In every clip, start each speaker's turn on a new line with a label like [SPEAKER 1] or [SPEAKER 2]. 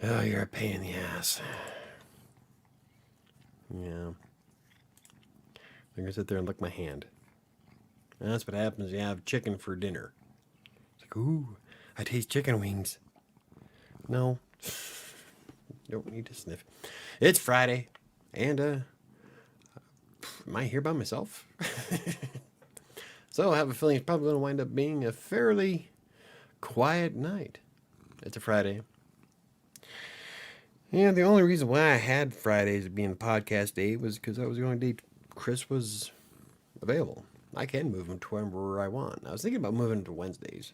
[SPEAKER 1] Oh, you're a pain in the ass. Yeah. I'm going to sit there and lick my hand. And that's what happens when you have chicken for dinner. It's like, ooh, I taste chicken wings. No. Don't need to sniff. It's Friday. And, am I here by myself? So I have a feeling it's probably going to wind up being a fairly quiet night. It's a Friday. Yeah, the only reason why I had Fridays being podcast day was because I was the only day Chris was available. I can move him to wherever I want. I was thinking about moving to Wednesdays.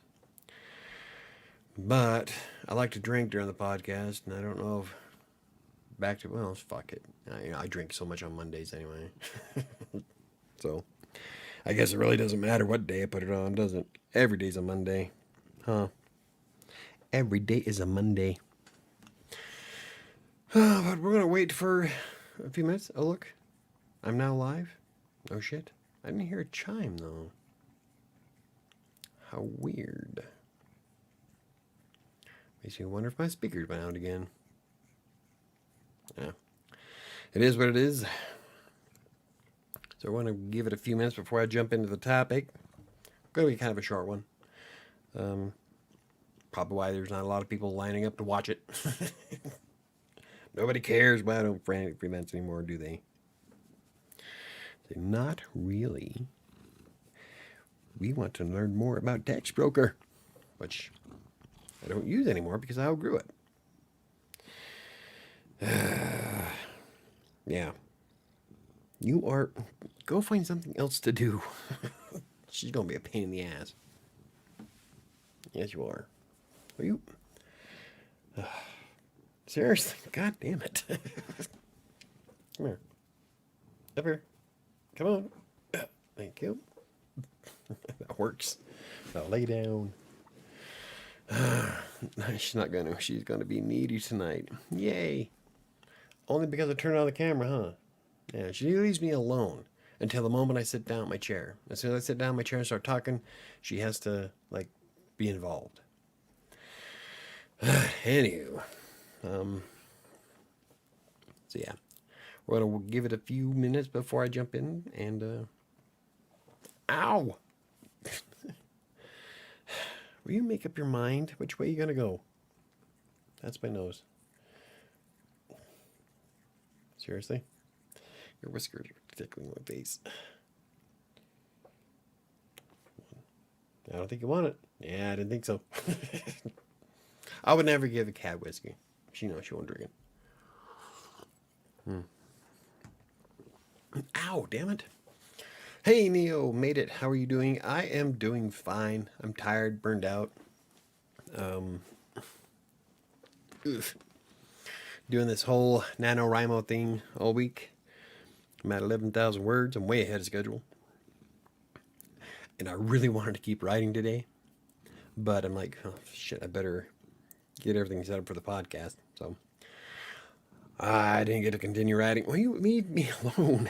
[SPEAKER 1] But I like to drink during the podcast, and I don't know if well, fuck it. I drink so much on Mondays anyway. So I guess it really doesn't matter what day I put it on, does it? Every day's a Monday. Huh. Every day is a Monday. But we're going to wait for a few minutes. Oh, look. I'm now live. Oh, shit. I didn't hear a chime, though. How weird. Makes me wonder if my speakers went out again. Yeah. It is what it is. So I want to give it a few minutes before I jump into the topic. Going to be kind of a short one. Probably why there's not a lot of people lining up to watch it. Nobody cares about freelance anymore, do they? Not really. We want to learn more about TextBroker, which I don't use anymore because I outgrew it. Yeah. Go find something else to do. She's going to be a pain in the ass. Yes, you are. Are you? Seriously? God damn it. Come here. Up here. Come on. Thank you. That works. Now lay down. She's not going to. She's going to be needy tonight. Yay. Only because I turned on the camera, huh? Yeah, she leaves me alone until the moment I sit down in my chair. As soon as I sit down in my chair and start talking, she has to, be involved. Anywho. So yeah, we're going to give it a few minutes before I jump in and, ow! Will you make up your mind which way you're going to go? That's my nose. Seriously? Your whiskers are tickling my face. I don't think you want it. Yeah, I didn't think so. I would never give a cat whiskey. She knows she won't drink it. Ow, damn it. Hey, Neo, made it. How are you doing? I am doing fine. I'm tired, burned out. Doing this whole Nanowrimo thing all week. I'm at 11,000 words. I'm way ahead of schedule. And I really wanted to keep writing today. But I'm like, oh, shit, I better get everything set up for the podcast. So I didn't get to continue writing. Well, you leave me alone.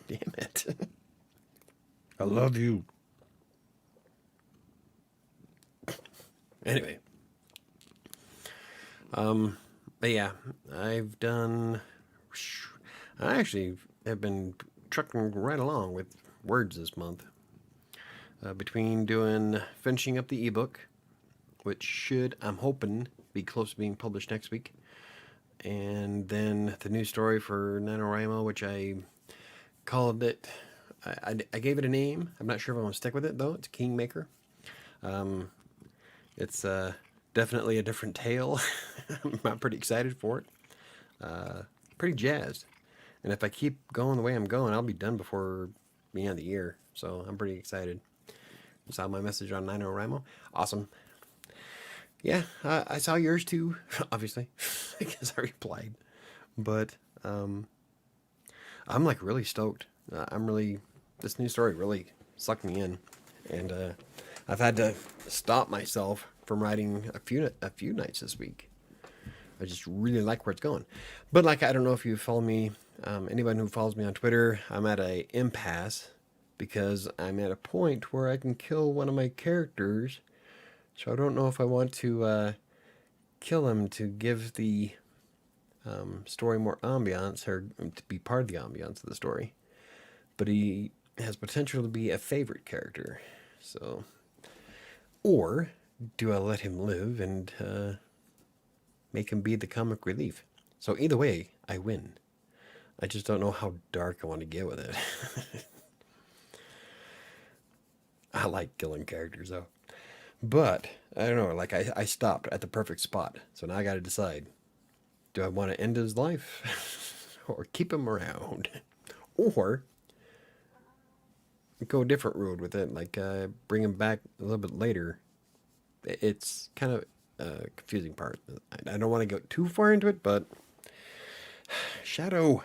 [SPEAKER 1] Damn it. I love you. Anyway. But yeah, I actually have been trucking right along with words this month. Between finishing up the ebook, which should, I'm hoping, be close to being published next week. And then the new story for Nanowrimo, which I called it, I gave it a name. I'm not sure if I want to stick with it, though. It's Kingmaker. It's definitely a different tale. I'm pretty excited for it. Pretty jazzed. And if I keep going the way I'm going, I'll be done before the end of the year. So I'm pretty excited. You saw my message on Nanowrimo. Awesome. Yeah, I saw yours too, obviously, because I replied. But I'm really stoked. This new story really sucked me in. And I've had to stop myself from writing a few nights this week. I just really like where it's going. But I don't know if you follow me, anybody who follows me on Twitter, I'm at an impasse because I'm at a point where I can kill one of my characters. So I don't know if I want to kill him to give the story more ambiance, or to be part of the ambiance of the story. But he has potential to be a favorite character. So, or do I let him live and make him be the comic relief? So either way, I win. I just don't know how dark I want to get with it. I like killing characters though. But I don't know, like I stopped at the perfect spot. So now I got to decide, do I want to end his life or keep him around? Or go a different road with it, like bring him back a little bit later. It's kind of a confusing part. I don't want to go too far into it, but Shadow.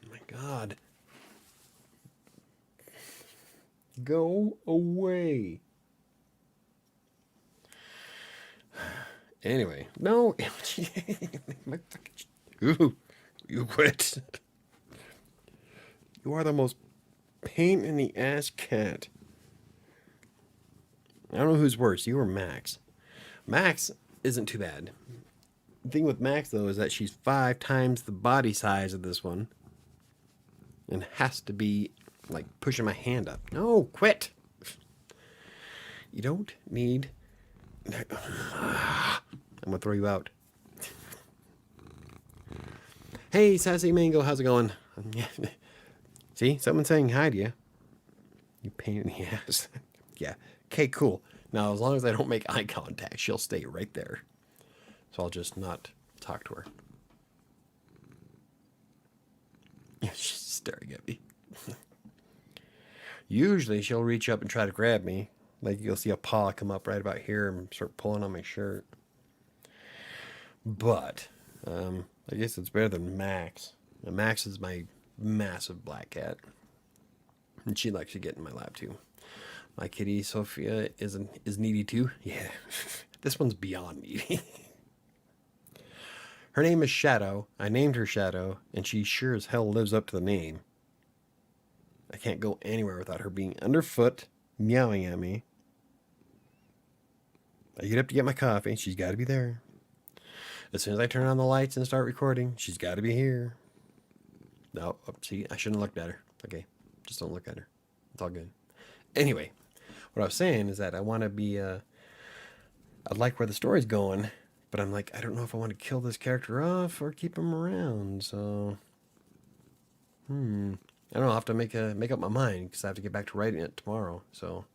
[SPEAKER 1] My God. Go away. Anyway, no. Ooh, you quit. You are the most pain in the ass cat. I don't know who's worse, you or Max. Max isn't too bad. The thing with Max, though, is that she's 5 times the body size of this one. And has to be, like, pushing my hand up. No, quit! You don't need... I'm gonna throw you out. Hey, Sassy Mango, how's it going? See, someone's saying hi to you. You pain in the ass. Yeah. Okay, cool. Now, as long as I don't make eye contact, she'll stay right there. So I'll just not talk to her. Yeah, she's staring at me. Usually she'll reach up and try to grab me. Like you'll see a paw come up right about here and start pulling on my shirt. But I guess it's better than Max. Now, Max is my massive black cat. And she likes to get in my lap too. My kitty Sophia is needy too. Yeah. This one's beyond needy. Her name is Shadow. I named her Shadow, and she sure as hell lives up to the name. I can't go anywhere without her being underfoot, meowing at me. I get up to get my coffee, she's got to be there. As soon as I turn on the lights and start recording, she's got to be here. No, see, I shouldn't have looked at her. Okay, just don't look at her. It's all good. Anyway, what I was saying is that I want to be, I like where the story's going, but I'm like, I don't know if I want to kill this character off or keep him around, so... I don't know, I'll have to make up my mind, because I have to get back to writing it tomorrow, so...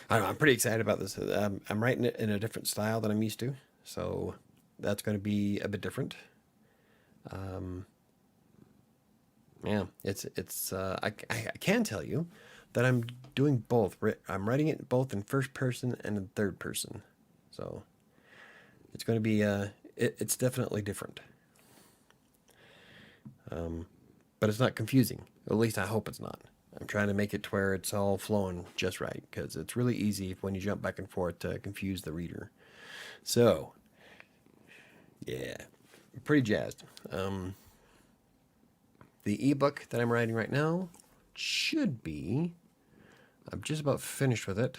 [SPEAKER 1] I don't know, I'm pretty excited about this. I'm writing it in a different style than I'm used to, so that's going to be a bit different. Yeah, I can tell you that I'm doing both. I'm writing it both in first person and in third person, so it's going to be it's definitely different. But it's not confusing. At least I hope it's not. I'm trying to make it to where it's all flowing just right, because it's really easy when you jump back and forth to confuse the reader. So, yeah, I'm pretty jazzed. The ebook that I'm writing right now should be, I'm just about finished with it.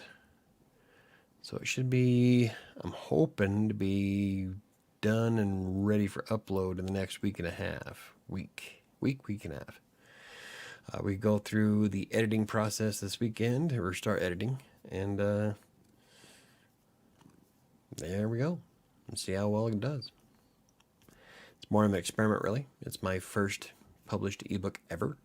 [SPEAKER 1] So it should be, I'm hoping to be done and ready for upload in the next week and a half. Week and a half. We go through the editing process this weekend, or start editing, and there we go. And see how well it does. It's more of an experiment, really. It's my first published ebook ever.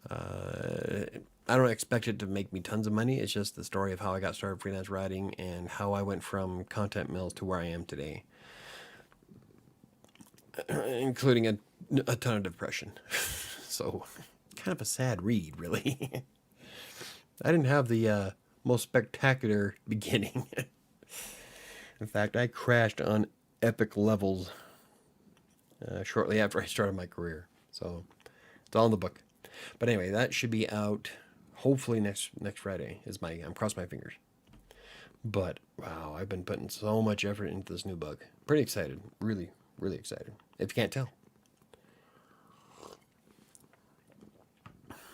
[SPEAKER 1] I don't expect it to make me tons of money. It's just the story of how I got started freelance writing and how I went from content mills to where I am today, including a ton of depression. So, kind of a sad read, really. I didn't have the most spectacular beginning. In fact, I crashed on epic levels shortly after I started my career. So, it's all in the book. But anyway, that should be out hopefully next Friday. I'm crossing my fingers. But wow, I've been putting so much effort into this new book. Pretty excited. Really, really excited. If you can't tell.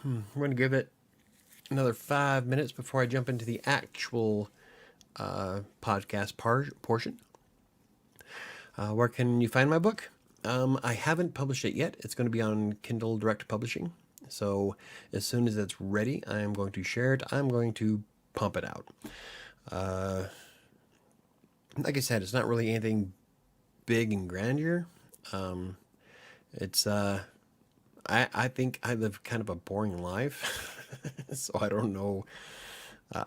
[SPEAKER 1] I'm going to give it another 5 minutes before I jump into the actual podcast portion. Where can you find my book? I haven't published it yet. It's going to be on Kindle Direct Publishing. So as soon as it's ready, I am going to share it. I'm going to pump it out. Like I said, it's not really anything big and grandeur. It's I think I live kind of a boring life, so I don't know.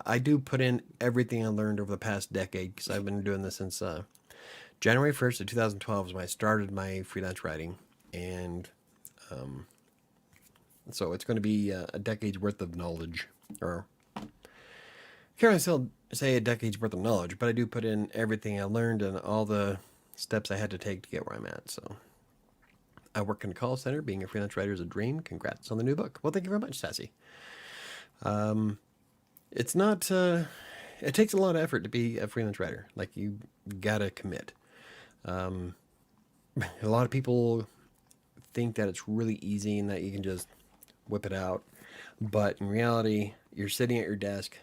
[SPEAKER 1] I do put in everything I learned over the past decade because I've been doing this since January 1st of 2012 is when I started my freelance writing, and so it's going to be a decade's worth of knowledge, or can't still say a decade's worth of knowledge, but I do put in everything I learned and all the steps I had to take to get where I'm at. So I work in a call center. Being a freelance writer is a dream. Congrats on the new book. Well, thank you very much, Sassy. It's not. It takes a lot of effort to be a freelance writer. Like, you gotta commit. A lot of people think that it's really easy and that you can just whip it out, but in reality, you're sitting at your desk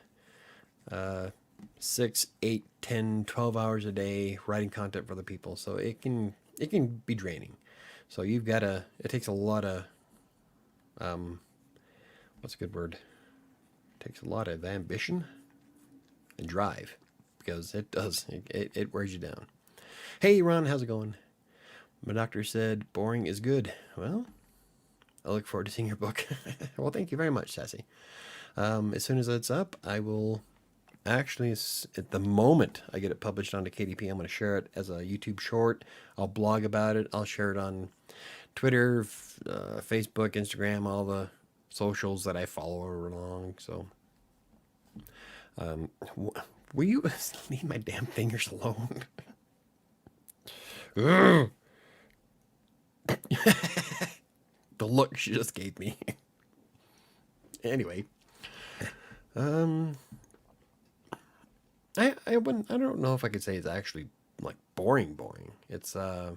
[SPEAKER 1] 6, 8, 10, 12 hours a day writing content for the people. So it can be draining. So you've got to, it takes a lot of, what's a good word? It takes a lot of ambition and drive, because it does, it wears you down. Hey, Ron, how's it going? My doctor said boring is good. Well, I look forward to seeing your book. Well, thank you very much, Sassy. As soon as it's up, I will actually, at the moment I get it published onto KDP, I'm going to share it as a YouTube short. I'll blog about it. I'll share it on Twitter, Facebook, Instagram, all the socials that I follow along. So, will you leave my damn fingers alone? The look she just gave me. Anyway, I don't know if I could say it's actually like boring. It's I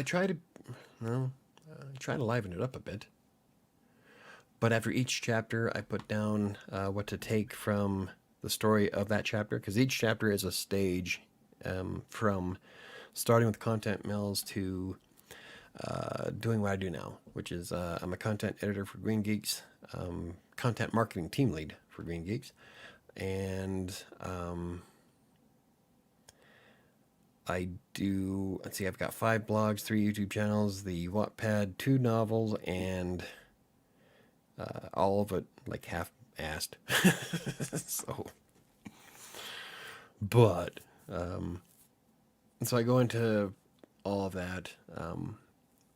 [SPEAKER 1] try to, well, I try to liven it up a bit. But after each chapter, I put down what to take from the story of that chapter, because each chapter is a stage, from starting with content mills to doing what I do now, which is I'm a content editor for Green Geeks, content marketing team lead for Green Geeks, and I do, let's see, I've got 5 blogs, 3 YouTube channels, the Wattpad, 2 novels, and all of it like half-assed. So, but so I go into all of that,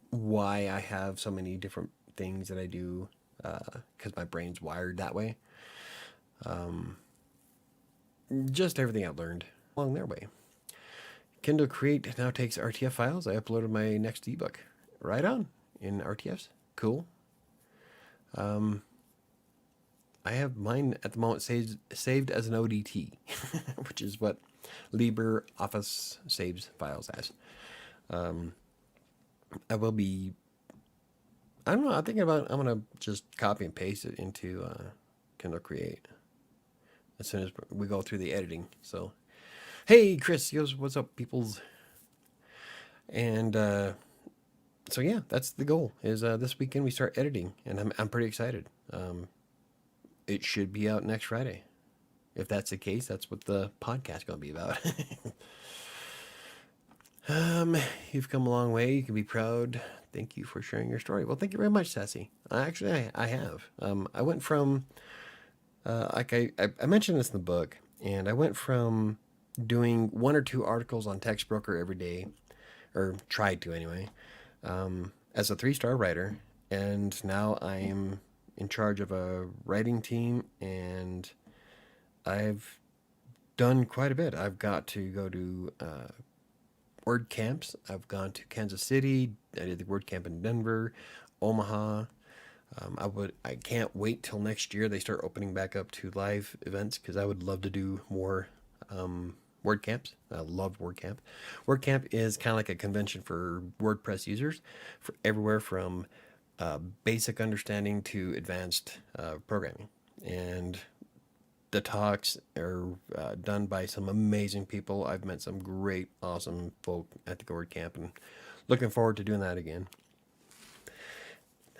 [SPEAKER 1] why I have so many different things that I do, because my brain's wired that way. Just everything I've learned along their way. Kindle Create now takes RTF files. I uploaded my next ebook. Right on, in RTFs. Cool. I have mine at the moment saved as an ODT, which is what LibreOffice saves files as. I will be, I don't know, I'm thinking about, I'm going to just copy and paste it into Kindle Create as soon as we go through the editing. So, hey, Chris, what's up, peoples? And so, yeah, that's the goal, is this weekend we start editing, and I'm pretty excited. It should be out next Friday. If that's the case, that's what the podcast is going to be about. You've come a long way. You can be proud. Thank you for sharing your story. Well, thank you very much, Sassy. Actually, I have. I went from, like I mentioned this in the book, and I went from doing 1 or 2 articles on TextBroker every day, or tried to anyway, as a 3-star writer, and now I'm in charge of a writing team, and I've done quite a bit. I've got to go to word camps. I've gone to Kansas City. I did the word camp in Denver, Omaha. I can't wait till next year they start opening back up to live events, because I would love to do more word camps. I love WordCamp. WordCamp is kind of like a convention for WordPress users, for everywhere from basic understanding to advanced programming. And the talks are done by some amazing people. I've met some great, awesome folk at the Gourd Camp, and looking forward to doing that again.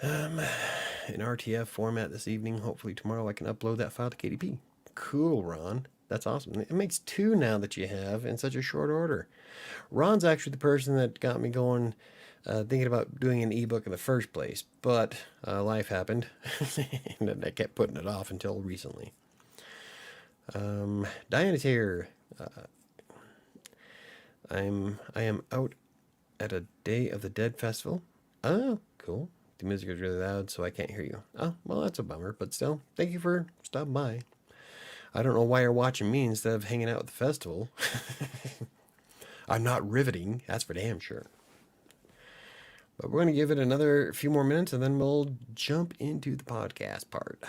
[SPEAKER 1] In RTF format this evening. Hopefully tomorrow I can upload that file to KDP. Cool, Ron. That's awesome. It makes 2 now that you have in such a short order. Ron's actually the person that got me going, thinking about doing an ebook in the first place, but life happened, and I kept putting it off until recently. Diana's here. I am out at a Day of the Dead festival. Oh, cool. The music is really loud, so I can't hear you. Oh, well, that's a bummer, but still, thank you for stopping by. I don't know why you're watching me instead of hanging out at the festival. I'm not riveting, that's for damn sure. But we're going to give it another few more minutes, and then we'll jump into the podcast part.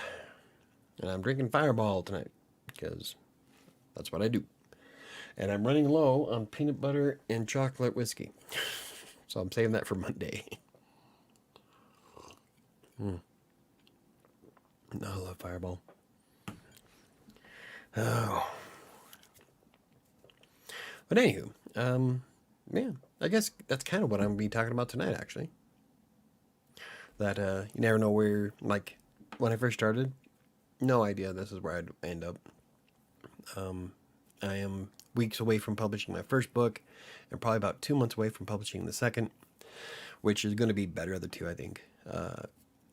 [SPEAKER 1] And I'm drinking Fireball tonight, because that's what I do. And I'm running low on peanut butter and chocolate whiskey. So I'm saving that for Monday. No, I love Fireball. Oh. But anywho, yeah, I guess that's kind of what I'm going to be talking about tonight, actually. That you never know where, like, when I first started, no idea this is where I'd end up. I am weeks away from publishing my first book, and probably about 2 months away from publishing the second, which is going to be better of the two, I think.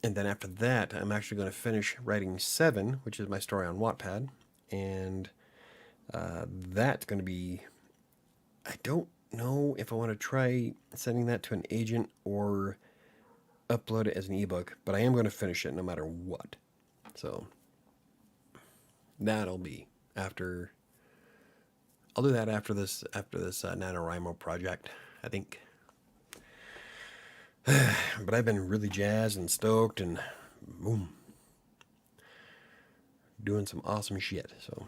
[SPEAKER 1] And then after that, I'm actually going to finish writing 7, which is my story on Wattpad, and that's going to be, I don't know if I want to try sending that to an agent or upload it as an ebook, but I am going to finish it no matter what. So that'll be after. I'll do that after this Nanowrimo project, I think. But I've been really jazzed and stoked and boom, doing some awesome shit. So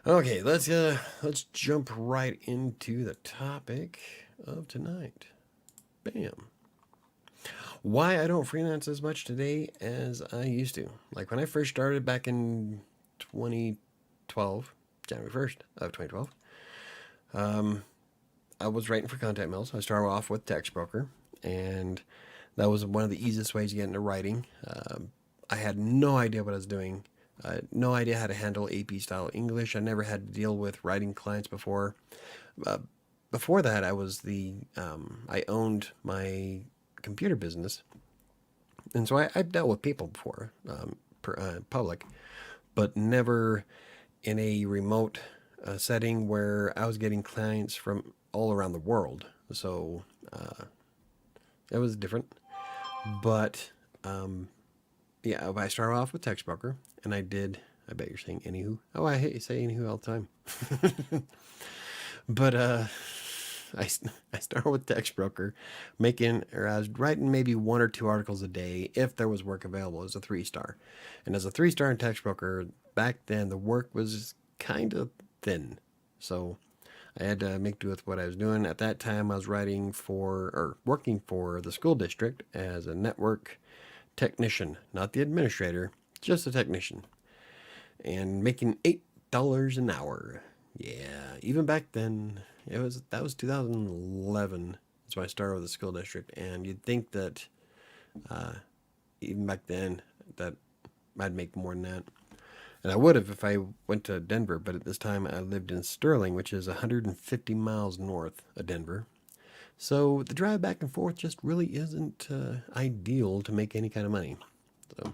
[SPEAKER 1] okay, let's jump right into the topic of tonight. Bam. Why I don't freelance as much today as I used to. Like when I first started back in 2012, January 1st of 2012, I was writing for Content Mills. I started off with Text Broker, and that was one of the easiest ways to get into writing. I had no idea what I was doing. No idea how to handle AP style English. I never had to deal with writing clients before. Before that, I owned my computer business, and so I've dealt with people before, public, but never in a remote setting where I was getting clients from all around the world. So it was different. But yeah, I started off with Text Broker, and I bet you're saying anywho. Oh, I hate you say anywho all the time. But I started with Text Broker, I was writing maybe 1 or 2 articles a day if there was work available as a 3-star. And as a 3-star in Text Broker, back then the work was kind of thin. So I had to make do with what I was doing. At that time, I was working for the school district as a network technician, not the administrator, just a technician, and making $8 an hour. Yeah, even back then, that was 2011. That's when I started with the school district, and you'd think that even back then that I'd make more than that. And I would have if I went to Denver, but at this time I lived in Sterling, which is 150 miles north of Denver. So the drive back and forth just really isn't ideal to make any kind of money. So,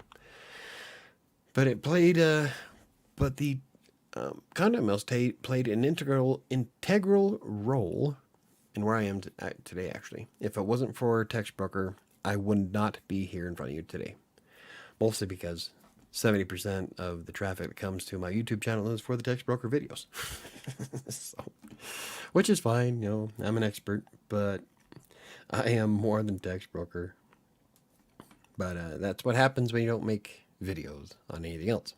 [SPEAKER 1] but the Content Mills played an integral role in where I am today. Actually, if it wasn't for Text Broker, I would not be here in front of you today. Mostly because 70% of the traffic that comes to my YouTube channel is for the Text Broker videos. So, which is fine, I'm an expert, but I am more than Text Broker. But that's what happens when you don't make videos on anything else,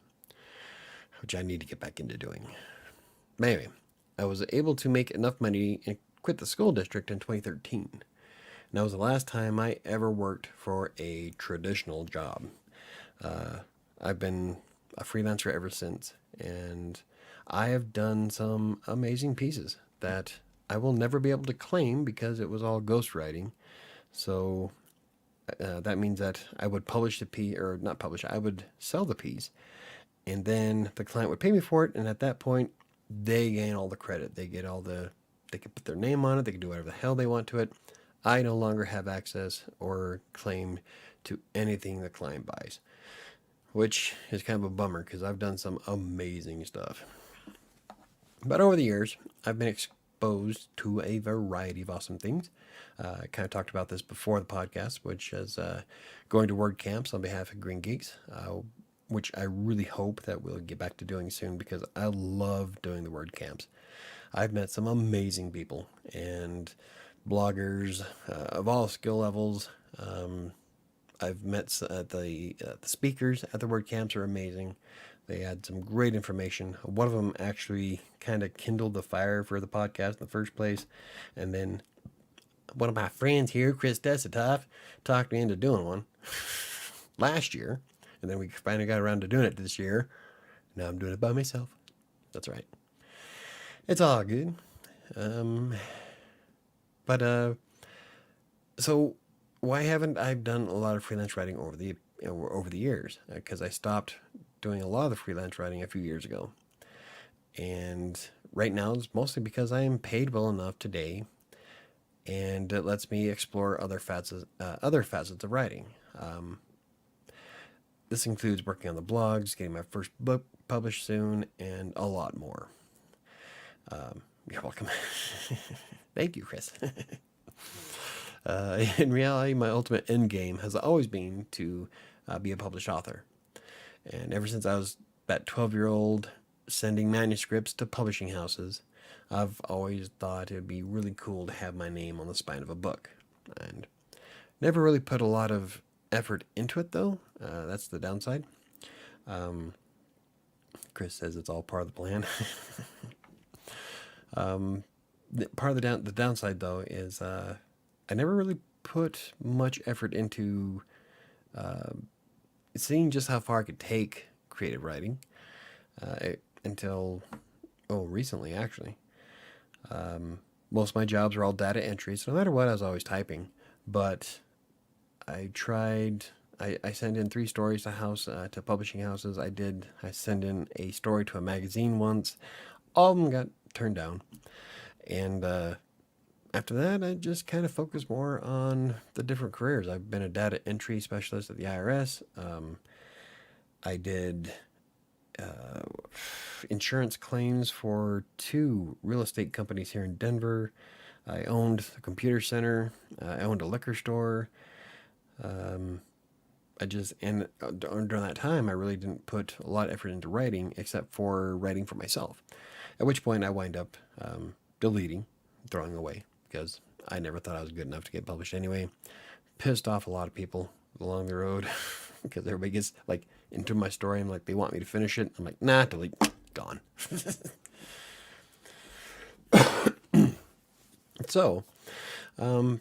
[SPEAKER 1] which I need to get back into doing. But anyway, I was able to make enough money and quit the school district in 2013. And that was the last time I ever worked for a traditional job. I've been a freelancer ever since, and I have done some amazing pieces that I will never be able to claim because it was all ghostwriting. So that means that I would publish the piece, or not publish, I would sell the piece, and then the client would pay me for it, and at that point, they gain all the credit. They get all the, they can put their name on it, they can do whatever the hell they want to it. I no longer have access or claim to anything the client buys, which is kind of a bummer because I've done some amazing stuff. But over the years, I've been exposed to a variety of awesome things. I kind of talked about this before the podcast, which is going to word camps on behalf of Green Geeks, which I really hope that we'll get back to doing soon because I love doing the word camps. I've met some amazing people and bloggers of all skill levels. I've met the speakers at the word camps are amazing. They had some great information. One of them actually kind of kindled the fire for the podcast in the first place. And then one of my friends here, Chris Desitoff, talked me into doing one last year. And then we finally got around to doing it this year. Now I'm doing it by myself. That's right. It's all good. But so why haven't I done a lot of freelance writing over the years? Because I stopped doing a lot of the freelance writing a few years ago, and right now it's mostly because I am paid well enough today, and it lets me explore other facets of writing. This includes working on the blogs, getting my first book published soon, and a lot more. You're welcome. Thank you, Chris. In reality, my ultimate end game has always been to be a published author. And ever since I was that 12-year-old sending manuscripts to publishing houses, I've always thought it would be really cool to have my name on the spine of a book. And never really put a lot of effort into it, though. That's the downside. Chris says it's all part of the plan. Part of the downside, though, is I never really put much effort into seeing just how far I could take creative writing until recently, actually. Most of my jobs were all data entry, so no matter what, I was always typing. But I tried. I sent in 3 stories to publishing houses. I sent in a story to a magazine once. All of them got turned down, and after that, I just kind of focused more on the different careers. I've been a data entry specialist at the IRS. I did insurance claims for 2 real estate companies here in Denver. I owned a computer center. I owned a liquor store. During that time, I really didn't put a lot of effort into writing, except for writing for myself. At which point, I wind up deleting, throwing away, because I never thought I was good enough to get published anyway. Pissed off a lot of people along the road because everybody gets like into my story and like they want me to finish it. I'm like, nah, delete, gone. So, the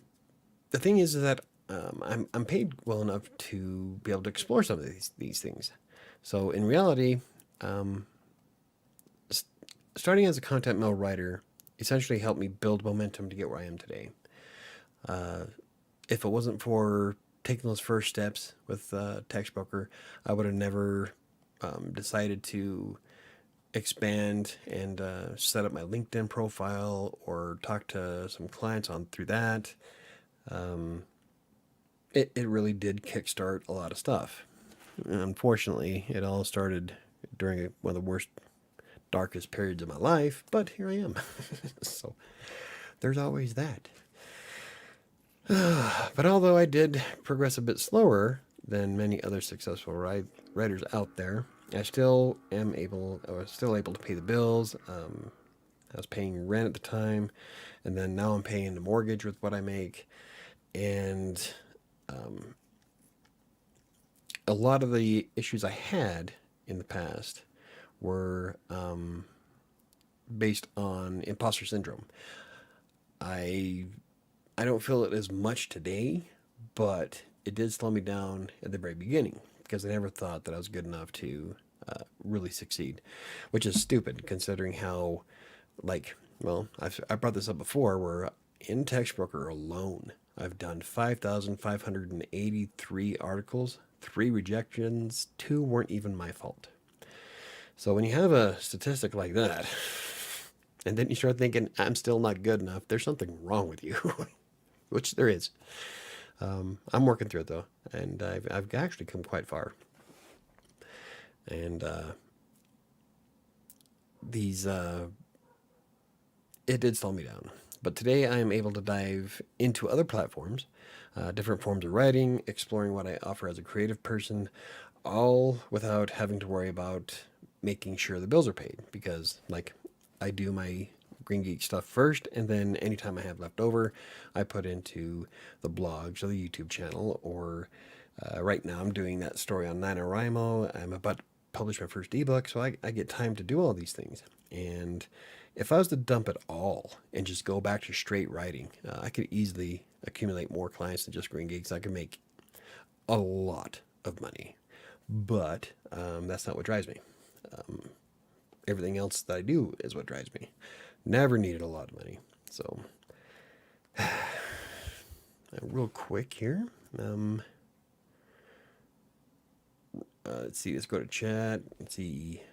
[SPEAKER 1] thing is that I'm paid well enough to be able to explore some of these things. So in reality, starting as a content mill writer essentially helped me build momentum to get where I am today. If it wasn't for taking those first steps with Textbooker, I would have never decided to expand and set up my LinkedIn profile or talk to some clients through that. It really did kickstart a lot of stuff. Unfortunately, it all started during one of the worst, darkest periods of my life, but here I am. So there's always that. But although I did progress a bit slower than many other successful writers out there, I was still able to pay the bills. I was paying rent at the time, and then now I'm paying the mortgage with what I make. And a lot of the issues I had in the past were based on imposter syndrome. I I don't feel it as much today, but it did slow me down at the very beginning because I never thought that I was good enough to really succeed, which is stupid considering how, like, well, I brought this up before where in Textbroker alone, I've done 5,583 articles, 3 rejections, 2 weren't even my fault. So when you have a statistic like that, and then you start thinking, I'm still not good enough, there's something wrong with you, which there is. I'm working through it though, and I've actually come quite far. And these, it did slow me down. But today I am able to dive into other platforms, different forms of writing, exploring what I offer as a creative person, all without having to worry about making sure the bills are paid. Because, like, I do my Green Geek stuff first, and then anytime I have left over, I put into the blogs or the YouTube channel. Or right now, I'm doing that story on Nanowrimo. I'm about to publish my first ebook, so I get time to do all these things. And if I was to dump it all and just go back to straight writing, I could easily accumulate more clients than just Green Geeks. I could make a lot of money, but that's not what drives me. Everything else that I do is what drives me. Never needed a lot of money. So, real quick here. Let's see. Let's go to chat. Let's see.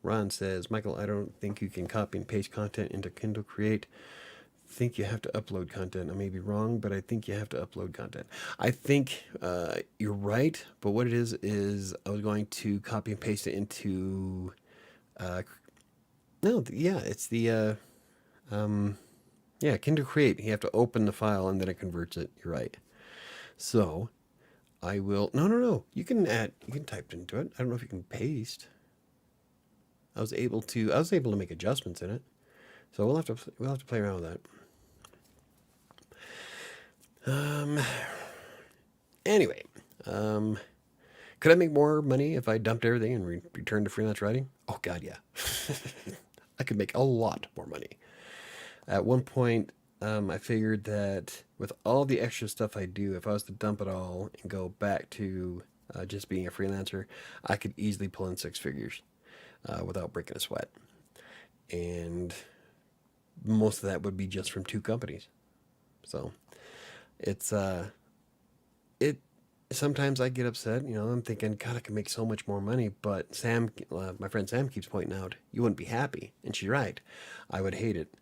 [SPEAKER 1] Ron says, Michael, I don't think you can copy and paste content into Kindle Create. Think you have to upload content. I may be wrong, but I think you have to upload content. I think you're right, but what it is I was going to copy and paste it into. No, yeah, it's the Kindle Create. You have to open the file and then it converts it. You're right. So I will. No. You can type it into it. I don't know if you can paste. I was able to make adjustments in it. So we'll have to play around with that. Anyway, could I make more money if I dumped everything and returned to freelance writing? Oh God, yeah. I could make a lot more money. At one point, I figured that with all the extra stuff I do, if I was to dump it all and go back to just being a freelancer, I could easily pull in 6 figures without breaking a sweat. And most of that would be just from 2 companies. So it's it. Sometimes I get upset. I'm thinking, God, I can make so much more money. But Sam, my friend Sam, keeps pointing out you wouldn't be happy, and she's right. I would hate it.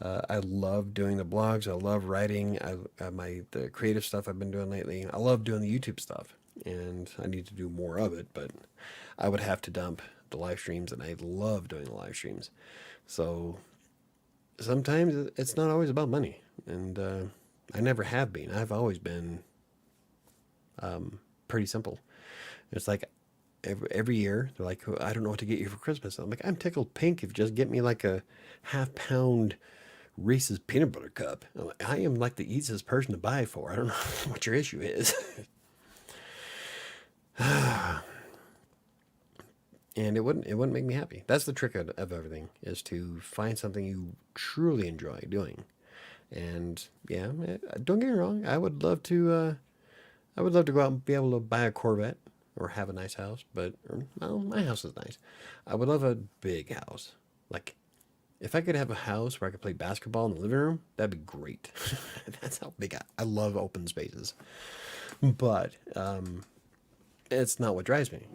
[SPEAKER 1] I love doing the blogs. I love writing. The creative stuff I've been doing lately. I love doing the YouTube stuff, and I need to do more of it. But I would have to dump the live streams, and I love doing the live streams. So sometimes it's not always about money, and I never have been. I've always been pretty simple. It's like every year they're like, I don't know what to get you for Christmas. I'm like, I'm tickled pink if you just get me like a half-pound Reese's peanut butter cup. I'm like, I am like the easiest person to buy for. I don't know what your issue is. And it wouldn't make me happy. That's the trick of everything, is to find something you truly enjoy doing. And yeah, don't get me wrong, I would love to go out and be able to buy a Corvette or have a nice house, but well, my house is nice. I would love a big house. Like, if I could have a house where I could play basketball in the living room, that'd be great. That's how big I love open spaces. But it's not what drives me.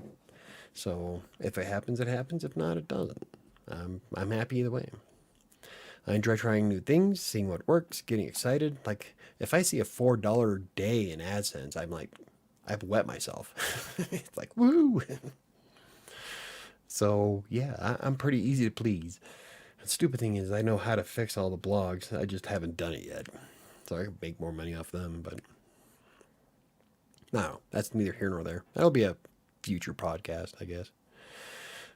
[SPEAKER 1] So if it happens, it happens. If not, it doesn't. I'm happy either way. I enjoy trying new things, seeing what works, getting excited. Like, if I see a $4 day in AdSense, I'm like, I've wet myself. It's like, woo! So, yeah, I'm pretty easy to please. The stupid thing is, I know how to fix all the blogs. I just haven't done it yet. So I can make more money off them, but no, that's neither here nor there. That'll be a future podcast, I guess.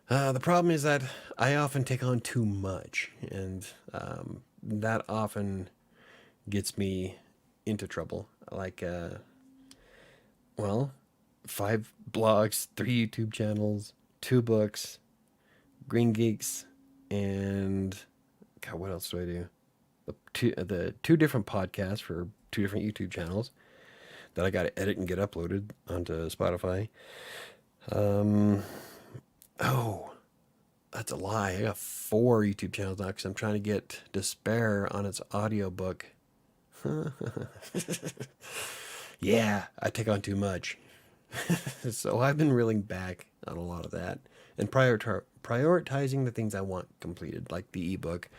[SPEAKER 1] The problem is that I often take on too much, and that often gets me into trouble. Like, 5 blogs, 3 YouTube channels, 2 books, Green Geeks, and God, what else do I do? The 2 different podcasts for 2 different YouTube channels that I got to edit and get uploaded onto Spotify. Oh, that's a lie. I got 4 YouTube channels now because I'm trying to get Despair on its audiobook. Yeah, I take on too much. So I've been reeling back on a lot of that and prioritizing the things I want completed, like the ebook,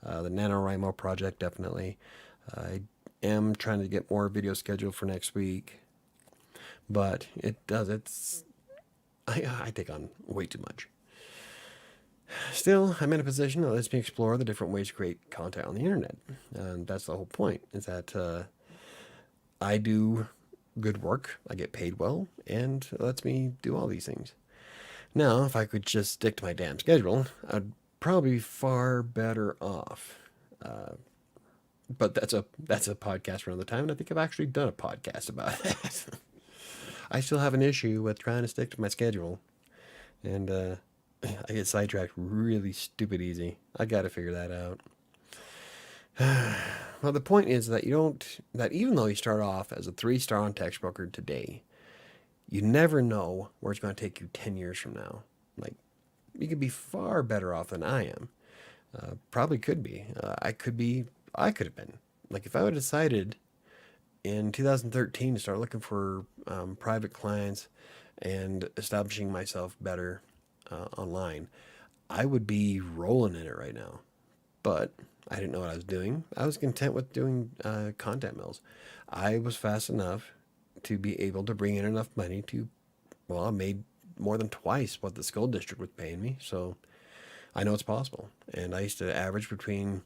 [SPEAKER 1] the Nanowrimo project, definitely. I am trying to get more video scheduled for next week, but I take on way too much. Still, I'm in a position that lets me explore the different ways to create content on the internet. And that's the whole point, is that I do good work, I get paid well, and it lets me do all these things. Now, if I could just stick to my damn schedule, I'd probably be far better off. But that's a podcast for another time, and I think I've actually done a podcast about that. I still have an issue with trying to stick to my schedule, and I get sidetracked really stupid easy. I got to figure that out. Well, the point is that that even though you start off as a 3-star on Textbooker today, you never know where it's going to take you 10 years from now. Like, you could be far better off than I am. Probably could be. I could have been. Like, if I would have decided in 2013 to start looking for private clients and establishing myself better online, I would be rolling in it right now. But I didn't know what I was doing. I was content with doing content mills. I was fast enough to be able to bring in enough money to, well, I made more than twice what the school district was paying me. So I know it's possible. And I used to average between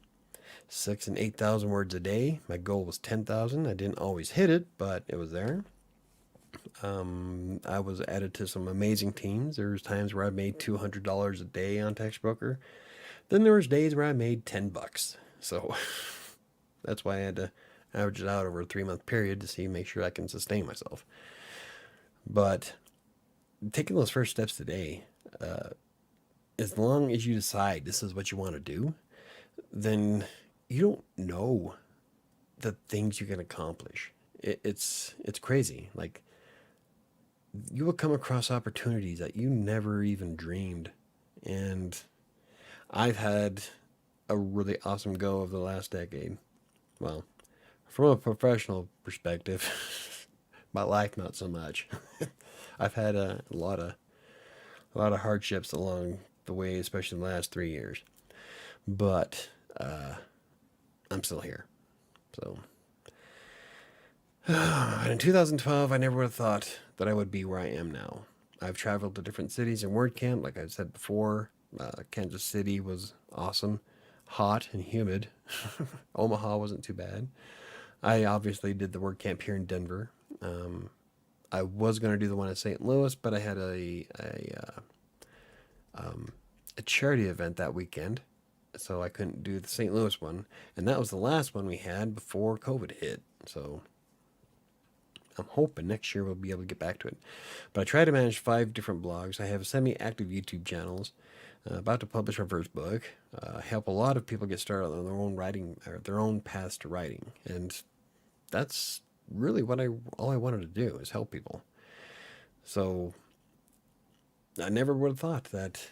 [SPEAKER 1] 6,000 and 8,000 words a day. My goal was 10,000. I didn't always hit it, but it was there. I was added to some amazing teams. There was times where I made $200 a day on Textbooker. Then there was days where I made $10. So that's why I had to average it out over a 3-month period to make sure I can sustain myself. But taking those first steps today, as long as you decide this is what you want to do, then you don't know the things you can accomplish. It's crazy. Like, you will come across opportunities that you never even dreamed. And I've had a really awesome go of the last decade. Well, from a professional perspective, my life not so much. I've had a lot of hardships along the way, especially the last 3 years. But I'm still here. So, and in 2012, I never would have thought that I would be where I am now. I've traveled to different cities in WordCamp, like I said before. Kansas City was awesome, hot and humid. Omaha wasn't too bad. I obviously did the WordCamp here in Denver. I was going to do the one in St. Louis, but I had a charity event that weekend, so I couldn't do the St. Louis one. And that was the last one we had before COVID hit. So I'm hoping next year we'll be able to get back to it. But I try to manage 5 different blogs. I have semi-active YouTube channels. About to publish my first book. Help a lot of people get started on their own writing, or their own paths to writing. And that's really all I wanted to do, is help people. So I never would have thought that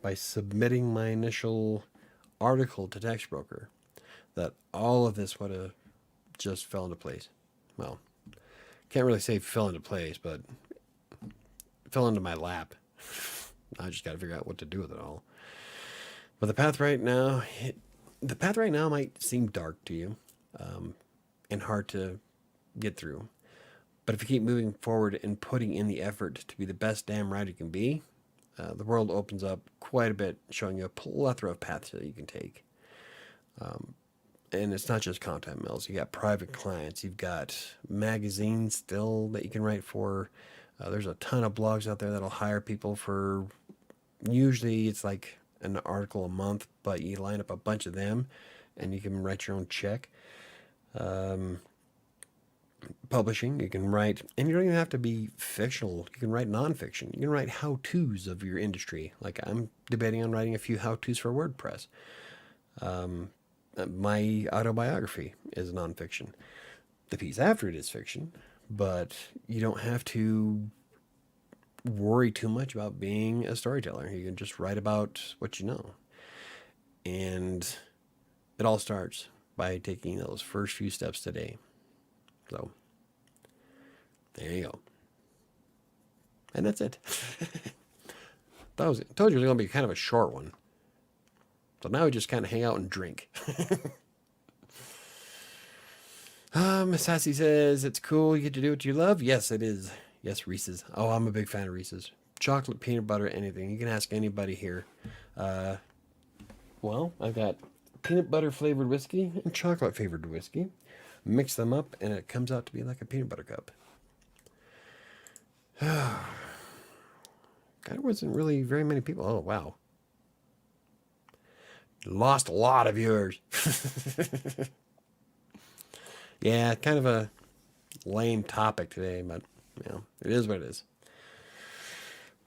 [SPEAKER 1] by submitting my initial article to Textbroker, that all of this would have just fell into place. Well, can't really say fell into place, but fell into my lap. I just got to figure out what to do with it all. But the path right now might seem dark to you, and hard to get through. But if you keep moving forward and putting in the effort to be the best damn writer you can be, the world opens up quite a bit, showing you a plethora of paths that you can take. And it's not just content mills. You got private clients. You've got magazines still that you can write for. There's a ton of blogs out there that'll hire people for, usually it's like an article a month, but you line up a bunch of them and you can write your own check. Publishing, you can write, and you don't even have to be fictional. You can write nonfiction. You can write how-tos of your industry. Like, I'm debating on writing a few how-tos for WordPress. My autobiography is nonfiction. The piece after it is fiction, but you don't have to worry too much about being a storyteller. You can just write about what you know. And it all starts by taking those first few steps today. So, there you go. And that's it. Told you it was going to be kind of a short one. So now we just kind of hang out and drink. Miss Sassy says, it's cool you get to do what you love. Yes, it is. Yes, Reese's. Oh, I'm a big fan of Reese's. Chocolate, peanut butter, anything. You can ask anybody here. Well, I've got peanut butter flavored whiskey and chocolate flavored whiskey. Mix them up and it comes out to be like a peanut butter cup. God, there wasn't really very many people. Oh, wow. Lost a lot of viewers. Yeah, kind of a lame topic today, but you know, it is what it is.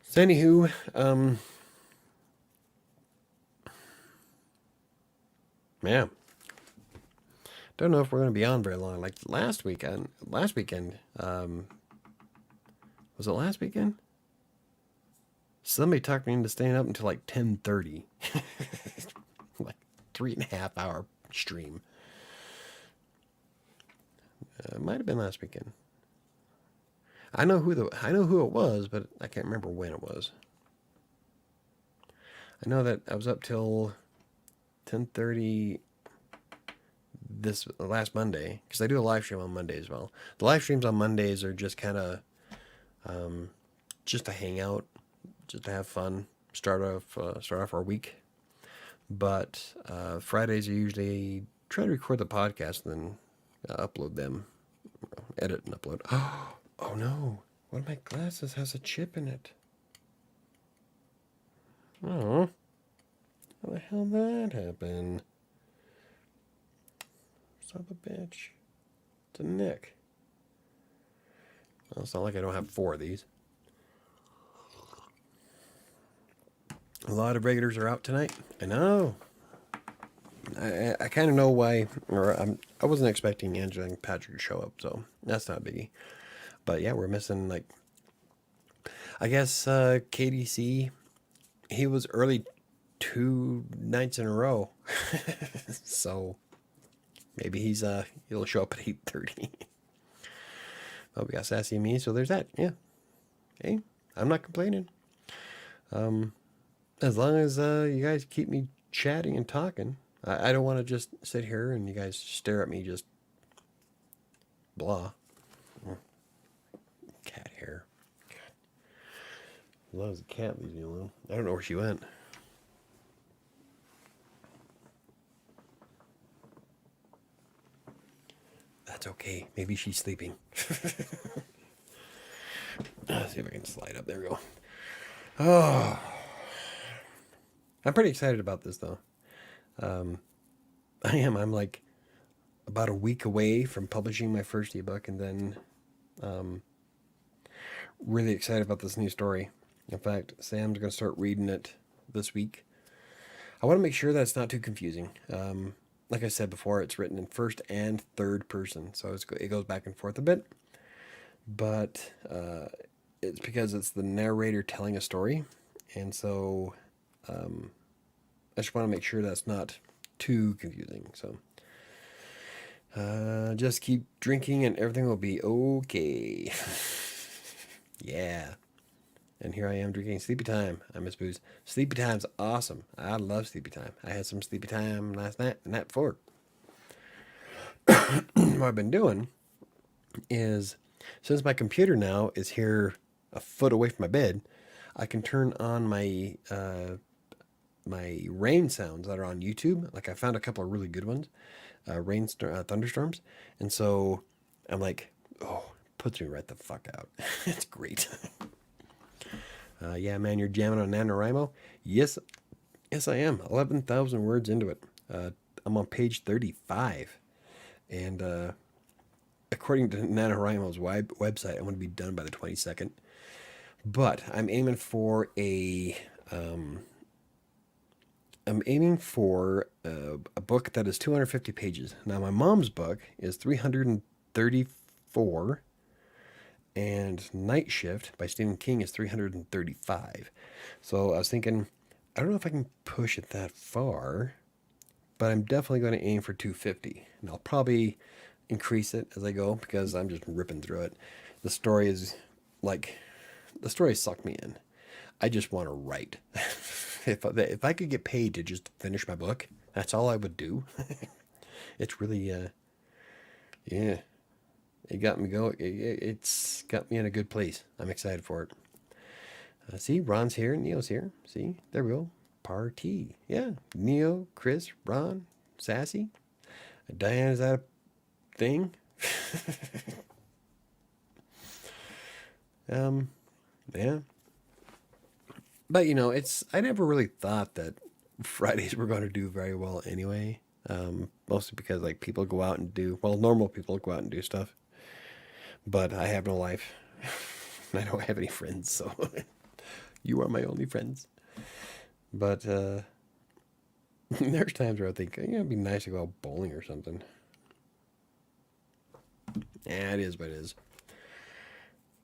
[SPEAKER 1] So anywho, yeah. Don't know if we're going to be on very long. Like last weekend, was it last weekend? Somebody talked me into staying up until like 10:30. Like 3.5 hour stream. It might have been last weekend. I know who it was, but I can't remember when it was. I know that I was up till 10:30 this last Monday, because I do a live stream on Monday as well. The live streams on Mondays are just kind of just to hang out, just to have fun, start off our week. But Fridays are usually try to record the podcast and then upload them, edit and upload. Oh no! One of my glasses has a chip in it. Oh, how the hell that happened? Son of a bitch! It's a nick. Well, it's not like I don't have 4 of these. A lot of regulars are out tonight. I know. I kind of know why, or I wasn't expecting Angela and Patrick to show up, so that's not a biggie. But yeah, we're missing, like, I guess KDC, he was early 2 nights in a row. So maybe he'll show up at 8:30. Oh, we got Sassy and me, so there's that. Yeah. Hey, I'm not complaining. As long as you guys keep me chatting and talking. I don't want to just sit here and you guys stare at me just blah. Cat hair. As long as the cat leaves me alone. I don't know where she went. That's okay. Maybe she's sleeping. Let's see if I can slide up. There we go. Oh. I'm pretty excited about this, though. I am. I'm like about a week away from publishing my first ebook, and then really excited about this new story. In fact, Sam's going to start reading it this week. I want to make sure that it's not too confusing. Like I said before, it's written in first and third person, so it goes back and forth a bit. But it's because it's the narrator telling a story, and so I just want to make sure that's not too confusing. So just keep drinking and everything will be okay. Yeah. And here I am drinking Sleepy Time. I miss booze. Sleepy Time's awesome. I love Sleepy Time. I had some Sleepy Time last night and night before. What I've been doing is, since my computer now is here a foot away from my bed, I can turn on my my rain sounds that are on YouTube. Like, I found a couple of really good ones, thunderstorms, and so I'm like, oh, puts me right the fuck out. It's great. Yeah, man, you're jamming on Nanowrimo? Yes, I am. 11,000 words into it. I'm on page 35, and according to Nanowrimo's website, I'm going to be done by the 22nd. But I'm aiming for a book that is 250 pages. Now, my mom's book is 300 334, and Night Shift by Stephen King is 335. So I was thinking, I don't know if I can push it that far, but I'm definitely going to aim for 250. And I'll probably increase it as I go because I'm just ripping through it. The story is like, the story sucked me in. I just want to write. If I could get paid to just finish my book, that's all I would do. It's really, yeah, it got me going. It's got me in a good place. I'm excited for it. See, Ron's here, Neo's here. See, there we go. Party. Yeah, Neo, Chris, Ron, Sassy. Diane, is that a thing? Yeah. But I never really thought that Fridays were going to do very well anyway. Mostly because like people go out and do, well, normal people go out and do stuff. But I have no life. I don't have any friends, so you are my only friends. But there's times where I think, it'd be nice to go out bowling or something. Yeah, it is what it is.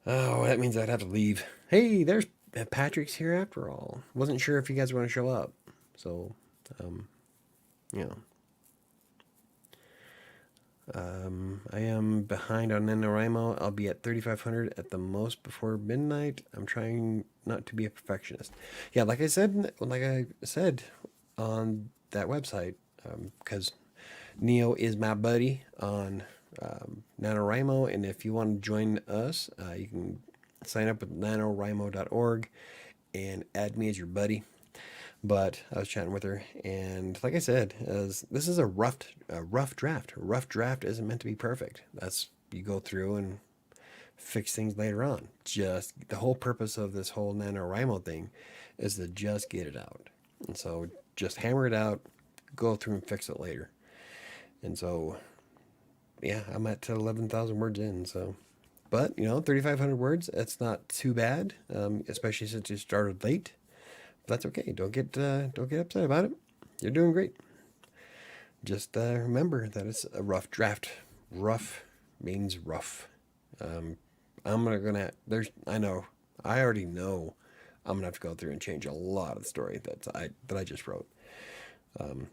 [SPEAKER 1] Oh, that means I'd have to leave. Hey, there's Patrick's here after all. Wasn't sure if you guys want to show up. So, you know. I am behind on Nanowrimo. I'll be at 3,500 at the most before midnight. I'm trying not to be a perfectionist. Yeah, like I said on that website, because Neo is my buddy on Nanowrimo, and if you want to join us, you can sign up with nanowrimo.org and add me as your buddy. But I was chatting with her, and like I said, this is a rough draft. A rough draft isn't meant to be perfect. That's, you go through and fix things later on. Just the whole purpose of this whole NaNoWriMo thing is to just get it out. And so just hammer it out, go through and fix it later. And so, yeah, I'm at 11,000 words in. So, but 3,500 words, that's not too bad, especially since you started late. That's okay. Don't get upset about it. You're doing great. Just remember that it's a rough draft. Rough means rough. I already know I'm gonna have to go through and change a lot of the story that I just wrote. And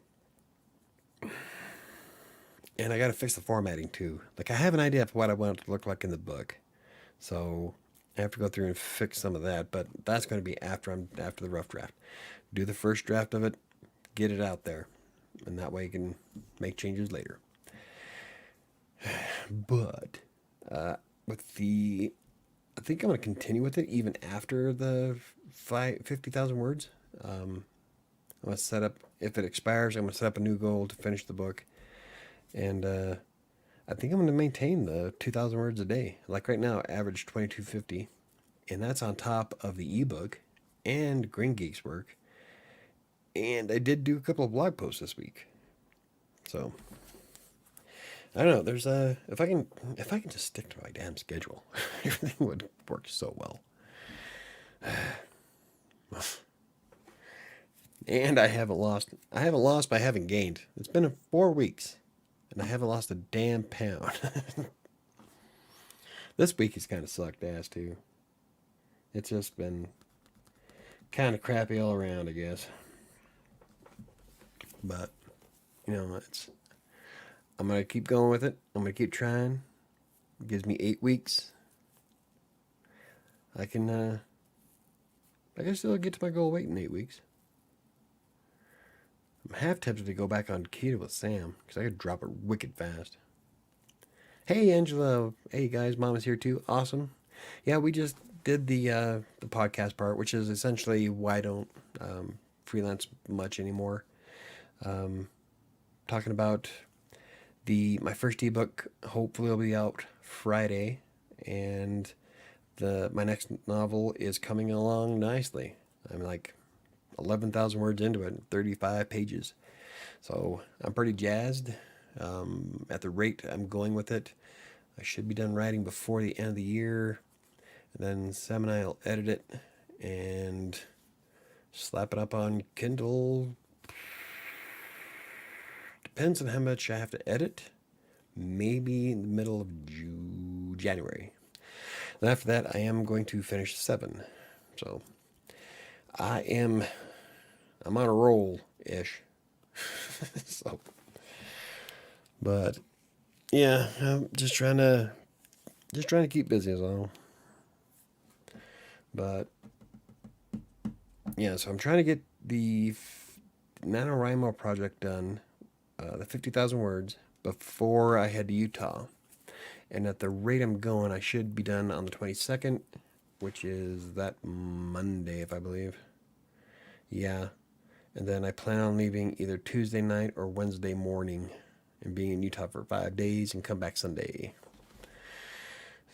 [SPEAKER 1] I got to fix the formatting too. Like, I have an idea of what I want it to look like in the book, so I have to go through and fix some of that. But that's going to be after the rough draft. Do the first draft of it, get it out there, and that way you can make changes later. But I think I'm going to continue with it even after the 50,000 words. I'm going to set up, if it expires, I'm going to set up a new goal to finish the book. And I think I'm going to maintain the 2,000 words a day. Like right now, average 2,250. And that's on top of the ebook and Green Geek's work. And I did do a couple of blog posts this week. So, I don't know. There's if I can just stick to my damn schedule, everything would work so well. And I haven't lost by having gained. It's been 4 weeks, and I haven't lost a damn pound. This week has kind of sucked ass too. It's just been kind of crappy all around, I guess. But I'm gonna keep going with it. I'm gonna keep trying. It gives me 8 weeks. I can still get to my goal weight in 8 weeks. I'm half tempted to go back on keto with Sam because I could drop it wicked fast. Hey Angela, hey guys, Mama's here too. Awesome. Yeah, we just did the podcast part, which is essentially why I don't freelance much anymore. Talking about my first ebook. Hopefully, will be out Friday, and my next novel is coming along nicely. I'm like 11,000 words into it, 35 pages. So I'm pretty jazzed. At the rate I'm going with it, I should be done writing before the end of the year. And then Sam and I will edit it and slap it up on Kindle. Depends on how much I have to edit. maybe in the middle of January. Then after that, I am going to finish 7. So I am I'm on a roll ish. So, but yeah, I'm just trying to keep busy as well. But yeah, so I'm trying to get the Nanowrimo project done, the 50,000 words, before I head to Utah. And at the rate I'm going, I should be done on the 22nd, which is that Monday, if I believe. Yeah. And then I plan on leaving either Tuesday night or Wednesday morning and being in Utah for 5 days and come back Sunday.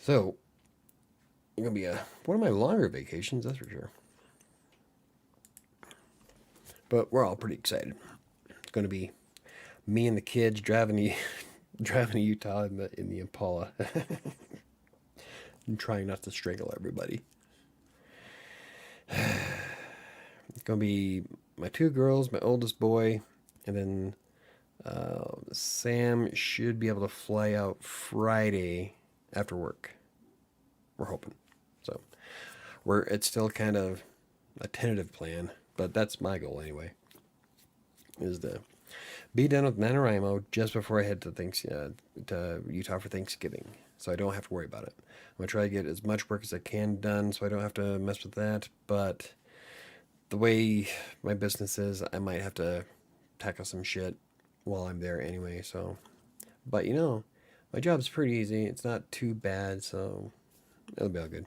[SPEAKER 1] So, it's going to be one of my longer vacations, that's for sure. But we're all pretty excited. It's going to be me and the kids driving to Utah in the Impala and trying not to strangle everybody. It's going to be my 2 girls, my oldest boy, and then Sam should be able to fly out Friday after work. We're hoping. So it's still kind of a tentative plan, but that's my goal anyway. Is to be done with NaNoWriMo just before I head to Utah for Thanksgiving, so I don't have to worry about it. I'm gonna try to get as much work as I can done, so I don't have to mess with that. But the way my business is, I might have to tackle some shit while I'm there anyway. So, but my job's pretty easy. It's not too bad, so it'll be all good.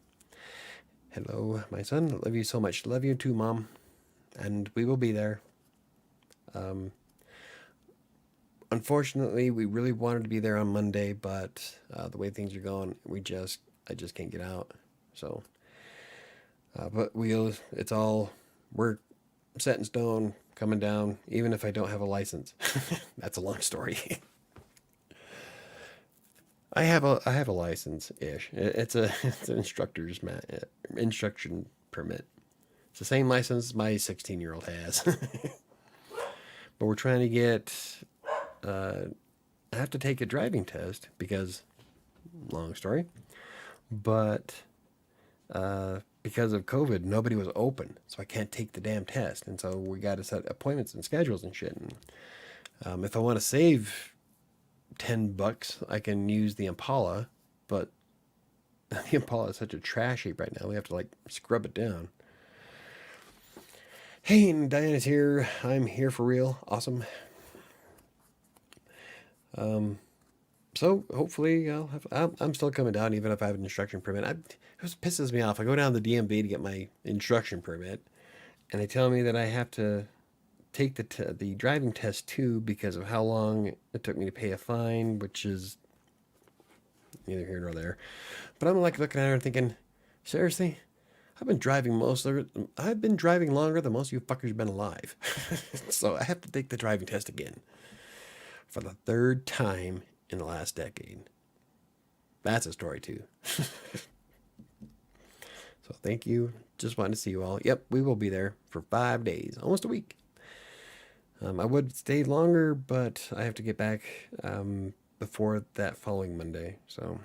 [SPEAKER 1] Hello, my son. Love you so much. Love you too, Mom. And we will be there. Unfortunately, we really wanted to be there on Monday, but the way things are going, I just can't get out. So, but we're set in stone, coming down, even if I don't have a license. That's a long story. I have a license ish. It's an instruction permit. It's the same license my 16-year-old has. But we're trying to get. I have to take a driving test because, long story, but because of COVID, nobody was open, so I can't take the damn test, and so we got to set appointments and schedules and shit. And if I want to save $10, I can use the Impala, but the Impala is such a trash heap right now. We have to scrub it down. Hey, and Diana's here. I'm here for real. Awesome. So hopefully I'm still coming down even if I have an instruction permit. It just pisses me off. I go down to the DMV to get my instruction permit, and they tell me that I have to take the driving test too because of how long it took me to pay a fine, which is neither here nor there. But I'm looking at her and thinking, seriously, I've been driving longer than most of you fuckers have been alive. So I have to take the driving test again for the 3rd time in the last decade. That's a story too. So thank you. Just wanted to see you all. Yep, we will be there for 5 days, almost a week. I would stay longer, but I have to get back before that following Monday. So,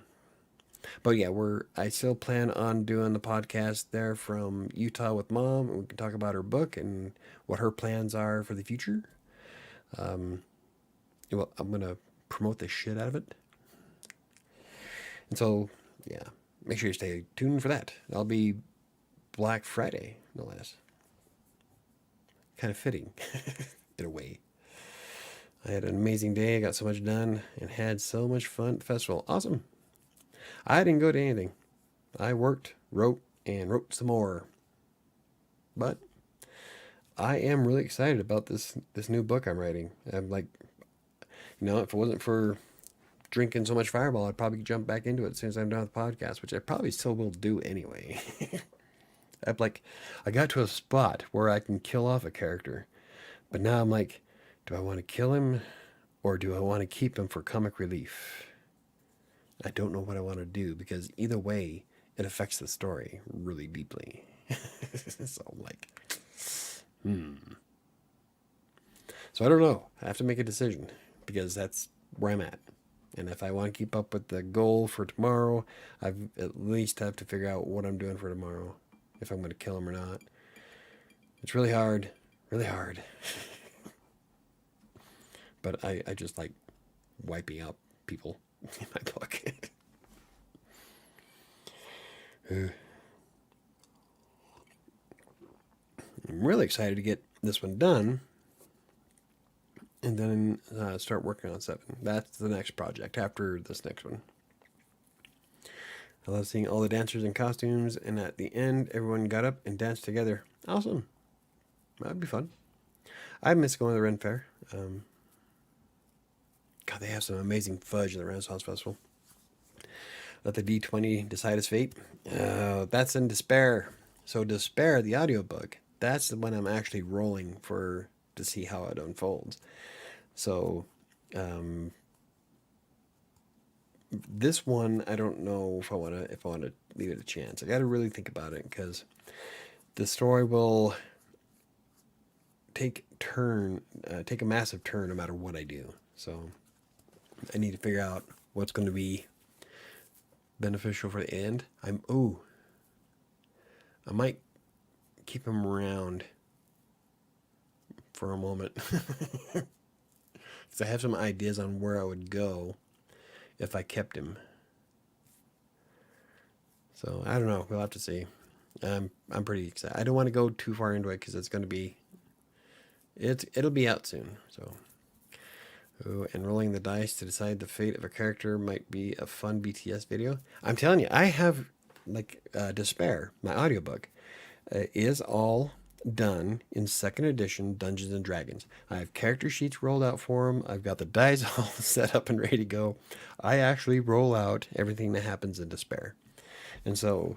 [SPEAKER 1] but yeah, I still plan on doing the podcast there from Utah with Mom, and we can talk about her book and what her plans are for the future. Well, I'm gonna promote the shit out of it, and so yeah, make sure you stay tuned for that. That'll be Black Friday, no less. Kind of fitting, in a way. I had an amazing day. I got so much done and had so much fun at the festival. Awesome. I didn't go to anything. I worked, wrote some more. But I am really excited about this new book I'm writing. I'm if it wasn't for drinking so much Fireball, I'd probably jump back into it as soon as I'm done with the podcast, which I probably still will do anyway. I got to a spot where I can kill off a character, but now I'm like, do I want to kill him or do I want to keep him for comic relief? I don't know what I want to do because either way, it affects the story really deeply. So So I don't know. I have to make a decision because that's where I'm at. And if I want to keep up with the goal for tomorrow, I at least have to figure out what I'm doing for tomorrow, if I'm going to kill him or not. It's really hard, really hard. But I just like wiping out people in my book. I'm really excited to get this one done and then start working on 7. That's the next project after this next one. I love seeing all the dancers in costumes, and at the end, everyone got up and danced together. Awesome. That'd be fun. I miss going to the Ren Fair. God, they have some amazing fudge at the Renaissance Festival. Let the D20 decide his fate. That's in Despair. So Despair, the audiobook, that's the one I'm actually rolling for to see how it unfolds. So this one, I don't know if I want to leave it a chance. I got to really think about it because the story will take a massive turn no matter what I do. So I need to figure out what's going to be beneficial for the end. I might keep him around for a moment because I have some ideas on where I would go if I kept him. So I don't know. We'll have to see. I'm pretty excited. I don't want to go too far into it because it's going to be it'll be out soon. So and rolling the dice to decide the fate of a character might be a fun BTS video. I'm telling you, I have Despair, my audiobook, is all done in 2nd edition Dungeons and Dragons. I have character sheets rolled out for them. I've got the dice all set up and ready to go. I actually roll out everything that happens in Despair. And so,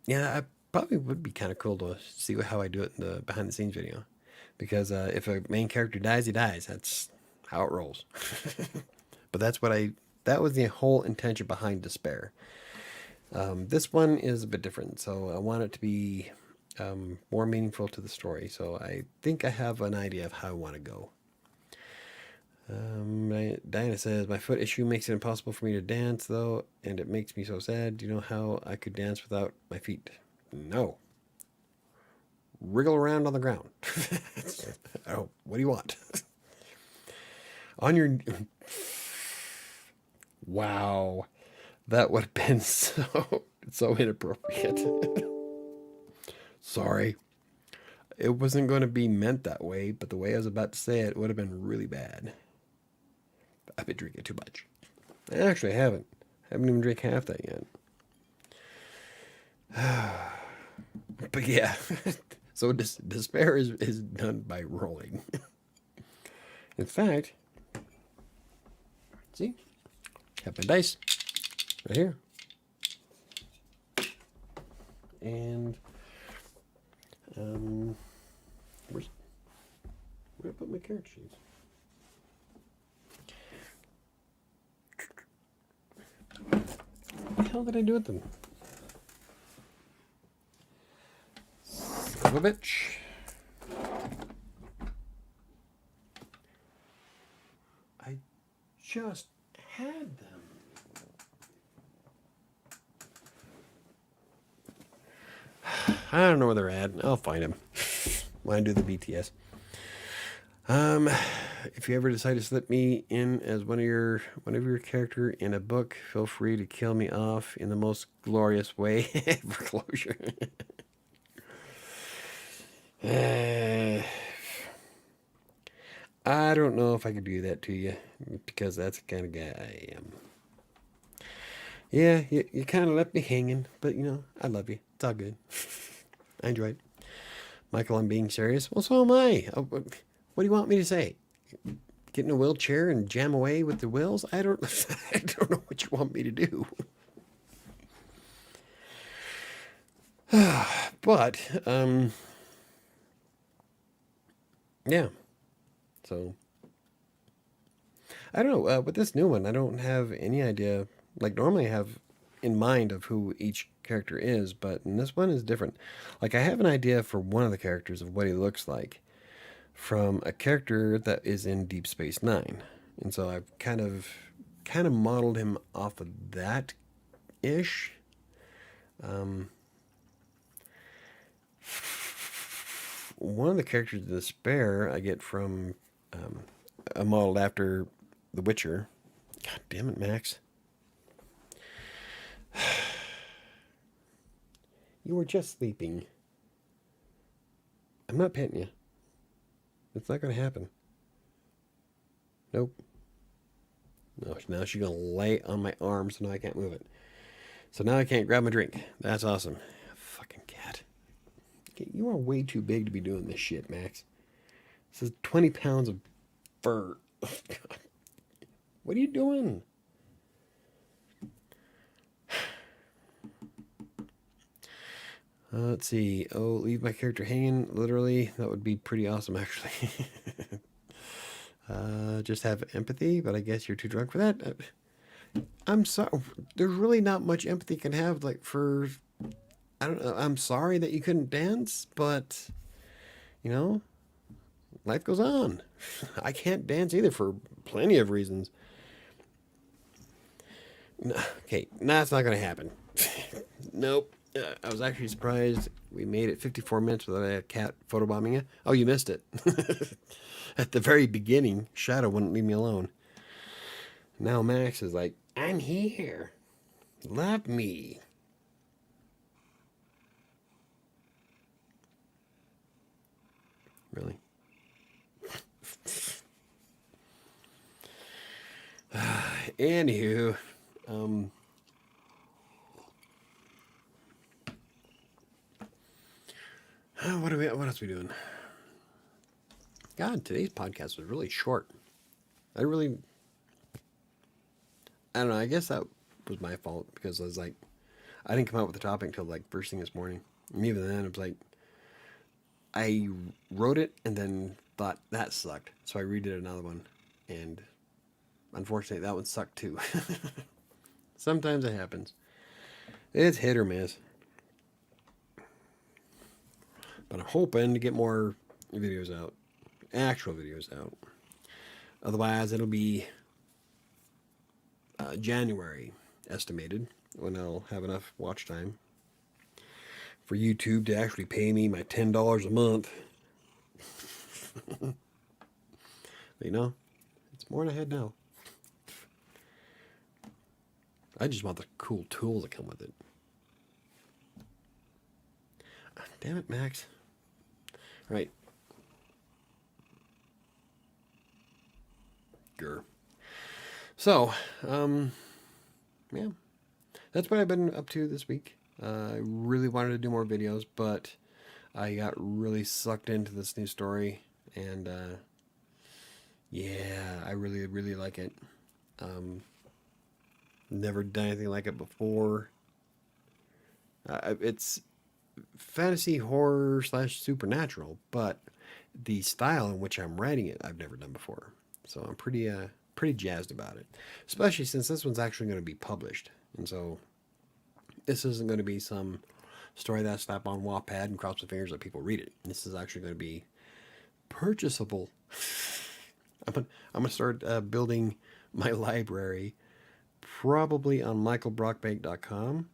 [SPEAKER 1] yeah, I probably would be kind of cool to see how I do it in the behind the scenes video. Because if a main character dies, he dies. That's how it rolls. But that was the whole intention behind Despair. This one is a bit different, so I want it to be more meaningful to the story. So I think I have an idea of how I want to go. Diana says, my foot issue makes it impossible for me to dance, though, and it makes me so sad. Do you know how I could dance without my feet? No. Wriggle around on the ground. Oh, what do you want? On your... Wow. That would have been so inappropriate. Sorry. It wasn't going to be meant that way, but the way I was about to say it would have been really bad. I've been drinking too much. I actually haven't. I haven't even drank half that yet. But yeah. So Despair is done by rolling. In fact, see? Have my dice right here. And where did I put my character sheets? What the hell did I do with them? Son of a bitch. I just had them. I don't know where they're at. I'll find them when I do the BTS. If you ever decide to slip me in as one of your character in a book, feel free to kill me off in the most glorious way for closure. I don't know if I could do that to you because that's the kind of guy I am. Yeah, you kind of left me hanging, but I love you. It's all good. I enjoyed it. Michael, I'm being serious. Well, so am I. What do you want me to say? Get in a wheelchair and jam away with the wheels? I don't know what you want me to do. But, yeah. So, I don't know. With this new one, I don't have any idea. Like, normally I have in mind of who each character is, but in this one is different. Like, I have an idea for one of the characters of what he looks like from a character that is in Deep Space Nine. And so I've kind of modeled him off of that ish. One of the characters in Despair I get from a modeled after The Witcher. God damn it, Max. You were just sleeping. I'm not petting you. It's not going to happen. Nope. No, now she's going to lay on my arm, so now I can't move it. So now I can't grab my drink. That's awesome. Fucking cat. Okay, you are way too big to be doing this shit, Max. This is 20 pounds of fur. What are you doing? Let's see. Oh, leave my character hanging. Literally, that would be pretty awesome, actually. Just have empathy, but I guess you're too drunk for that. I'm sorry. There's really not much empathy you can have, like, for... I don't know. I'm sorry that you couldn't dance, but, you know, life goes on. I can't dance either for plenty of reasons. No, okay, that's not going to happen. Nope. I was actually surprised we made it 54 minutes without a cat photobombing you. Oh, you missed it. At the very beginning, Shadow wouldn't leave me alone. Now Max is like, I'm here. Love me. Really? Anywho, what else are we doing? God, today's podcast was really short. I don't know. I guess that was my fault because I was like, I didn't come up with the topic until like first thing this morning. And even then, it was like, I wrote it and then thought that sucked. So I redid another one. And unfortunately, that one sucked too. Sometimes it happens. It's hit or miss. But I'm hoping to get more videos out. Actual videos out. Otherwise, it'll be January, estimated, when I'll have enough watch time for YouTube to actually pay me my $10 a month. You know, it's more than I had now. I just want the cool tools that come with it. Damn it, Max. Right. Grr. So, yeah. That's what I've been up to this week. I really wanted to do more videos, but I got really sucked into this new story, and yeah, I really, really like it. Never done anything like it before. It's fantasy horror / supernatural, but the style in which I'm writing it, I've never done before. So I'm pretty jazzed about it, especially since this one's actually going to be published, and so this isn't going to be some story that I slap on Wattpad and cross my fingers that people read it. This is actually going to be purchasable. I'm gonna start building my library, probably on michaelbrockbank.com,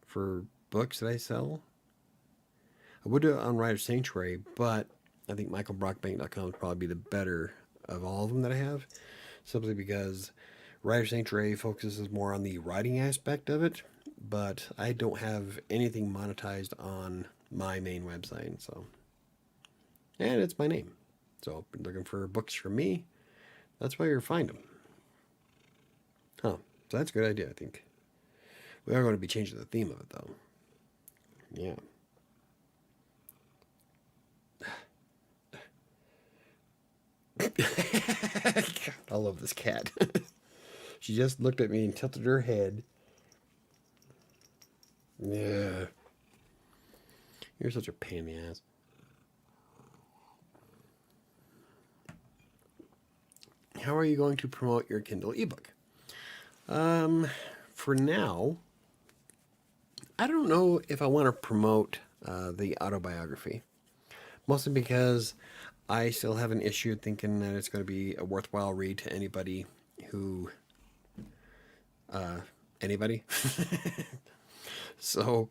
[SPEAKER 1] for books that I sell. I would do it on WriterSanctuary, but I think michaelbrockbank.com would probably be the better of all of them that I have, simply because WriterSanctuary focuses more on the writing aspect of it, but I don't have anything monetized on my main website, so, and it's my name. So if you're looking for books from me, that's where you'll find them. Huh. So that's a good idea, I think. We are going to be changing the theme of it, though. Yeah. God, I love this cat. She just looked at me and tilted her head. Yeah. You're such a pain in the ass. How are you going to promote your Kindle ebook? For now, I don't know if I want to promote the autobiography, Mostly because I still have an issue thinking that it's going to be a worthwhile read to anybody who, uh, anybody. So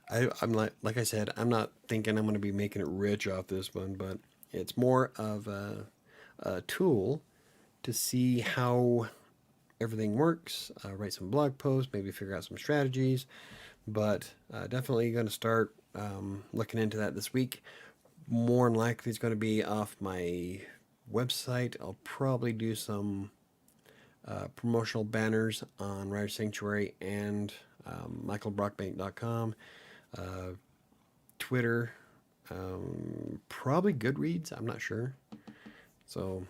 [SPEAKER 1] I'm like I said, I'm not thinking I'm going to be making it rich off this one, but it's more of a tool to see how everything works, write some blog posts, maybe figure out some strategies, but definitely going to start looking into that this week. More than likely, it's going to be off my website. I'll probably do some promotional banners on WriterSanctuary and michaelbrockbank.com, uh, Twitter, probably Goodreads. I'm not sure. So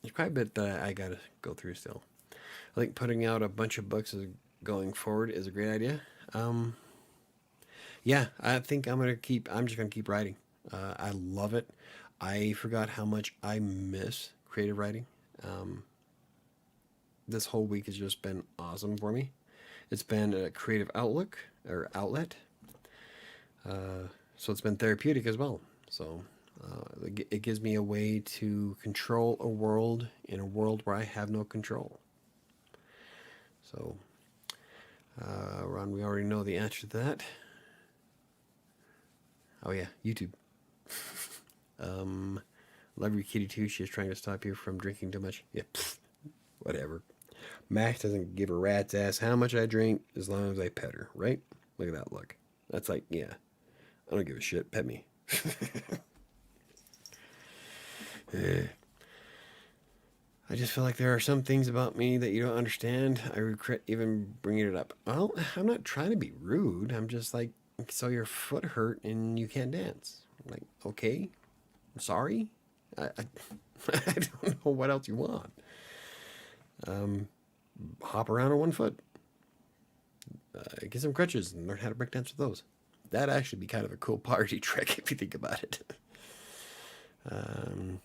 [SPEAKER 1] there's quite a bit that I got to go through still. I think putting out a bunch of books going forward is a great idea. Um, yeah, I think I'm just gonna keep writing. I love it. I forgot how much I miss creative writing. Um, this whole week has just been awesome for me. It's been a creative outlet. So it's been therapeutic as well. So it gives me a way to control a world in a world where I have no control. So, Ron, we already know the answer to that. Oh yeah, YouTube. Love your kitty too. She's trying to stop you from drinking too much. Yeah, whatever. Max doesn't give a rat's ass how much I drink as long as I pet her, right? Look at that look. That's like, yeah, I don't give a shit. Pet me. Eh. I just feel like there are some things about me that you don't understand. I regret even bringing it up. Well, I'm not trying to be rude. I'm just like, so your foot hurt and you can't dance. I'm like, okay, I'm sorry. I I don't know what else you want. Um, Hop around on one foot. Get some crutches and learn how to break dance with those. That'd actually be kind of a cool party trick if you think about it. Um,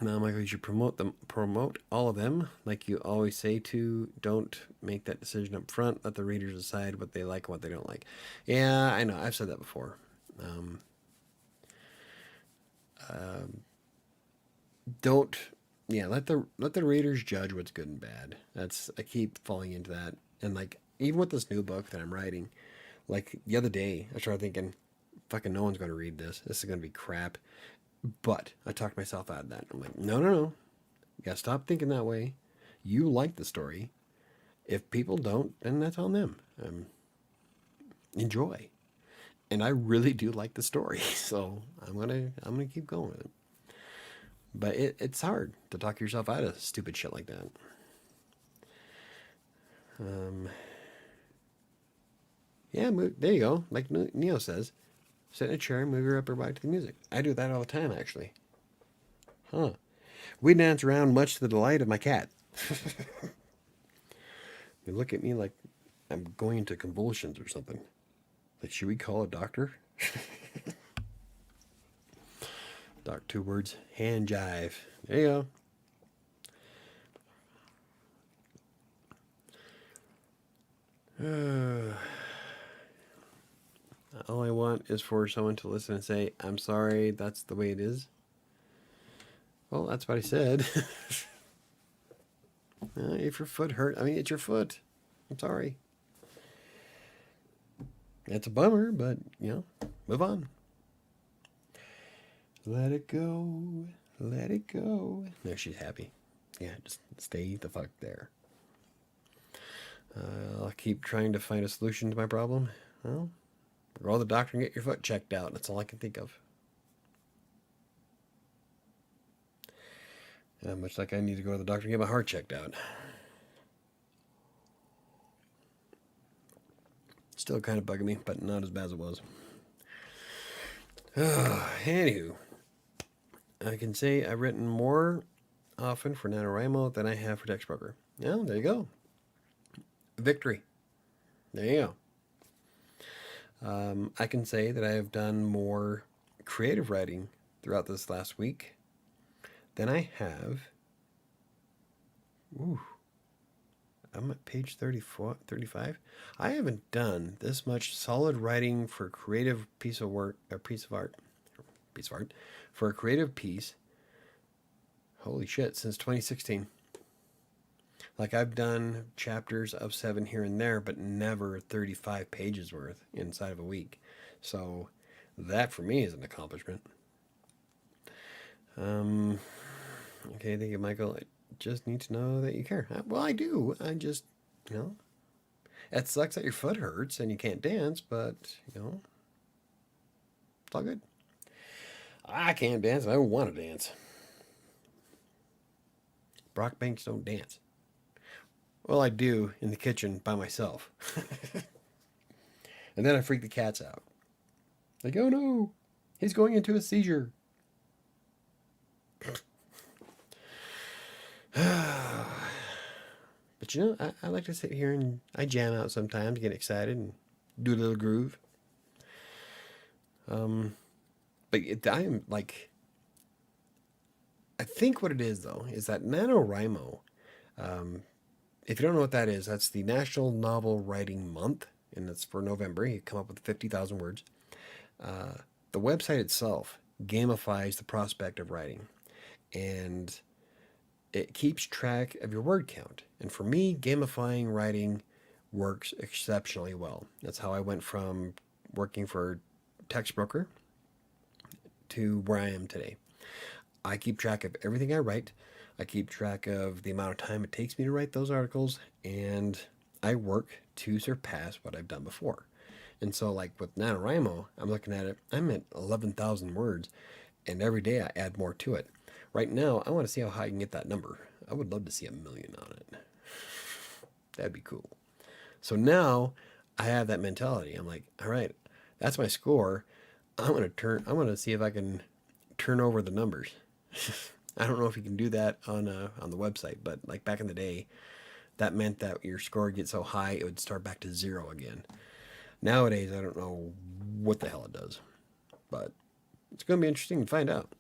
[SPEAKER 1] Now, Michael, you should promote all of them, like you always say to. Don't make that decision up front. Let the readers decide what they like and what they don't like. Yeah, I know. I've said that before. Um, don't. Yeah, let the readers judge what's good and bad. I keep falling into that, and like even with this new book that I'm writing, like the other day, I started thinking, fucking no one's going to read this. This is going to be crap. But I talked myself out of that. I'm like, no, no, no. You gotta stop thinking that way. You like the story. If people don't, then that's on them. Enjoy. And I really do like the story, so I'm gonna keep going with it. But it's hard to talk yourself out of stupid shit like that. Um, yeah, there you go. Like Neo says, sit in a chair and move your upper body to the music. I do that all the time, actually. Huh. We dance around much to the delight of my cat. They look at me like I'm going into convulsions or something. Like, should we call a doctor? Doc, 2 words. Hand jive. There you go. All I want is for someone to listen and say, I'm sorry, that's the way it is. Well, that's what I said. If your foot hurt, I mean, it's your foot. I'm sorry. It's a bummer, but, move on. Let it go. Let it go. No, she's happy. Yeah, just stay the fuck there. I'll keep trying to find a solution to my problem. Well, go to the doctor and get your foot checked out. That's all I can think of. Much like I need to go to the doctor and get my heart checked out. Still kind of bugging me, but not as bad as it was. Anywho, I can say I've written more often for Nanowrimo than I have for Textbroker. Yeah, there you go. Victory. There you go. I can say that I have done more creative writing throughout this last week than I have. Ooh, I'm at page 34, 35. I haven't done this much solid writing for creative piece of work or piece of art. piece of art, for a creative piece. Holy shit, since 2016. Like, I've done chapters of 7 here and there, but never 35 pages worth inside of a week. So that for me is an accomplishment. Okay, thank you, Michael. I just need to know that you care. Well, I do. I just, you know, it sucks that your foot hurts and you can't dance, but, you know, it's all good. I can't dance and I don't want to dance. Brock Banks don't dance. Well, I do in the kitchen by myself. And then I freak the cats out. Like, oh no, he's going into a seizure. But you know, I like to sit here and I jam out sometimes, get excited and do a little groove. I am like, I think what it is though is that Nanowrimo. If you don't know what that is, that's the National Novel Writing Month, and it's for November. You come up with 50,000 words. The website itself gamifies the prospect of writing, and it keeps track of your word count. And for me, gamifying writing works exceptionally well. That's how I went from working for a text broker to where I am today. I keep track of everything I write. I keep track of the amount of time it takes me to write those articles, and I work to surpass what I've done before. And so, like with NaNoWriMo, I'm looking at it, I'm at 11,000 words, and every day I add more to it. Right now, I want to see how high I can get that number. I would love to see 1,000,000 on it. That'd be cool. So now I have that mentality. I'm like, all right, that's my score. I'm gonna see if I can turn over the numbers. I don't know if you can do that on the website, but like back in the day, that meant that your score would get so high it would start back to 0 again. Nowadays, I don't know what the hell it does, but it's going to be interesting to find out.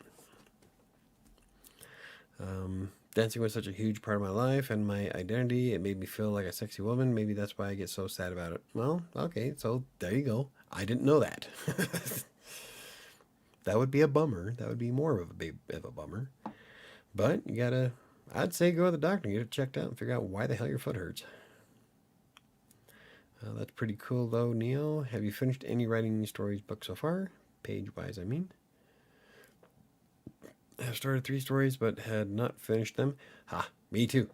[SPEAKER 1] Dancing was such a huge part of my life and my identity. It made me feel like a sexy woman. Maybe that's why I get so sad about it. Well, okay, so there you go. I didn't know that. That would be a bummer. That would be more of a bummer. But you gotta, I'd say go to the doctor and get it checked out and figure out why the hell your foot hurts. That's pretty cool though, Neil. Have you finished any writing stories book so far? Page-wise, I mean. I have started 3 stories but had not finished them. Me too.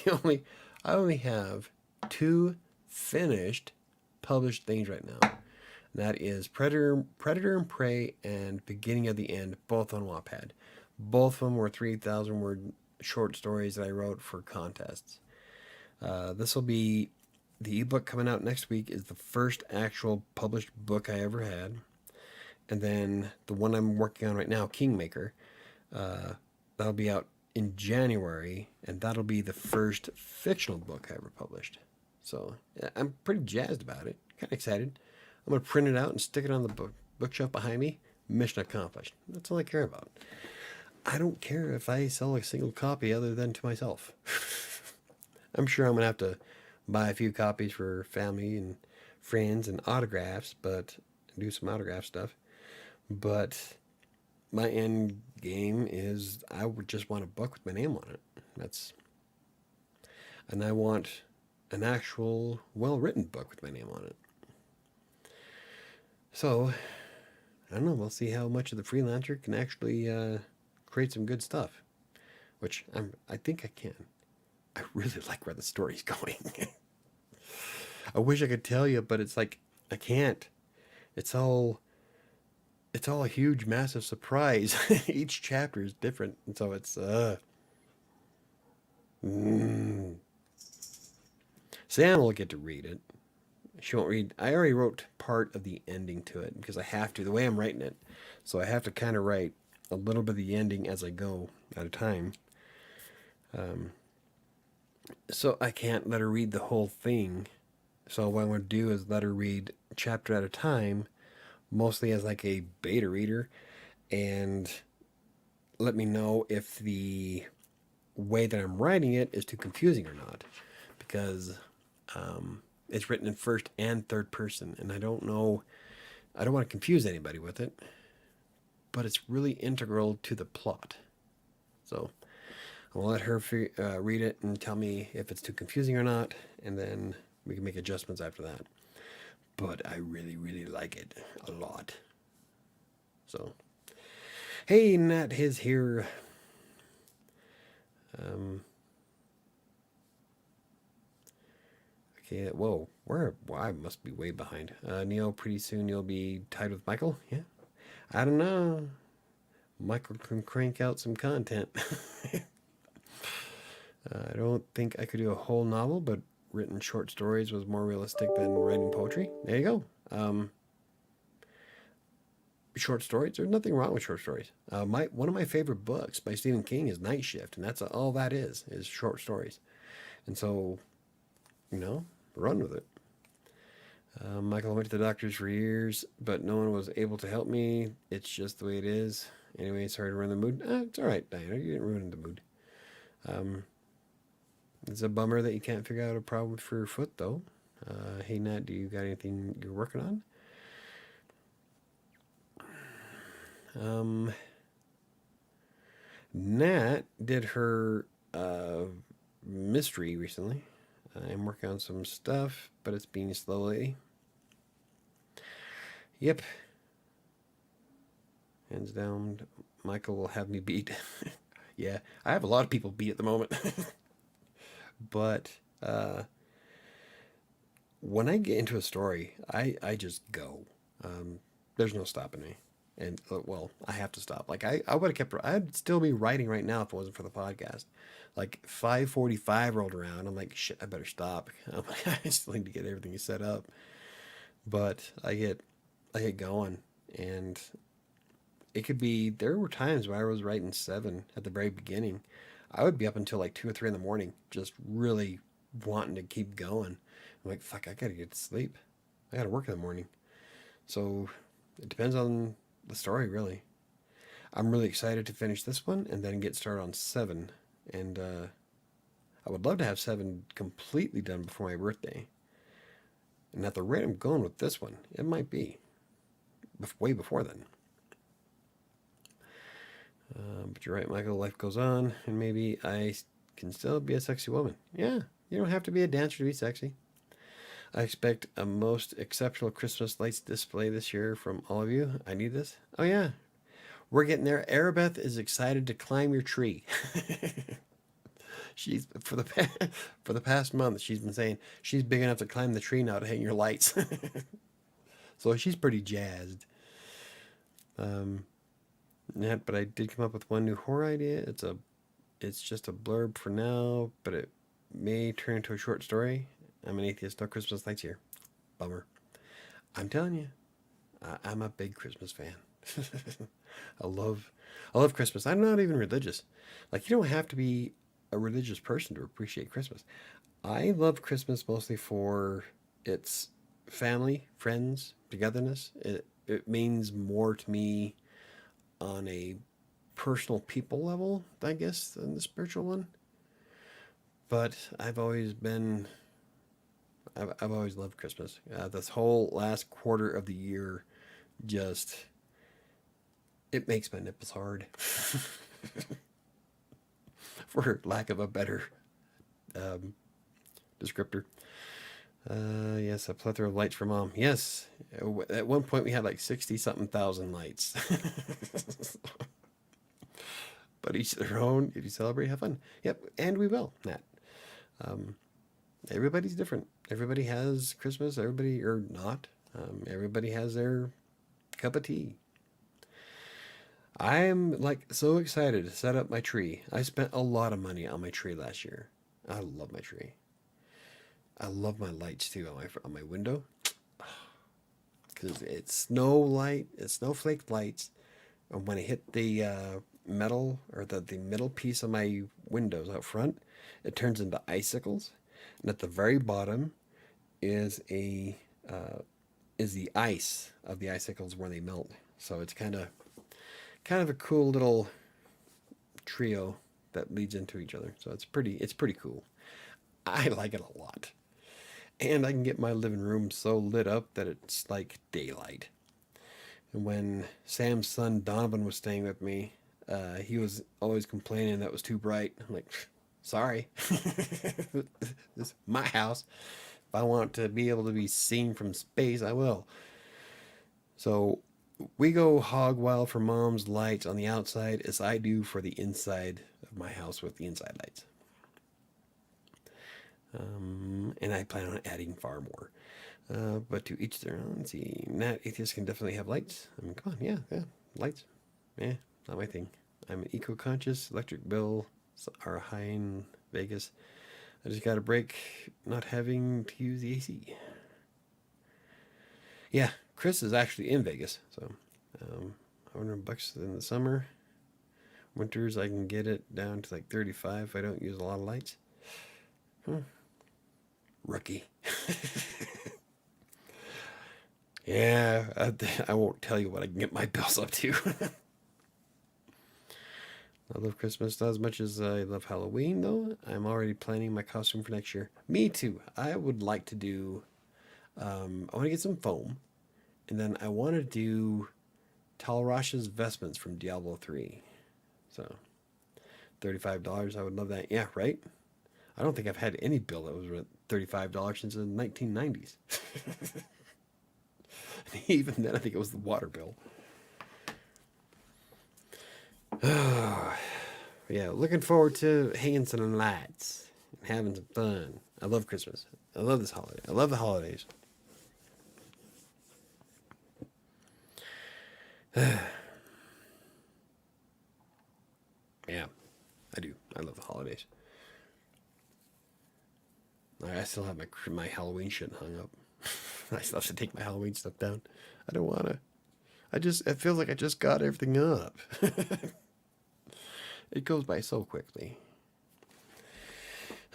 [SPEAKER 1] I only have 2 finished published things right now. That is Predator and Prey and Beginning of the End, both on Wattpad. Both of them were 3,000 word short stories that I wrote for contests. This will be the ebook coming out next week is the first actual published book I ever had. And then the one I'm working on right now, Kingmaker, that'll be out in January, and that'll be the first fictional book I ever published. So yeah, I'm pretty jazzed about it, kind of excited. I'm going to print it out and stick it on the bookshelf behind me. Mission accomplished. That's all I care about. I don't care if I sell a single copy other than to myself. I'm sure I'm going to have to buy a few copies for family and friends and autographs, but do some autograph stuff. But my end game is I would just want a book with my name on it. And I want an actual well-written book with my name on it. So, I don't know. We'll see how much of the freelancer can actually create some good stuff, which I think I can. I really like where the story's going. I wish I could tell you, but it's like I can't. It's all a huge, massive surprise. Each chapter is different, and so it's Sam will get to read it. She won't read. I already wrote part of the ending to it because I have to, the way I'm writing it. So I have to kind of write a little bit of the ending as I go at a time. So I can't let her read the whole thing. So what I'm going to do is let her read chapter at a time, mostly as like a beta reader, and let me know if the way that I'm writing it is too confusing or not. Because it's written in first and third person, and I don't know I don't want to confuse anybody with it, but it's really integral to the plot. So I'll let her read it and tell me if it's too confusing or not, and then we can make adjustments after that. But I really, really like it a lot. So, hey, Nat is here. Okay, whoa, well, I must be way behind. Neil, pretty soon you'll be tied with Michael? Yeah. I don't know. Michael can crank out some content. I don't think I could do a whole novel, but written short stories was more realistic than writing poetry. There you go. Short stories. There's nothing wrong with short stories. One of my favorite books by Stephen King is Night Shift, and that's all that is short stories. And so, run with it. Michael went to the doctors for years, but no one was able to help me. It's just the way it is. Anyway, sorry to ruin the mood. It's all right, Diana. You didn't ruin the mood. It's a bummer that you can't figure out a problem for your foot, though. Hey, Nat, do you got anything you're working on? Nat did her mystery recently. I'm working on some stuff, but it's being slowly. Yep. Hands down, Michael will have me beat. Yeah, I have a lot of people beat at the moment. But when I get into a story, I just go. There's no stopping me. And well, I have to stop. Like I would have kept. I'd still be writing right now if it wasn't for the podcast. Like 5:45 rolled around. I'm like, shit, I better stop. I'm like, I still need to get everything set up. But I get going, and it could be. There were times when I was writing 7 at the very beginning. I would be up until like 2 or 3 in the morning, just really wanting to keep going. I'm like, fuck, I gotta get to sleep. I gotta work in the morning. So it depends on the story, really. I'm really excited to finish this one and then get started on 7. And I would love to have 7 completely done before my birthday. And at the rate I'm going with this one, it might be way before then. But you're right, Michael. Life goes on, and maybe I can still be a sexy woman. Yeah, you don't have to be a dancer to be sexy. I expect a most exceptional Christmas lights display this year from all of you. I need this. Oh yeah, we're getting there. Arabeth is excited to climb your tree. She's for the past month. She's been saying she's big enough to climb the tree now to hang your lights. So she's pretty jazzed. Yeah, but I did come up with one new horror idea. It's just a blurb for now, but it may turn into a short story. I'm an atheist. No Christmas lights here. Bummer. I'm telling you, I'm a big Christmas fan. I love Christmas. I'm not even religious. Like, you don't have to be a religious person to appreciate Christmas. I love Christmas mostly for its family, friends, togetherness. It means more to me on a personal people level, I guess, than the spiritual one. But I've always loved Christmas. This whole last quarter of the year, just it makes my nipples hard, for lack of a better descriptor. Yes, a plethora of lights for mom. Yes, at one point we had like 60 something thousand lights. But each their own. If you celebrate, have fun. Yep, and we will, Nat. Everybody's different. Everybody has Christmas. Everybody, or not. Everybody has their cup of tea. I'm like so excited to set up my tree. I spent a lot of money on my tree last year. I love my tree. I love my lights too on my window, because it's snow light, it's snowflake lights. And when I hit the metal, or the middle piece of my windows out front, it turns into icicles. And at the very bottom is is the ice of the icicles where they melt. So it's kind of a cool little trio that leads into each other. So it's pretty cool. I like it a lot. And I can get my living room so lit up that it's like daylight. And when Sam's son Donovan was staying with me, he was always complaining that it was too bright. I'm like, sorry, this is my house. If I want to be able to be seen from space, I will. So we go hog wild for mom's lights on the outside as I do for the inside of my house with the inside lights. And I plan on adding far more. But to each their own. Let's see, Nat atheists can definitely have lights. I mean, come on, yeah, lights. Yeah, not my thing. I'm an eco-conscious. Electric bill are high in Vegas. I just got a break not having to use the AC. Yeah, Chris is actually in Vegas, so $100 in the summer. Winters I can get it down to like 35 if I don't use a lot of lights. Rookie. Yeah, I won't tell you what I can get my bills up to. I love Christmas not as much as I love Halloween, though. I'm already planning my costume for next year. Me too. I would like to do. I want to get some foam, and then I want to do Talrash's vestments from Diablo 3. So, $35. I would love that. Yeah, right. I don't think I've had any bill that was $35 since the 1990s. Even then, I think it was the water bill. Yeah, looking forward to hanging some lights and having some fun. I love Christmas. I love this holiday. I love the holidays. Yeah, I do. I love the holidays. I still have my Halloween shit hung up. I still have to take my Halloween stuff down. I don't want to. It feels like I just got everything up. It goes by so quickly.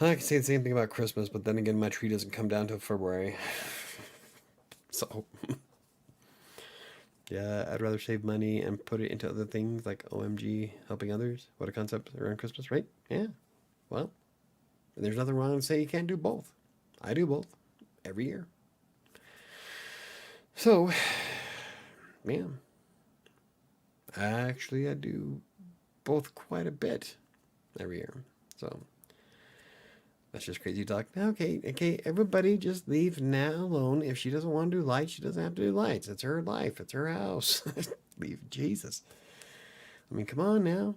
[SPEAKER 1] I can say the same thing about Christmas, but then again, my tree doesn't come down till February. So, yeah, I'd rather save money and put it into other things like OMG, helping others. What a concept around Christmas, right? Yeah. Well, there's nothing wrong to say you can't do both. I do both every year. So, man, actually, I do both quite a bit every year. So, that's just crazy talk. Okay, everybody just leave Nat alone. If she doesn't want to do lights, she doesn't have to do lights. It's her life. It's her house. Leave Jesus. I mean, come on now.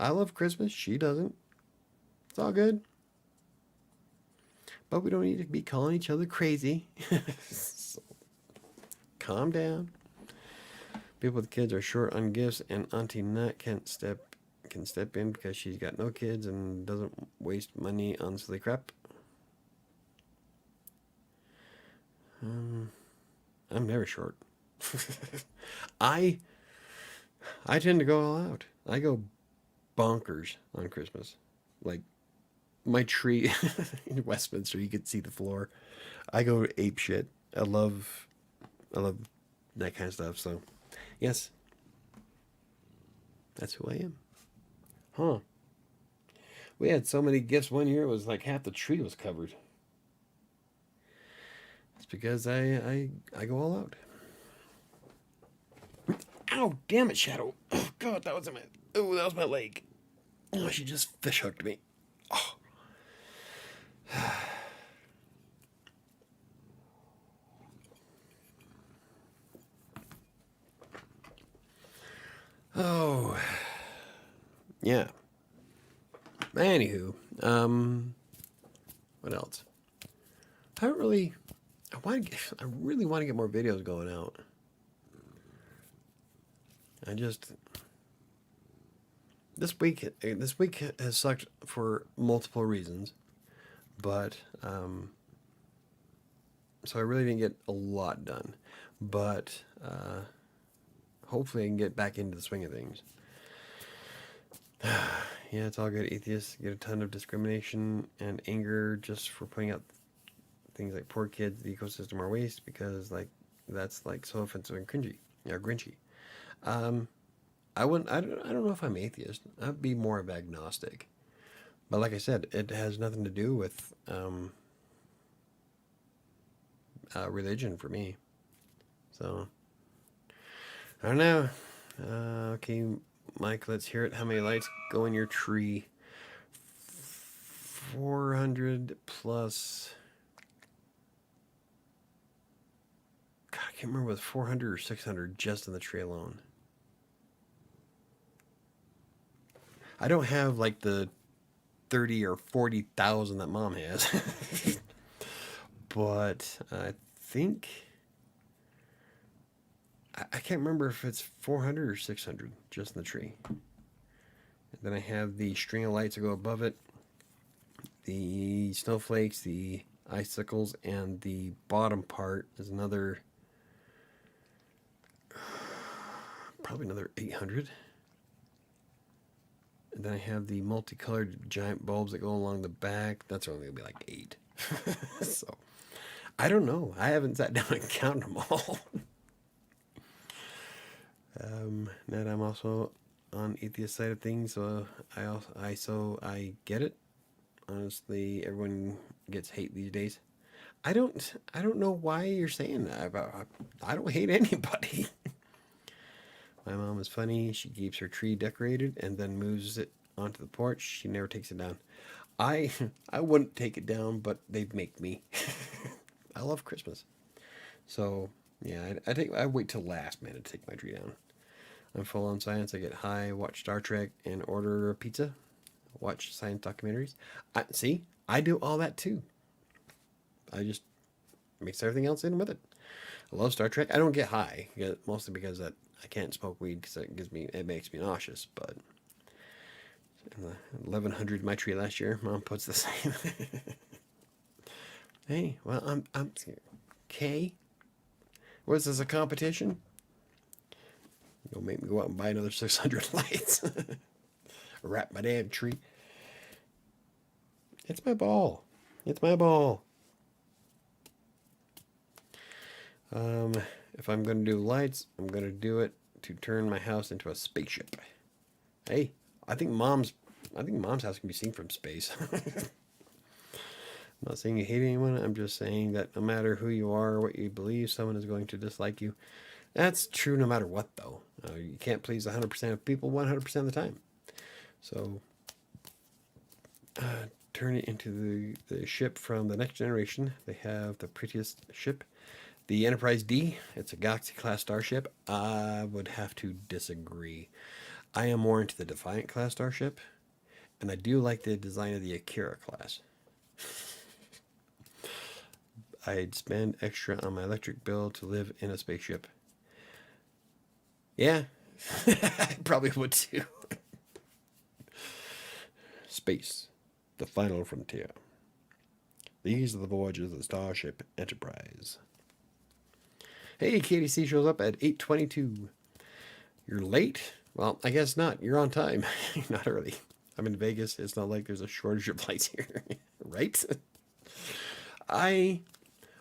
[SPEAKER 1] I love Christmas. She doesn't. It's all good. But we don't need to be calling each other crazy. So, calm down. People with kids are short on gifts, and Auntie Nat can step in because she's got no kids and doesn't waste money on silly crap. I'm never short. I tend to go all out. I go bonkers on Christmas. Like my tree in Westminster, you could see the floor. I go ape shit. I love that kind of stuff. So, yes, that's who I am. Huh. We had so many gifts one year, it was like half the tree was covered. It's because I go all out. Ow, damn it, Shadow. Oh, God, that was my leg. Oh, she just fish hooked me. Oh. Oh. Yeah. Anywho, what else? I really want to get more videos going out. This week has sucked for multiple reasons, but so I really didn't get a lot done, but hopefully I can get back into the swing of things. Yeah, it's all good. Atheists get a ton of discrimination and anger just for putting out things like poor kids, the ecosystem are waste, because like that's like so offensive and cringy, grinchy. I don't know if I'm atheist. I'd be more of agnostic. But like I said, it has nothing to do with religion for me. So I don't know. Okay, Mike, let's hear it. How many lights go in your tree? 400 plus. God, I can't remember, was 400 or 600 just in the tree alone. I don't have like the 30 or 40,000 that mom has. But I think I can't remember if it's 400 or 600 just in the tree. And then I have the string of lights that go above it, the snowflakes, the icicles, and the bottom part is another, probably another 800. And then I have the multicolored giant bulbs that go along the back. That's only going to be like 8. So I don't know. I haven't sat down and counted them all. And I'm also on atheist side of things, so I get it. Honestly, everyone gets hate these days. I don't know why you're saying that. I don't hate anybody. My mom is funny. She keeps her tree decorated and then moves it onto the porch. She never takes it down. I I wouldn't take it down, but they'd make me. I love Christmas, so yeah, I wait till last minute to take my tree down. I'm full on science. I get high, watch Star Trek, and order a pizza. Watch science documentaries. See, I do all that too. I just mix everything else in with it. I love Star Trek. I don't get high, mostly because that I can't smoke weed because it makes me nauseous. But in the 1100 my tree last year, mom puts the same. Hey, well, I'm okay. Was this a competition? You'll make me go out and buy another 600 lights. Wrap my damn tree. It's my ball. It's my ball. If I'm going to do lights, I'm going to do it to turn my house into a spaceship. Hey, I think mom's house can be seen from space. I'm not saying you hate anyone. I'm just saying that no matter who you are or what you believe, someone is going to dislike you. That's true no matter what, though. You can't please 100% of people 100% of the time. So, turn it into the ship from the next generation. They have the prettiest ship. The Enterprise D, it's a Galaxy class starship. I would have to disagree. I am more into the Defiant class starship, and I do like the design of the Akira class. I'd spend extra on my electric bill to live in a spaceship. Yeah, I probably would too. Space, the final frontier. These are the voyages of the Starship Enterprise. Hey, KDC shows up at 8:22. You're late? Well, I guess not. You're on time. You're not early. I'm in Vegas. It's not like there's a shortage of lights here, right? I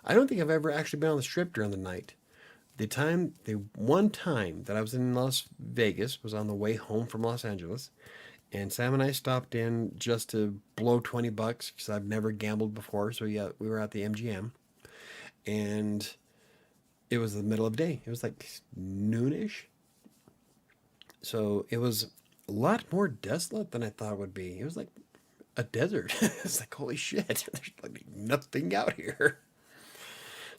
[SPEAKER 1] I don't think I've ever actually been on the strip during the night. The one time that I was in Las Vegas was on the way home from Los Angeles, and Sam and I stopped in just to blow $20 because I've never gambled before. So yeah, we were at the MGM, and it was the middle of the day. It was like noonish, so it was a lot more desolate than I thought it would be. It was like a desert. It's like holy shit, there's like nothing out here.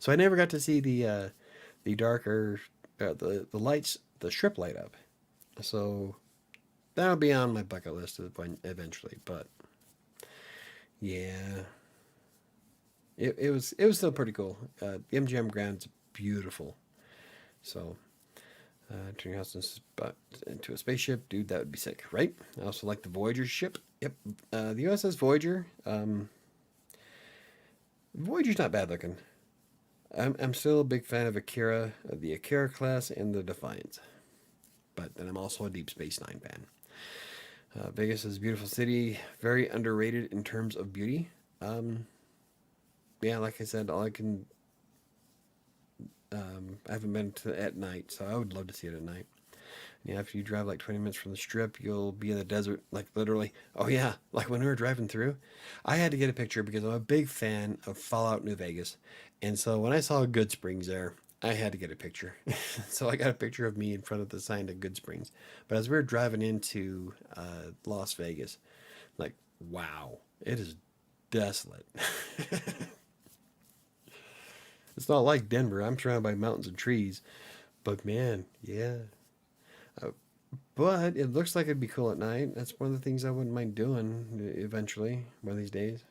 [SPEAKER 1] So I never got to see the darker the lights, the strip light up. So that'll be on my bucket list eventually. But yeah, it was still pretty cool. The MGM Grand's beautiful. So turn your house into a spaceship, dude. That would be sick, right? I also like the Voyager ship. Yep, the USS Voyager. Voyager's not bad looking. I'm still a big fan of Akira, the Akira class, and the Defiance. But then I'm also a Deep Space Nine fan. Vegas is a beautiful city, very underrated in terms of beauty. Yeah, like I said, all I can. I haven't been to at night, so I would love to see it at night. Yeah, if you drive like 20 minutes from the strip, you'll be in the desert, like literally. Oh yeah, like when we were driving through, I had to get a picture because I'm a big fan of Fallout New Vegas, and so when I saw Good Springs there, I had to get a picture. So I got a picture of me in front of the sign to Good Springs. But as we were driving into Las Vegas, like, wow, it is desolate. It's not like Denver. I'm surrounded by mountains and trees. But man, yeah. Uh, but it looks like it'd be cool at night. That's one of the things I wouldn't mind doing eventually, one of these days.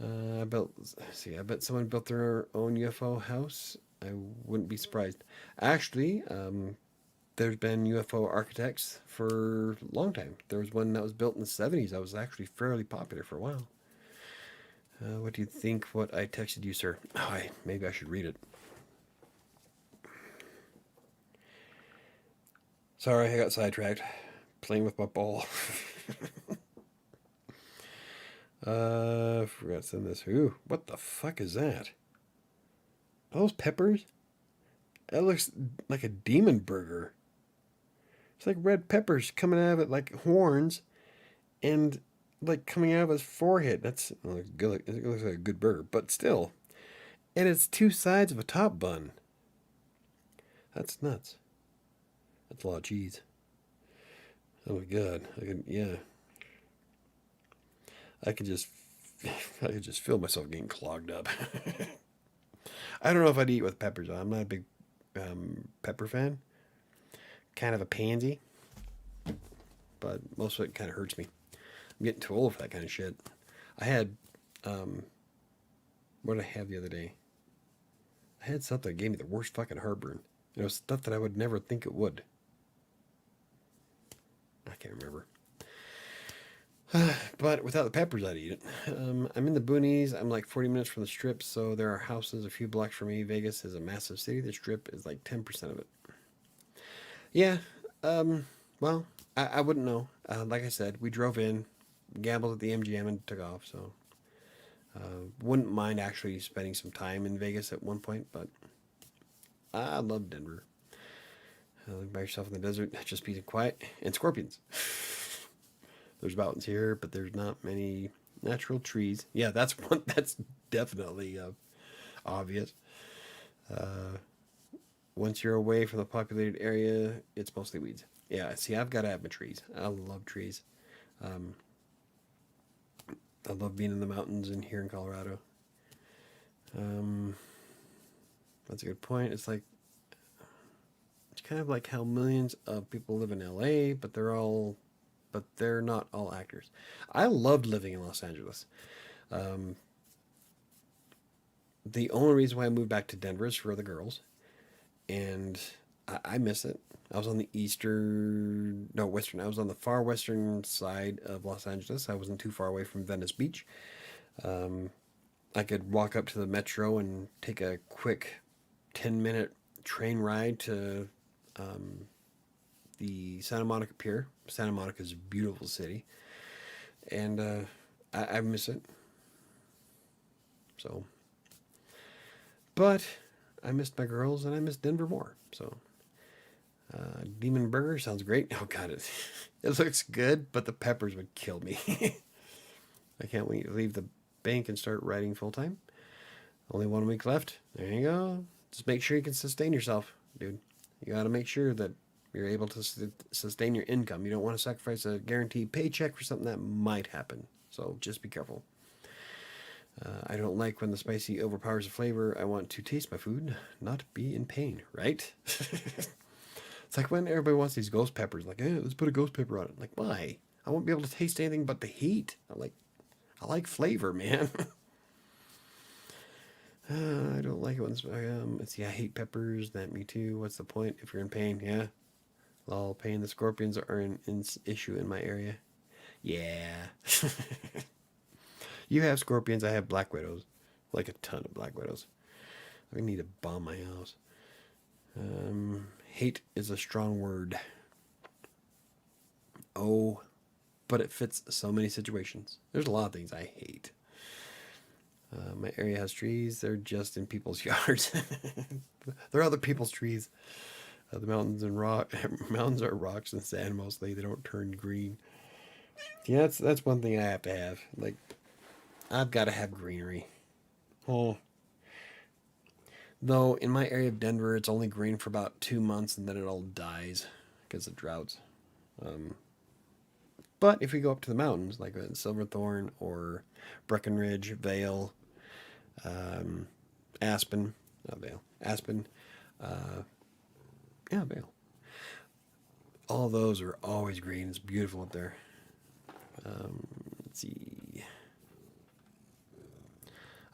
[SPEAKER 1] I bet someone built their own UFO house. I wouldn't be surprised. Actually, there's been UFO architects for a long time. There was one that was built in the 70s that was actually fairly popular for a while. What do you think what I texted you, sir? Oh, maybe I should read it. Sorry, I got sidetracked. Playing with my ball. Forgot to send this. Ooh, what the fuck is that? Are those peppers? That looks like a demon burger. It's like red peppers coming out of it like horns and like coming out of his forehead. That's good. It looks like a good burger, but still. And it's two sides of a top bun. That's nuts. That's a lot of cheese. Oh my god. I could just I could just feel myself getting clogged up. I don't know if I'd eat with peppers. I'm not a big pepper fan. Kind of a pansy, but most of it kind of hurts me. I'm getting too old for that kind of shit. I had, what did I have the other day? I had something that gave me the worst fucking heartburn. It was stuff that I would never think it would. I can't remember. But without the peppers, I'd eat it. I'm in the boonies. I'm like 40 minutes from the strip, so there are houses a few blocks from me. Vegas is a massive city. The strip is like 10% of it. Yeah. Well, I wouldn't know. Like I said, we drove in, gambled at the MGM, and took off. So wouldn't mind actually spending some time in Vegas at one point, but I love Denver. Live by yourself in the desert, just peace and quiet, and scorpions. There's mountains here, but there's not many natural trees. Yeah, that's one. That's definitely obvious. Once you're away from the populated area, it's mostly weeds. Yeah, see, I've got to have my trees. I love trees. Um, I love being in the mountains and here in Colorado. Um, that's a good point. It's kind of like how millions of people live in LA, but they're not all actors. I loved living in Los Angeles. Um, the only reason why I moved back to Denver is for the girls, and I miss it. I was on the western. I was on the far western side of Los Angeles. I wasn't too far away from Venice Beach. Um, I could walk up to the metro and take a quick 10-minute train ride to um, the Santa Monica Pier. Santa Monica is a beautiful city, and I miss it. So, but I missed my girls and I miss Denver more. So, Demon Burger sounds great. Oh god, it looks good, but the peppers would kill me. I can't wait to leave the bank and start writing full time. Only 1 week left. There you go. Just make sure you can sustain yourself, dude. You got to make sure that you're able to sustain your income. You don't want to sacrifice a guaranteed paycheck for something that might happen. So just be careful. I don't like when the spicy overpowers the flavor. I want to taste my food, not be in pain, right? It's like when everybody wants these ghost peppers, like, hey, let's put a ghost pepper on it. Like, why? I won't be able to taste anything but the heat. I like flavor, man. I don't like it when I hate peppers. That me too. What's the point if you're in pain? Yeah. Lol, pain. The scorpions are an issue in my area. Yeah. You have scorpions. I have black widows. Like a ton of black widows. I need to bomb my house. Hate is a strong word. Oh, but it fits so many situations. There's a lot of things I hate. My area has trees. They're just in people's yards. They're other people's trees. The mountains and mountains are rocks and sand mostly. They don't turn green. Yeah, that's one thing I have to have. Like, I've got to have greenery. Oh, Though in my area of Denver, it's only green for about 2 months and then it all dies because of droughts. Um, but if we go up to the mountains, like Silverthorne or Breckenridge, Vale, um, Aspen, not Vale, Aspen, uh, yeah, Vale. All those are always green. It's beautiful up there. Let's see.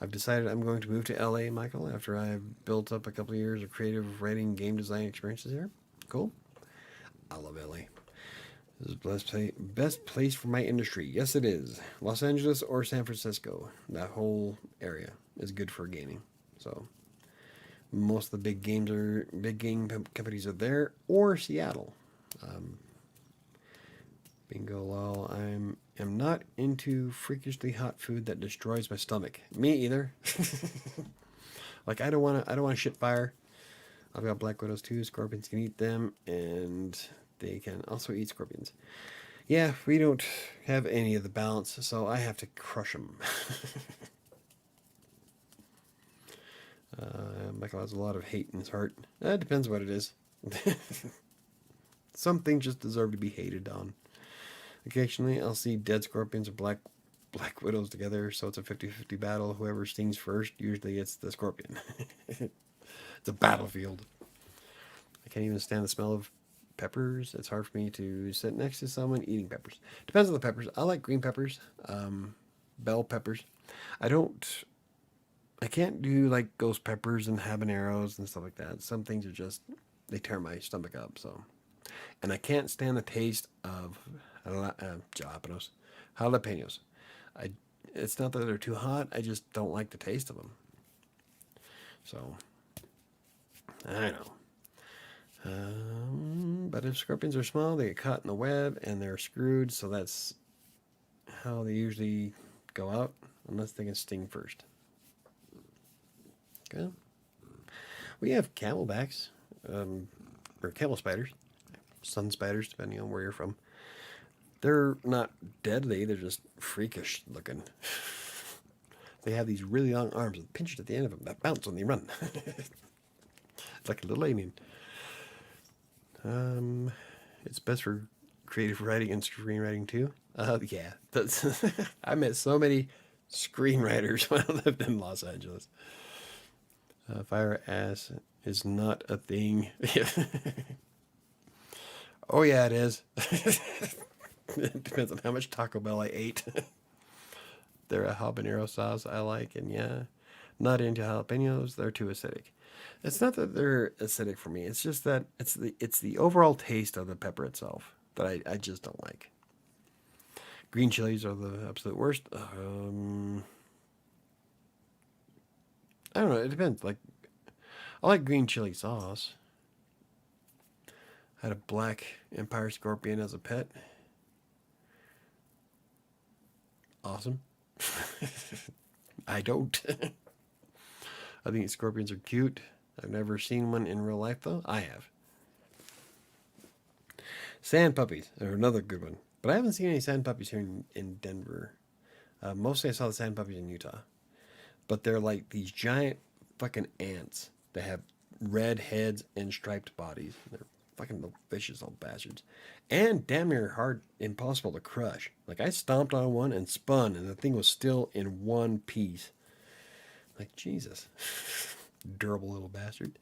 [SPEAKER 1] I've decided I'm going to move to LA, Michael, after I've built up a couple of years of creative writing, game design experiences here. Cool. I love LA. This is the best place for my industry. Yes, it is. Los Angeles or San Francisco. That whole area is good for gaming. So most of the big game companies are there, or Seattle. Um, Bingo lol. Am not into freakishly hot food that destroys my stomach. Me either. Like I don't want to shit fire. I've got black widows too. Scorpions can eat them, and they can also eat scorpions. Yeah, we don't have any of the balance, so I have to crush them. Michael has a lot of hate in his heart. It depends what it is. Some things just deserve to be hated on. Occasionally, I'll see dead scorpions or black widows together, so it's a 50-50 battle. Whoever stings first, usually it's the scorpion. It's a battlefield. I can't even stand the smell of peppers. It's hard for me to sit next to someone eating peppers. Depends on the peppers. I like green peppers, bell peppers. I don't. I can't do like ghost peppers and habaneros and stuff like that. Some things are just they tear my stomach up. So, and I can't stand the taste of jalapenos, jalapenos. I. It's not that they're too hot. I just don't like the taste of them. So, I know. But if scorpions are small, they get caught in the web and they're screwed. So that's how they usually go out, unless they can sting first. Okay. We have camelbacks, or camel spiders, sun spiders, depending on where you're from. They're not deadly. They're just freakish looking. They have these really long arms with pinchers at the end of them that bounce when they run. It's like a little alien. It's best for creative writing and screenwriting too. Yeah, that's I met so many screenwriters when I lived in Los Angeles. Fire ass is not a thing. Oh yeah, it is. It depends on how much Taco Bell I ate. They're a habanero sauce I like, and yeah, not into jalapenos. They're too acidic. It's not that they're acidic for me. It's just that it's the overall taste of the pepper itself that I just don't like. Green chilies are the absolute worst. I don't know. It depends. Like I like green chili sauce. I had a black empire scorpion as a pet. Awesome. I don't. I think scorpions are cute. I've never seen one in real life, though. I have. Sand puppies are another good one. But I haven't seen any sand puppies here in Denver. Mostly I saw the sand puppies in Utah. But they're like these giant fucking ants that have red heads and striped bodies. They're fucking vicious little bastards. And damn near hard, impossible to crush. Like I stomped on one and spun, and the thing was still in one piece. Like, Jesus. Durable little bastard.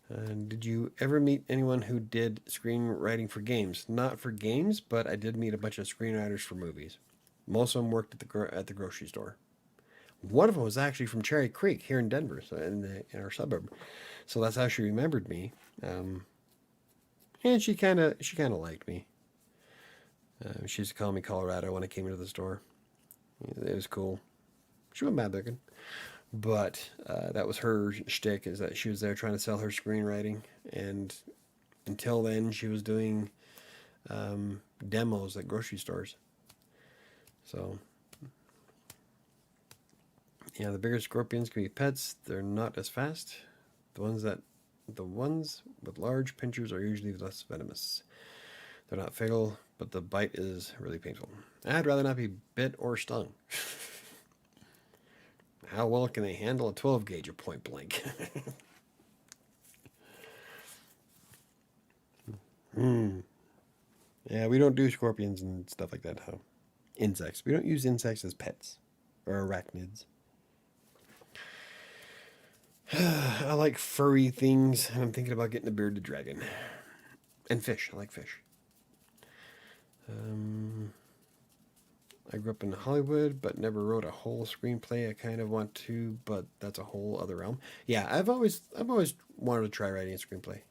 [SPEAKER 1] Did you ever meet anyone who did screenwriting for games? Not for games, but I did meet a bunch of screenwriters for movies. Most of them worked at the grocery store. One of them was actually from Cherry Creek here in Denver, so in our suburb. So that's how she remembered me. And she kind of liked me. She used to call me Colorado when I came into the store. It was cool. She wasn't bad looking. But that was her shtick, is that she was there trying to sell her screenwriting. And until then, she was doing demos at grocery stores. So, yeah, the bigger scorpions can be pets. They're not as fast. The ones with large pinchers are usually less venomous. They're not fatal, but the bite is really painful. I'd rather not be bit or stung. How well can they handle a 12 gauge at point blank? Hmm. Yeah, we don't do scorpions and stuff like that. How insects? We don't use insects as pets or arachnids. I like furry things, and I'm thinking about getting a bearded dragon and fish. I like fish. Um, I grew up in Hollywood, but never wrote a whole screenplay. I kind of want to, but that's a whole other realm. Yeah, I've always wanted to try writing a screenplay.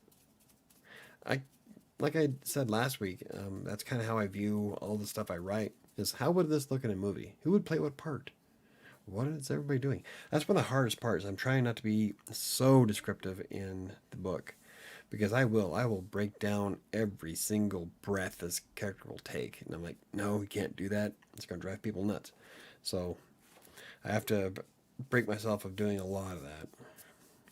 [SPEAKER 1] I, like I said last week, that's kind of how I view all the stuff I write. Is how would this look in a movie? Who would play what part? What is everybody doing? That's one of the hardest parts. I'm trying not to be so descriptive in the book because I will break down every single breath this character will take, and I'm like, no, you can't do that. It's going to drive people nuts. So I have to break myself of doing a lot of that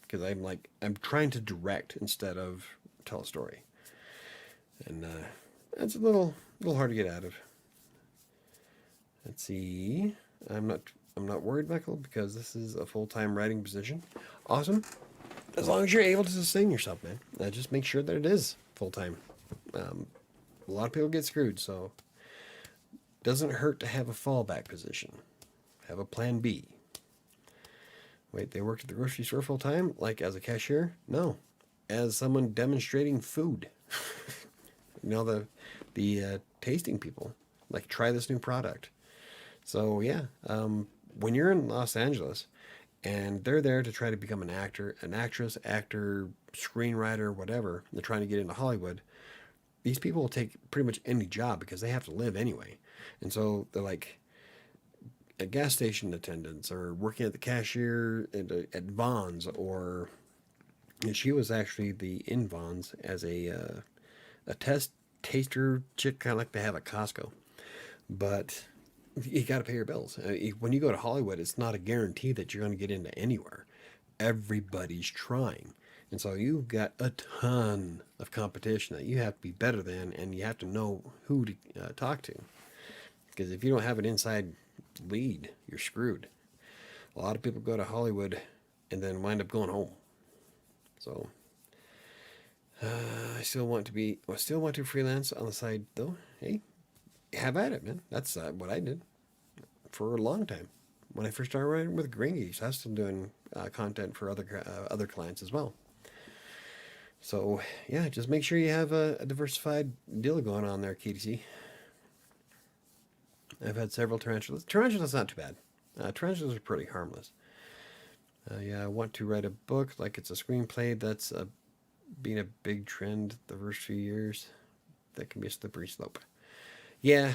[SPEAKER 1] because I'm trying to direct instead of tell a story, and that's a little hard to get out of. Let's see. I'm not worried, Michael, because this is a full-time writing position. Awesome. As long as you're able to sustain yourself, man. Just make sure that it is full-time. Um, a lot of people get screwed, so it doesn't hurt to have a fallback position. Have a plan B. Wait, they worked at the grocery store full-time? Like as a cashier? No. As someone demonstrating food. The tasting people. Like, try this new product. So, yeah. When you're in Los Angeles and they're there to try to become an actor, an actress, actor, screenwriter, whatever, they're trying to get into Hollywood, these people will take pretty much any job because they have to live anyway. And so they're like a gas station attendants or working at the cashier at Vaughn's, or she was actually in Vaughn's as a taster chick, kind of like they have at Costco. But you got to pay your bills. When you go to Hollywood, it's not a guarantee that you're going to get into anywhere. Everybody's trying. And so you've got a ton of competition that you have to be better than, and you have to know who to talk to. Because if you don't have an inside lead, you're screwed. A lot of people go to Hollywood and then wind up going home. So I still want to freelance on the side, though. Hey, have at it, man. That's what I did for a long time. When I first started writing with Green Geeks, I was still doing content for other clients as well. So yeah, just make sure you have a diversified deal going on there, KTC. I've had several tarantulas. Tarantulas not too bad. Tarantulas are pretty harmless. Yeah, I want to write a book like it's a screenplay. That's been a big trend the first few years. That can be a slippery slope. Yeah,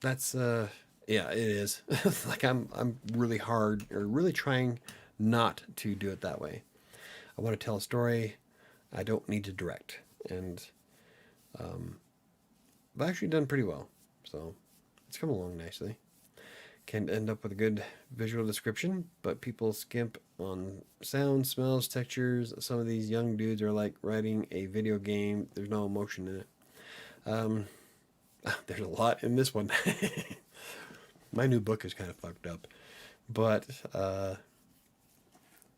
[SPEAKER 1] that's yeah, it is. Like I'm really hard or really trying not to do it that way. I want to tell a story. I don't need to direct, and I've actually done pretty well. So it's come along nicely. Can end up with a good visual description, but people skimp on sound, smells, textures. Some of these young dudes are like writing a video game. There's no emotion in it. Um, there's a lot in this one. My new book is kind of fucked up, but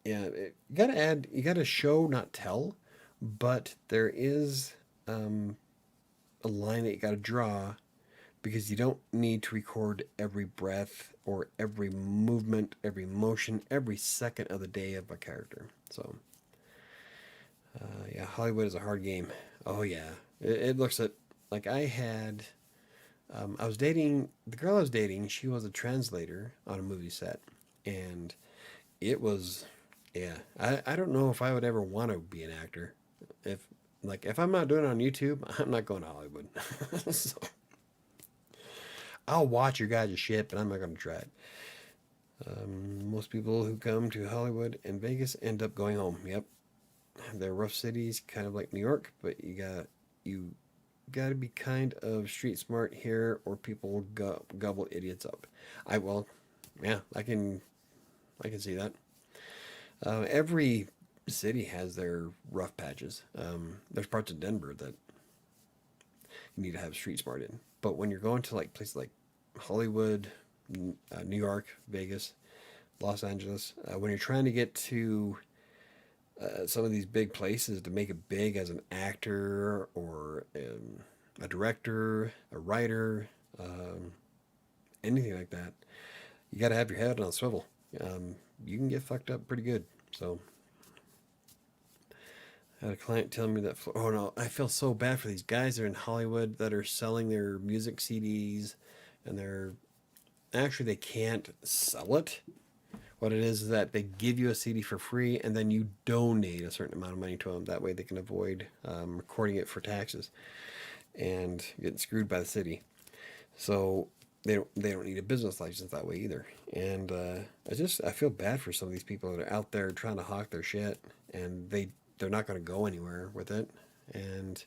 [SPEAKER 1] yeah, you gotta show, not tell. But there is a line that you gotta draw because you don't need to record every breath or every movement, every motion, every second of the day of a character. So, yeah, Hollywood is a hard game. Oh yeah, it looks at like I was dating the girl I was dating. She was a translator on a movie set, and it was, yeah. I don't know if I would ever want to be an actor. If I'm not doing it on YouTube, I'm not going to Hollywood. So I'll watch your guys' shit, but I'm not going to try it. Most people who come to Hollywood and Vegas end up going home. Yep, they're rough cities, kind of like New York, but you got to be kind of street smart here, or people will gobble idiots up. Well, yeah, I can see that. Every city has their rough patches. There's parts of Denver that you need to have street smart in, but when you're going to like places like Hollywood, New York, Vegas, Los Angeles. When you're trying to get to some of these big places to make it big as an actor or a director, a writer, um, anything like that, you got to have your head on a swivel. You can get fucked up pretty good. So I had a client tell me that, oh no, I feel so bad for these guys that are in Hollywood that are selling their music CDs and they can't sell it. What it is that they give you a CD for free and then you donate a certain amount of money to them. That way they can avoid recording it for taxes and getting screwed by the city. So they don't need a business license that way either. And I feel bad for some of these people that are out there trying to hawk their shit, and they're not going to go anywhere with it. And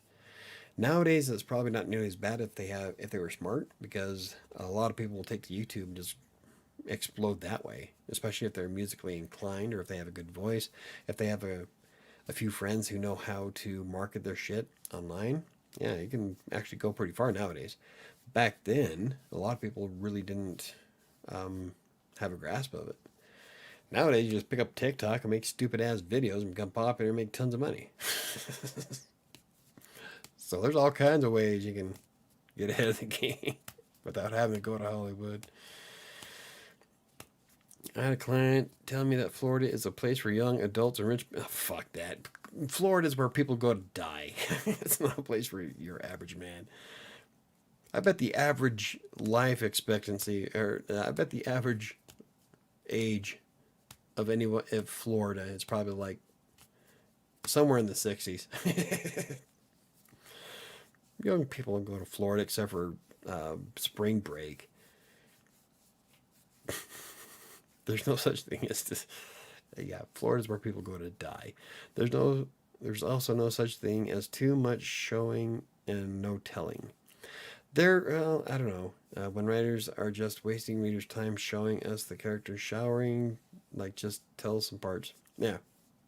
[SPEAKER 1] nowadays it's probably not nearly as bad if they were smart, because a lot of people will take to YouTube and just explode that way, especially if they're musically inclined or if they have a good voice, if they have a few friends who know how to market their shit online. Yeah, you can actually go pretty far nowadays. Back then, a lot of people really didn't have a grasp of it. Nowadays, you just pick up TikTok and make stupid ass videos and become popular and make tons of money. So there's all kinds of ways you can get ahead of the game without having to go to Hollywood. I had a client tell me that Florida is a place for young adults and rich. Oh, fuck that. Florida is where people go to die. It's not a place for your average man. I bet the average life expectancy, or I bet the average age of anyone in Florida is probably like somewhere in the 60s. Young people don't go to Florida except for spring break. There's no such thing as this. Yeah, Florida's where people go to die. There's also no such thing as too much showing and no telling. I don't know. When writers are just wasting readers' time showing us the characters showering, like just tell some parts. Yeah.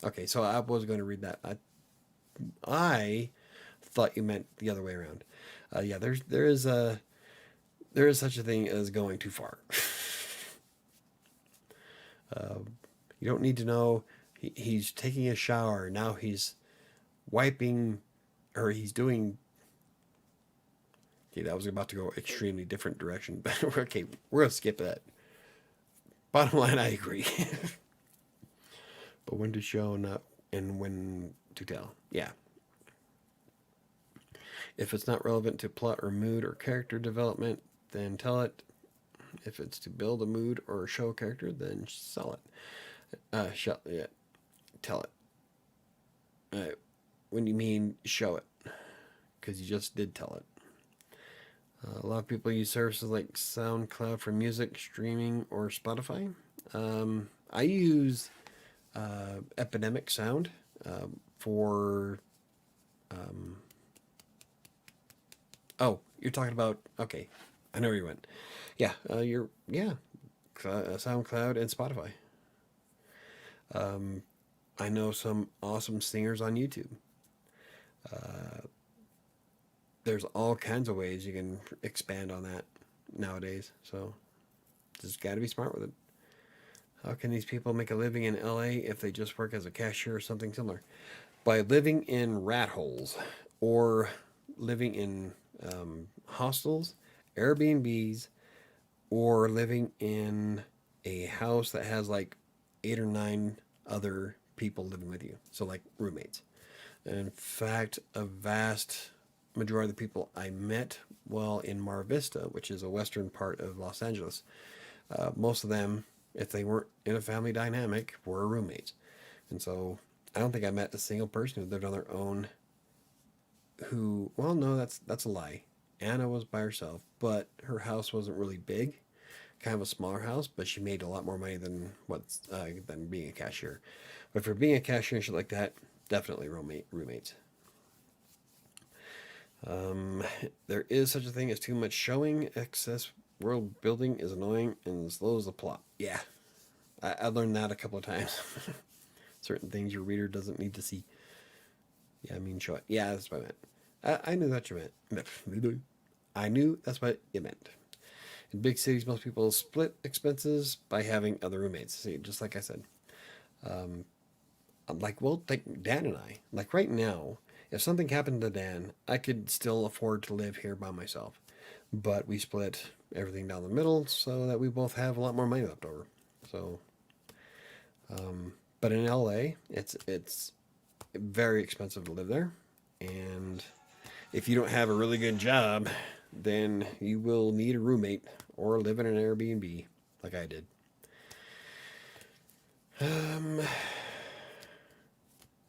[SPEAKER 1] Okay, so I was going to read that. I thought you meant the other way around. Yeah, there is such a thing as going too far. You don't need to know he's taking a shower. Now he's wiping, or he's doing. Okay, that was about to go extremely different direction, but okay, we're gonna skip that. Bottom line, I agree. But when to show, not and when to tell. Yeah. If it's not relevant to plot or mood or character development, then tell it. If it's to build a mood or show a character, then sell it. Yeah, tell it. When you mean show it, because you just did tell it. A lot of people use services like SoundCloud for music streaming or Spotify. I use Epidemic Sound for. Oh, you're talking about. Okay, I know where you went. Yeah, SoundCloud and Spotify. I know some awesome singers on YouTube. There's all kinds of ways you can expand on that nowadays. So just got to be smart with it. How can these people make a living in LA if they just work as a cashier or something similar? By living in rat holes or living in hostels, Airbnbs, or living in a house that has like 8 or 9 other people living with you. So like roommates. And in fact, a vast majority of the people I met while in Mar Vista, which is a western part of Los Angeles, most of them, if they weren't in a family dynamic, were roommates. And so I don't think I met a single person who lived on their own who, well, no, that's a lie. Anna was by herself, but her house wasn't really big, kind of a smaller house, but she made a lot more money than than being a cashier. But for being a cashier and shit like that, definitely roommates. There is such a thing as too much showing. Excess world building is annoying and slows the plot. Yeah, I learned that a couple of times. Certain things your reader doesn't need to see. Yeah, I mean show it. Yeah, that's what I meant. I knew that you meant. I knew that's what you meant. In big cities, most people split expenses by having other roommates. See, just like I said. I'm like, well, like Dan and I, like right now, if something happened to Dan, I could still afford to live here by myself. But we split everything down the middle so that we both have a lot more money left over. So, but in LA, it's very expensive to live there, and if you don't have a really good job, then you will need a roommate or live in an Airbnb, like I did. Um,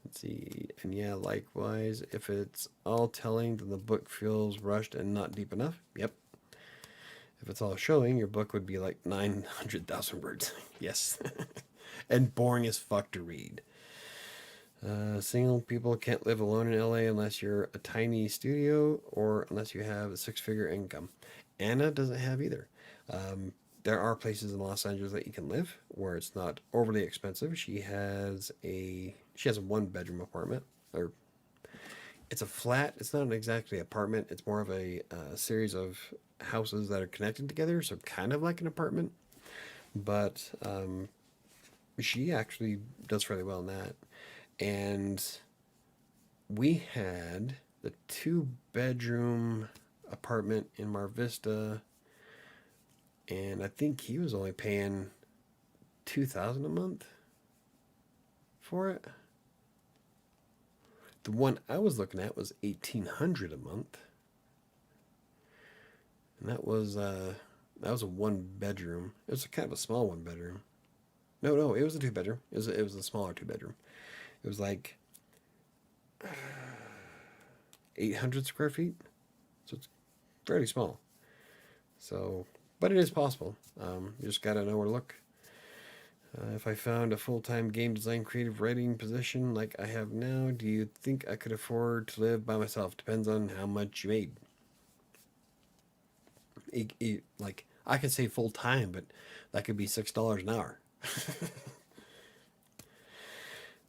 [SPEAKER 1] let's see, and yeah, likewise, if it's all telling, then the book feels rushed and not deep enough. Yep. If it's all showing, your book would be like 900,000 words. Yes. And boring as fuck to read. Single people can't live alone in LA unless you're a tiny studio or unless you have a six-figure income. Anna doesn't have either. Um, there are places in Los Angeles that you can live where it's not overly expensive. She has a one-bedroom apartment, or it's a flat. It's not exactly an apartment. It's more of a series of houses that are connected together, so kind of like an apartment. But she actually does fairly well in that. And we had the two-bedroom apartment in Mar Vista, and I think he was only paying 2,000 a month for it. The one I was looking at was 1,800 a month, and that was a one bedroom. It was kind of a small one bedroom. No, it was a two bedroom. It was a smaller two bedroom. It was like 800 square feet, so it's fairly small. So, but it is possible. You just gotta know where to look. If I found a full-time game design creative writing position like I have now, do you think I could afford to live by myself? Depends on how much you made. Like I could say full-time, but that could be $6 an hour.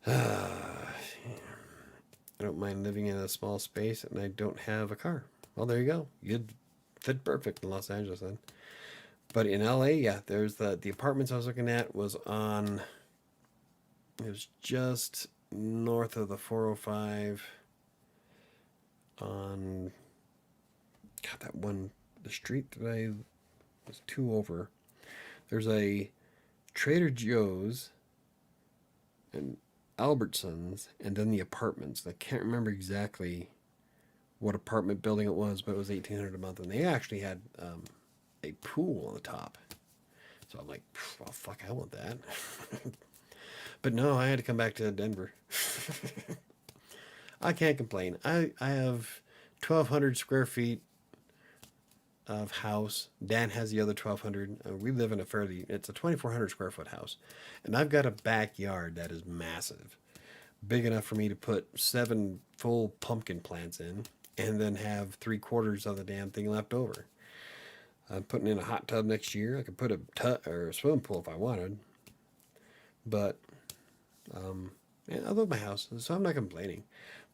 [SPEAKER 1] I don't mind living in a small space and I don't have a car. Well, there you go. You'd fit perfect in Los Angeles then. But in LA, yeah, there's the apartments I was looking at it was just north of the 405 on, God, the street that I was two over. There's a Trader Joe's and Albertsons, and then the apartments. I can't remember exactly what apartment building it was, but it was 1,800 a month, and they actually had a pool on the top. So I'm like, well, fuck, I want that. But no, I had to come back to Denver. I can't complain. I have 1,200 square feet of house. Dan has the other 1,200. We live in it's a 2,400 square foot house. And I've got a backyard that is massive. Big enough for me to put 7 full pumpkin plants in and then have 3/4 of the damn thing left over. I'm putting in a hot tub next year. I could put a tub or a swimming pool if I wanted. But yeah, I love my house, so I'm not complaining.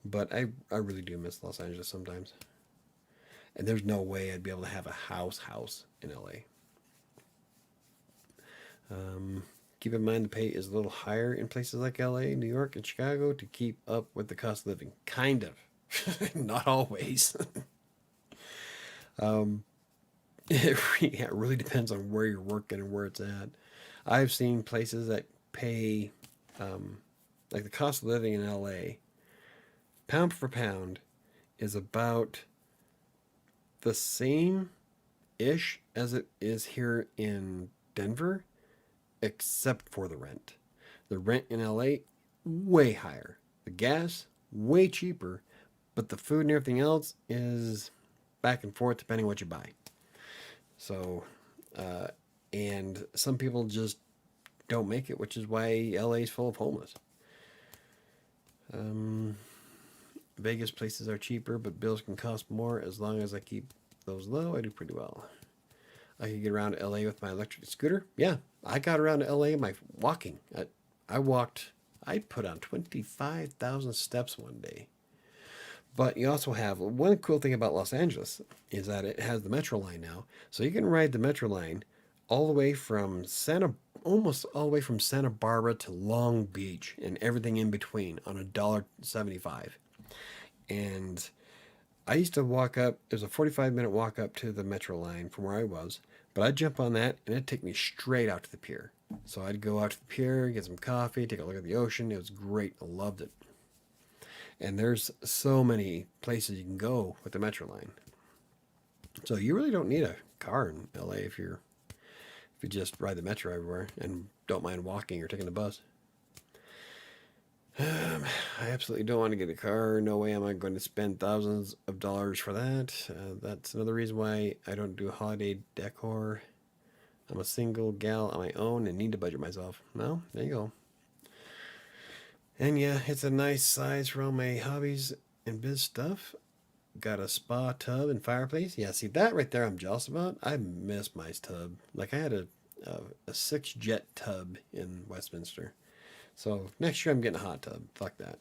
[SPEAKER 1] But I really do miss Los Angeles sometimes. And there's no way I'd be able to have a house in LA. Keep in mind the pay is a little higher in places like LA, New York, and Chicago to keep up with the cost of living. Kind of. Not always. It really depends on where you're working and where it's at. I've seen places that pay, like the cost of living in LA, pound for pound, is about the same ish as it is here in Denver, except for the rent. The rent in LA, way higher. The gas, way cheaper, but the food and everything else is back and forth depending what you buy. So, and some people just don't make it, which is why LA is full of homeless. Vegas places are cheaper, but bills can cost more. As long as I keep those low, I do pretty well. I can get around to LA with my electric scooter. Yeah, I got around to LA by walking. I put on 25,000 steps one day. But you also have one cool thing about Los Angeles is that it has the Metro line now. So you can ride the Metro line all the way from almost all the way from Santa Barbara to Long Beach and everything in between on $1.75. And I used to walk up, it was a 45-minute walk up to the Metro line from where I was, but I'd jump on that and it'd take me straight out to the pier. So I'd go out to the pier, get some coffee, take a look at the ocean. It was great. I loved it. And there's so many places you can go with the Metro line. So you really don't need a car in LA if you just ride the Metro everywhere and don't mind walking or taking the bus. I absolutely don't want to get a car. No way am I going to spend thousands of dollars for that. That's another reason why I don't do holiday decor. I'm a single gal on my own and need to budget myself. Well, there you go. And yeah, it's a nice size for all my hobbies and biz stuff. Got a spa tub and fireplace. Yeah, see that right there I'm jealous about. I miss my tub. Like I had a 6-jet tub in Westminster. So next year I'm getting a hot tub. Fuck that.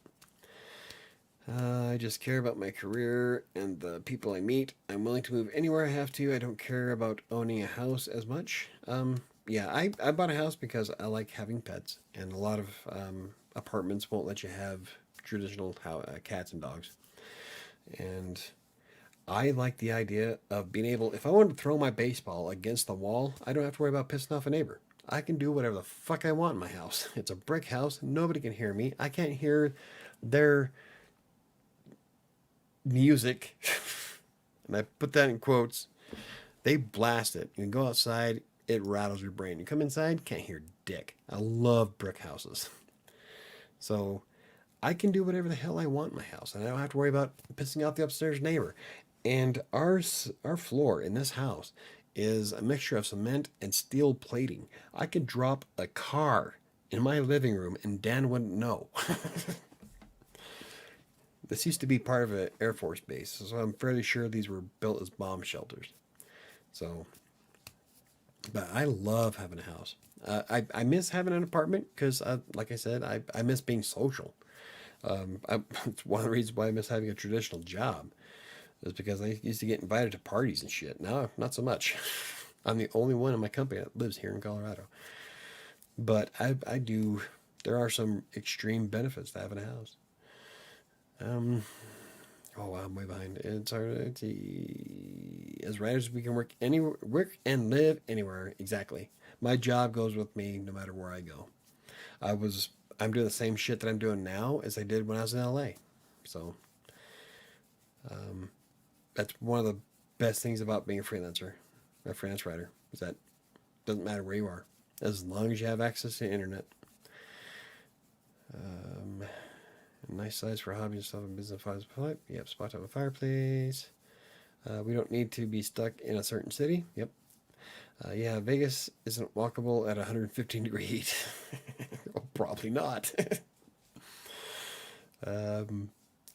[SPEAKER 1] I just care about my career and the people I meet. I'm willing to move anywhere I have to. I don't care about owning a house as much. Yeah, I bought a house because I like having pets, and a lot of apartments won't let you have traditional cats and dogs. And I like the idea of being able, if I want to throw my baseball against the wall, I don't have to worry about pissing off a neighbor. I can do whatever the fuck I want in my house. It's a brick house. Nobody can hear me. I can't hear their music. And I put that in quotes. They blast it. You can go outside, it rattles your brain. You come inside, can't hear dick. I love brick houses. So I can do whatever the hell I want in my house, and I don't have to worry about pissing off the upstairs neighbor. And our floor in this house is a mixture of cement and steel plating. I could drop a car in my living room and Dan wouldn't know. This used to be part of an Air Force base, so I'm fairly sure these were built as bomb shelters. So, but I love having a house. I miss having an apartment because, like I said, I miss being social. It's one of the reasons why I miss having a traditional job. Is because I used to get invited to parties and shit. Now, not so much. I'm the only one in my company that lives here in Colorado. But I do. There are some extreme benefits to having a house. Oh wow, I'm way behind. It's hard to, as writers, we can work anywhere, work and live anywhere. Exactly. My job goes with me no matter where I go. I'm doing the same shit that I'm doing now as I did when I was in LA. So, that's one of the best things about being a freelance writer, is that it doesn't matter where you are, as long as you have access to the internet. Nice size for hobby and stuff and business files. Yep, spot on a fireplace. We don't need to be stuck in a certain city. Yep. Yeah, Vegas isn't walkable at 115 degree heat. Oh, probably not.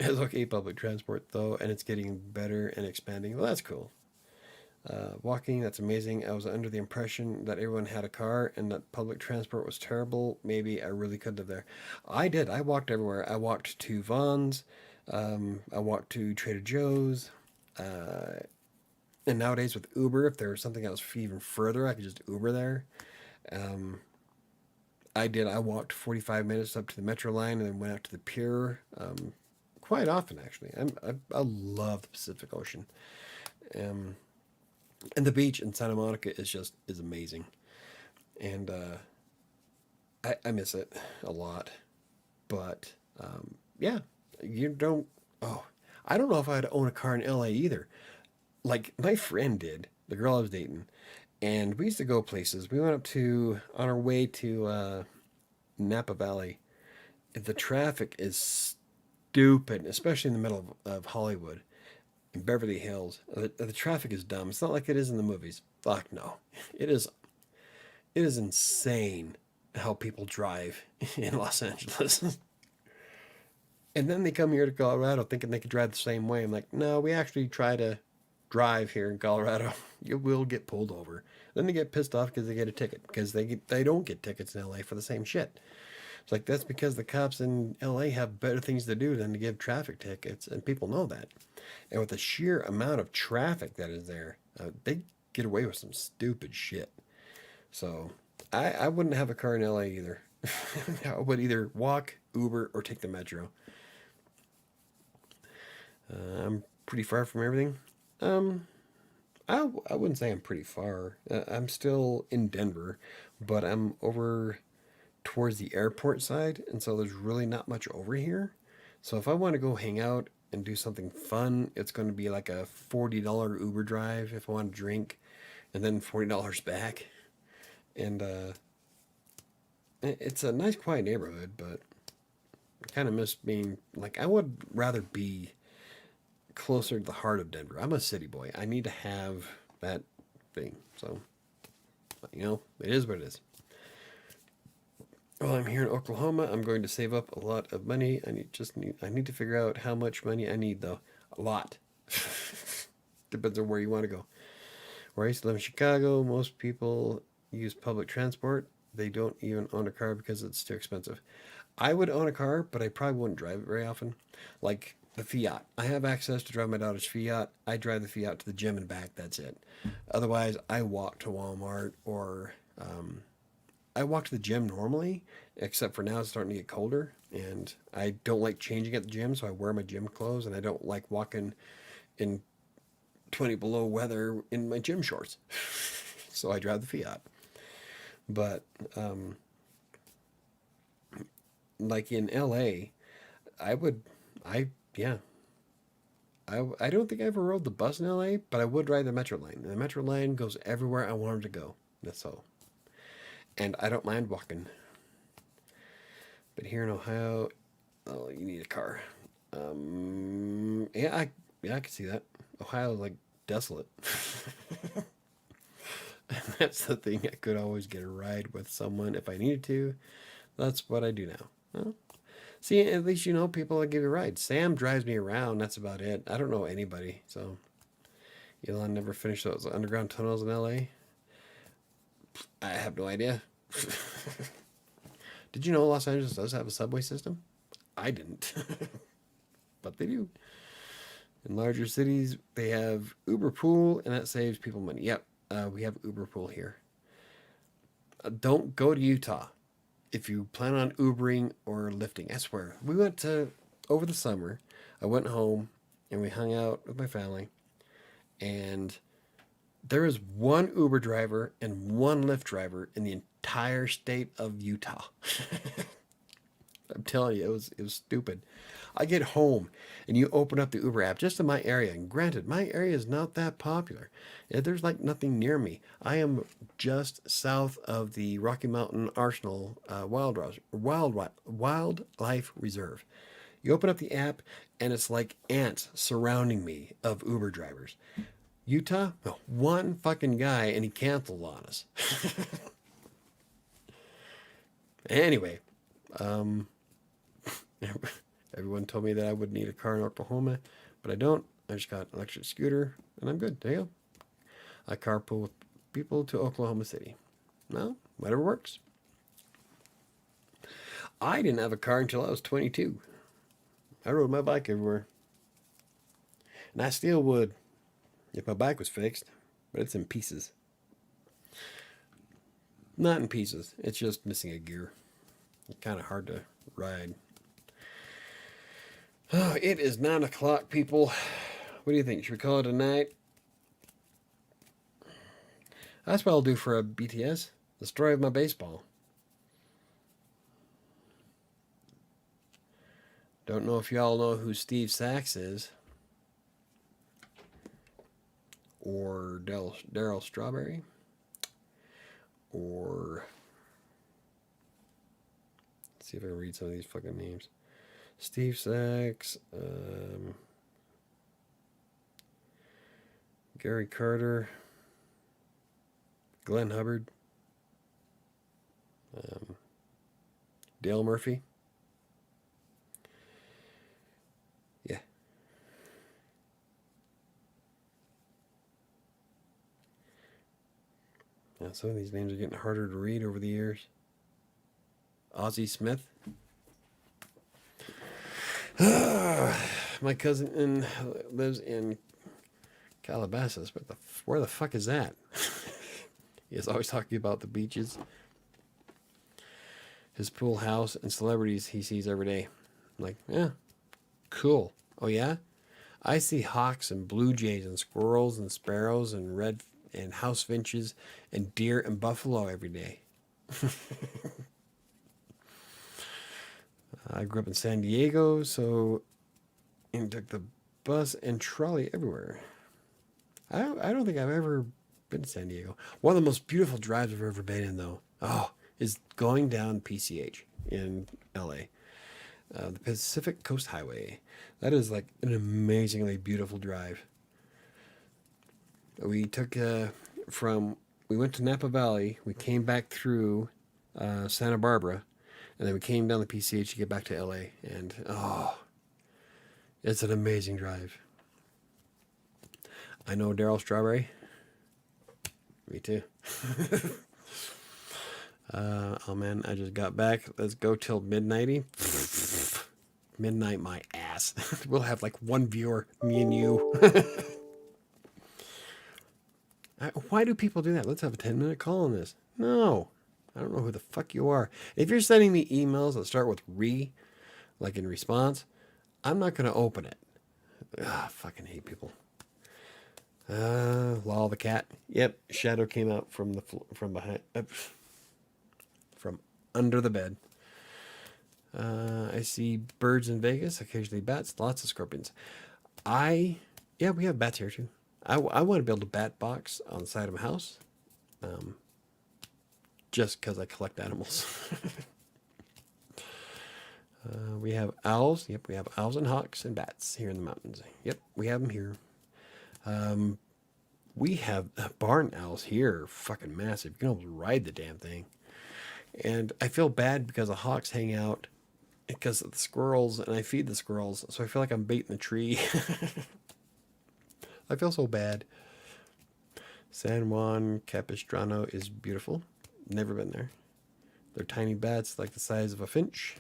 [SPEAKER 1] It's okay public transport though, and it's getting better and expanding. Well, that's cool. Walking, that's amazing. I was under the impression that everyone had a car and that public transport was terrible. Maybe I really could live there. I did. I walked everywhere. I walked to Vaughn's. I walked to Trader Joe's. And nowadays with Uber, if there was something that was even further, I could just Uber there. I did. I walked 45 minutes up to the Metro line and then went out to the pier. Quite often, actually. I love the Pacific Ocean. And the beach in Santa Monica is amazing. And I miss it a lot. But yeah, you don't. Oh, I don't know if I'd own a car in LA either. Like my friend did, the girl I was dating, and we used to go places. We went on our way to Napa Valley. The traffic is stupid, especially in the middle of Hollywood. In Beverly Hills, the traffic is dumb. It's not like it is in the movies. Fuck no. It is insane how people drive in Los Angeles. And then they come here to Colorado thinking they could drive the same way. I'm like, no, we actually try to drive here in Colorado. You will get pulled over. Then they get pissed off because they get a ticket, because they don't get tickets in LA for the same shit. It's like that's because the cops in LA have better things to do than to give traffic tickets, and people know that. And with the sheer amount of traffic that is there, they get away with some stupid shit. So I wouldn't have a car in LA either. I would either walk, Uber, or take the metro. I'm pretty far from everything. Um, I wouldn't say I'm pretty far. I'm still in Denver, but I'm over towards the airport side, and so there's really not much over here. So if I want to go hang out and do something fun, it's going to be like a $40 Uber drive if I want to drink, and then $40 back. And it's a nice, quiet neighborhood, but I kind of miss being like I would rather be closer to the heart of Denver. I'm a city boy. I need to have that thing. So, it is what it is. While I'm here in Oklahoma, I'm going to save up a lot of money. I need to figure out how much money I need though. A lot. Depends on where you want to go. Where I used to live in Chicago, most people use public transport. They don't even own a car because it's too expensive. I would own a car, but I probably wouldn't drive it very often. Like the Fiat. I have access to drive my daughter's Fiat. I drive the Fiat to the gym and back. That's it. Otherwise, I walk to Walmart or I walk to the gym normally, except for now it's starting to get colder, and I don't like changing at the gym, so I wear my gym clothes, and I don't like walking in 20 below weather in my gym shorts. So I drive the Fiat. But like in LA, I would, I yeah, I don't think I ever rode the bus in LA, but I would ride the Metro line. And the Metro line goes everywhere I want it to go. That's all. And I don't mind walking. But here in Ohio, oh, you need a car. Yeah, I can see that. Ohio is like desolate. And that's the thing. I could always get a ride with someone if I needed to. That's what I do now. Well, see, at least you know people that give you rides. Sam drives me around. That's about it. I don't know anybody. So, Elon never finished those underground tunnels in LA. I have no idea. Did you know Los Angeles does have a subway system? I didn't. But they do. In larger cities, they have Uber Pool, and that saves people money. Yep, we have Uber Pool here. Don't go to Utah if you plan on Ubering or lifting. I swear. We went to, over the summer, I went home and we hung out with my family, and there is one Uber driver and one Lyft driver in the entire state of Utah. I'm telling you, it was stupid. I get home and you open up the Uber app just in my area, and granted, my area is not that popular. There's like nothing near me. I am just south of the Rocky Mountain Arsenal Wildlife Reserve. You open up the app and it's like ants surrounding me of Uber drivers. Utah, no, one fucking guy and he canceled on us. Anyway, everyone told me that I would need a car in Oklahoma, but I don't. I just got an electric scooter and I'm good. There you go. I carpool with people to Oklahoma City. Well, whatever works. I didn't have a car until I was 22. I rode my bike everywhere. And I still would if my bike was fixed, but it's in pieces. Not in pieces. It's just missing a gear. It's kind of hard to ride. Oh, it is 9 o'clock, people. What do you think? Should we call it a night? That's what I'll do for a BTS. The story of my baseball. Don't know if y'all know who Steve Sachs is. Or Daryl Strawberry. Or... let's see if I can read some of these fucking names. Steve Sachs. Gary Carter. Glenn Hubbard. Dale Murphy. Yeah. Now, some of these names are getting harder to read over the years. Ozzie Smith. My cousin lives in Calabasas, but where the fuck is that? He's always talking about the beaches, his pool house, and celebrities he sees every day. I'm like, yeah, cool. Oh yeah? I see hawks and blue jays and squirrels and sparrows and red and house finches and deer and buffalo every day. I grew up in San Diego, so and took the bus and trolley everywhere. I don't think I've ever been to San Diego. One of the most beautiful drives I've ever been in, though, is going down PCH in LA, the Pacific Coast Highway. That is like an amazingly beautiful drive. We took we went to Napa Valley. We came back through Santa Barbara, and then we came down the PCH to get back to LA. And it's an amazing drive. I know Daryl Strawberry. Me too. Oh man, I just got back. Let's go till midnighty. Midnight my ass. We'll have like one viewer, me and you. Why do people do that? Let's have a 10-minute call on this. No. I don't know who the fuck you are. If you're sending me emails that start with like in response, I'm not going to open it. I fucking hate people. Law the cat. Yep, shadow came out from behind, from under the bed. I see birds in Vegas, occasionally bats, lots of scorpions. We have bats here too. I want to build a bat box on the side of my house, just because I collect animals. We have owls. Yep, we have owls and hawks and bats here in the mountains. Yep, we have them here. We have barn owls here, fucking massive. You can almost ride the damn thing. And I feel bad because the hawks hang out because of the squirrels, and I feed the squirrels, so I feel like I'm baiting the tree. I feel so bad. San Juan Capistrano is beautiful. Never been there. They're tiny bats, like the size of a finch.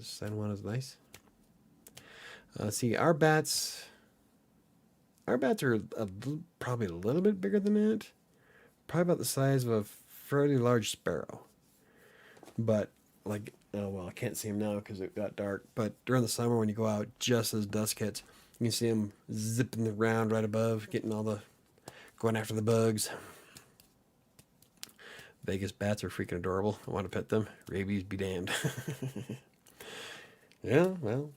[SPEAKER 1] San Juan is nice. See, our bats are probably a little bit bigger than that. Probably about the size of a fairly large sparrow. But, like, oh, well, I can't see them now because it got dark. But during the summer when you go out, just as dusk hits, you can see them zipping around right above, going after the bugs. Vegas bats are freaking adorable. I want to pet them. Rabies be damned. Yeah, well,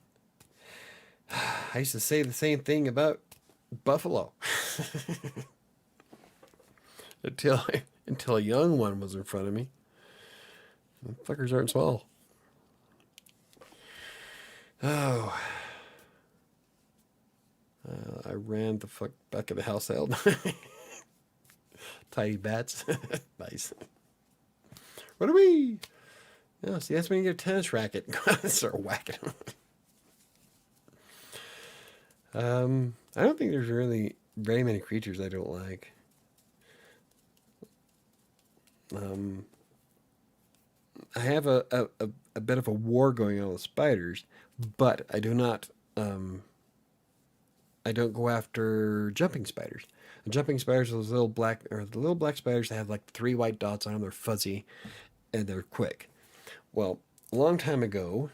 [SPEAKER 1] I used to say the same thing about buffalo. until a young one was in front of me. The fuckers aren't small. Oh. I ran the fuck back of the house out. Tiny bats. Nice. What are we? No, see, that's when you get a tennis racket and start whacking them. I don't think there's really very many creatures I don't like. I have a bit of a war going on with spiders, but I do not. I don't go after jumping spiders. The jumping spiders are the little black spiders that have like 3 white dots on them. They're fuzzy and they're quick. Well, a long time ago,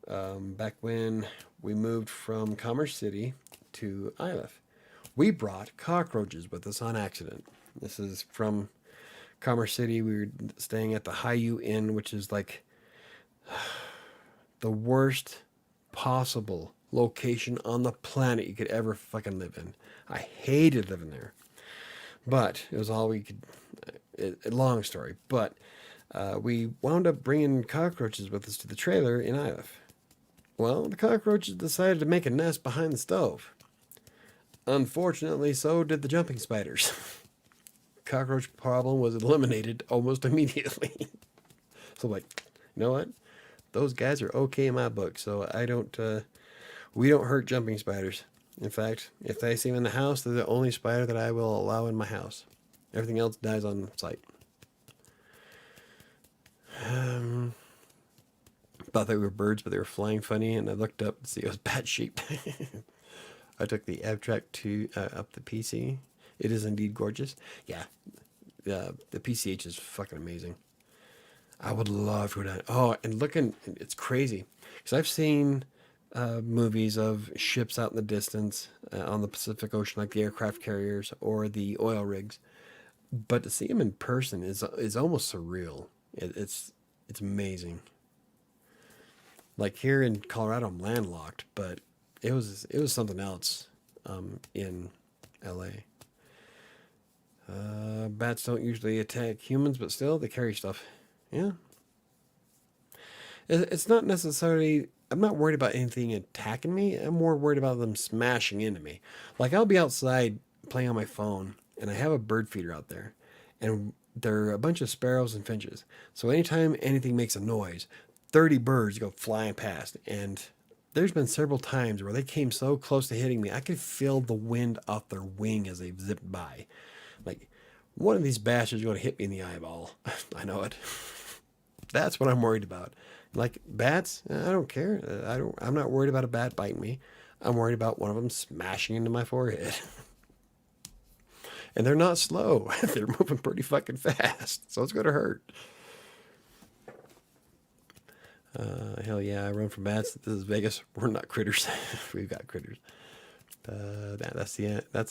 [SPEAKER 1] back when we moved from Commerce City to Iliff, we brought cockroaches with us on accident. This is from Commerce City. We were staying at the Haiyu Inn, which is like the worst possible location on the planet you could ever fucking live in. I hated living there, but it was all we could. Long story, but we wound up bringing cockroaches with us to the trailer in Iliff. Well, the cockroaches decided to make a nest behind the stove. Unfortunately, so did the jumping spiders. Cockroach problem was eliminated almost immediately. So, like, you know what? Those guys are okay in my book, so we don't hurt jumping spiders. In fact, if I see them in the house, they're the only spider that I will allow in my house. Everything else dies on sight. thought they were birds, but they were flying funny, and I looked up to see it was bat sheep. I took the abstract to up the PC. It is indeed gorgeous. Yeah, the PCH is fucking amazing. I would love to go down. Oh, and looking, it's crazy because I've seen movies of ships out in the distance on the Pacific Ocean, like the aircraft carriers or the oil rigs. But to see them in person is almost surreal. It's amazing. Like here in Colorado, I'm landlocked, but it was something else in L.A. Bats don't usually attack humans, but still they carry stuff. Yeah, it's not necessarily. I'm not worried about anything attacking me. I'm more worried about them smashing into me. Like I'll be outside playing on my phone, and I have a bird feeder out there, and there are a bunch of sparrows and finches. So anytime anything makes a noise, 30 birds go flying past, and there's been several times where they came so close to hitting me, I could feel the wind off their wing as they zipped by. Like, one of these bastards is going to hit me in the eyeball. I know it. That's what I'm worried about. Like bats, I don't care. I'm not worried about a bat biting me. I'm worried about one of them smashing into my forehead. And they're not slow. They're moving pretty fucking fast. So it's going to hurt. Hell yeah, I run from bats. This is Vegas. We're not critters. We've got critters. That's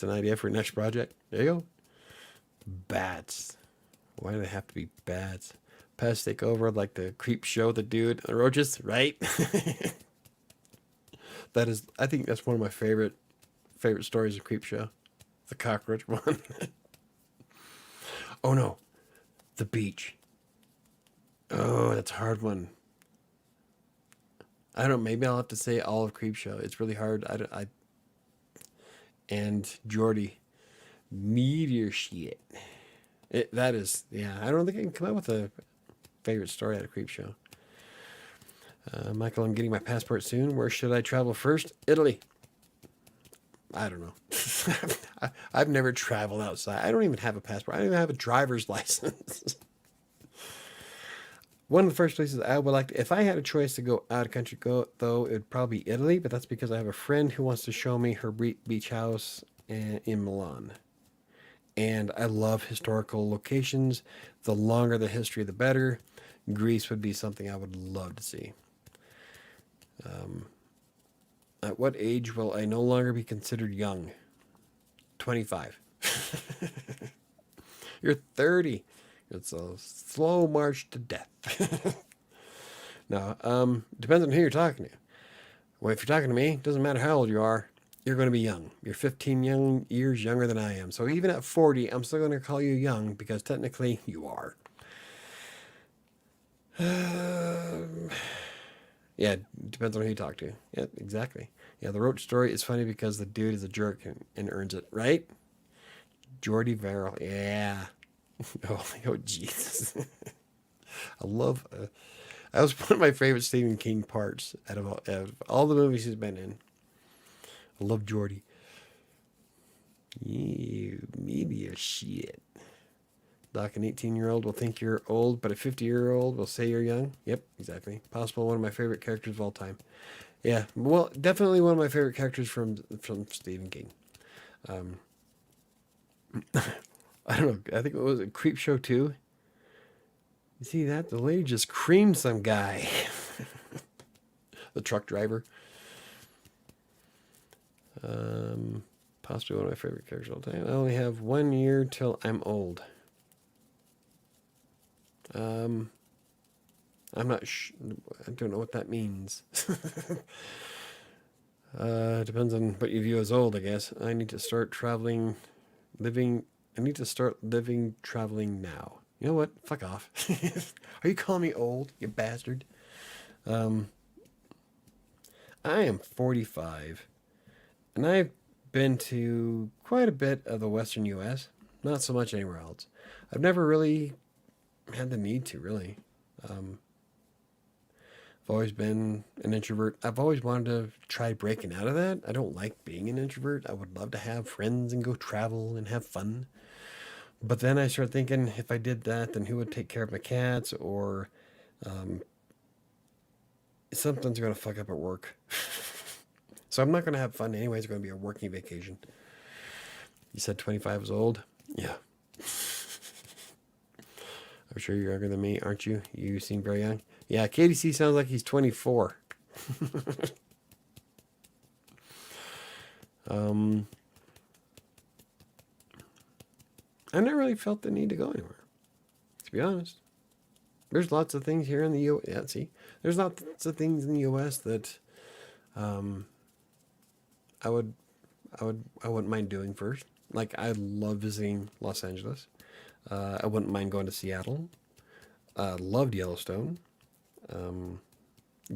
[SPEAKER 1] an idea for your next project. There you go. Bats. Why do they have to be bats? Pests take over like the creep show, the dude, the roaches, right? I think that's one of my favorite stories of Creep Show. The cockroach one. Oh no, the beach. Oh, that's a hard one. I don't know, maybe I'll have to say all of Creep Show. It's really hard. And Jordy. Meteor shit. That is, yeah, I don't think I can come up with a favorite story out of Creep Show. Michael, I'm getting my passport soon. Where should I travel first? Italy. I don't know. I've never traveled outside. I don't even have a passport. I don't even have a driver's license. One of the first places I would like to, if I had a choice to go out of country, though, it would probably be Italy, but that's because I have a friend who wants to show me her beach house in Milan. And I love historical locations. The longer the history, the better. Greece would be something I would love to see. At what age will I no longer be considered young? 25. You're 30. It's a slow march to death. Now, depends on who you're talking to. Well, if you're talking to me, it doesn't matter how old you are. You're going to be young. You're 15 years younger than I am. So even at 40, I'm still going to call you young because technically you are. Yeah, depends on who you talk to. Yeah, exactly. Yeah, the Roach story is funny because the dude is a jerk and earns it, right? Jordy Verrill. Yeah. Oh, Jesus. I love... that was one of my favorite Stephen King parts out of all the movies he's been in. I love Jordy. You media shit. Doc, an 18-year-old will think you're old, but a 50-year-old will say you're young. Yep, exactly. Possible one of my favorite characters of all time. Yeah, well, definitely one of my favorite characters from Stephen King. I don't know. I think it was a Creep Show 2. You see that? The lady just creamed some guy. The truck driver. Possibly one of my favorite characters of all time. I only have 1 year till I'm old. I'm not I don't know what that means. Depends on what you view as old, I guess. I need to start traveling traveling now. You know what? Fuck off. Are you calling me old, you bastard? I am 45, and I've been to quite a bit of the Western U.S., not so much anywhere else. I've never really had the need to, really. I've always been an introvert. I've always wanted to try breaking out of that. I don't like being an introvert. I would love to have friends and go travel and have fun. But then I started thinking, if I did that, then who would take care of my cats? Or something's going to fuck up at work. So I'm not going to have fun anyway. It's going to be a working vacation. You said 25 is old? Yeah. I'm sure you're younger than me, aren't you? You seem very young. Yeah, KDC sounds like he's 24. I never really felt the need to go anywhere, to be honest. There's lots of things here in the U.S. Yeah, see, there's lots of things in the U.S. that I would, I wouldn't mind doing first. Like I love visiting Los Angeles. I wouldn't mind going to Seattle. Loved Yellowstone.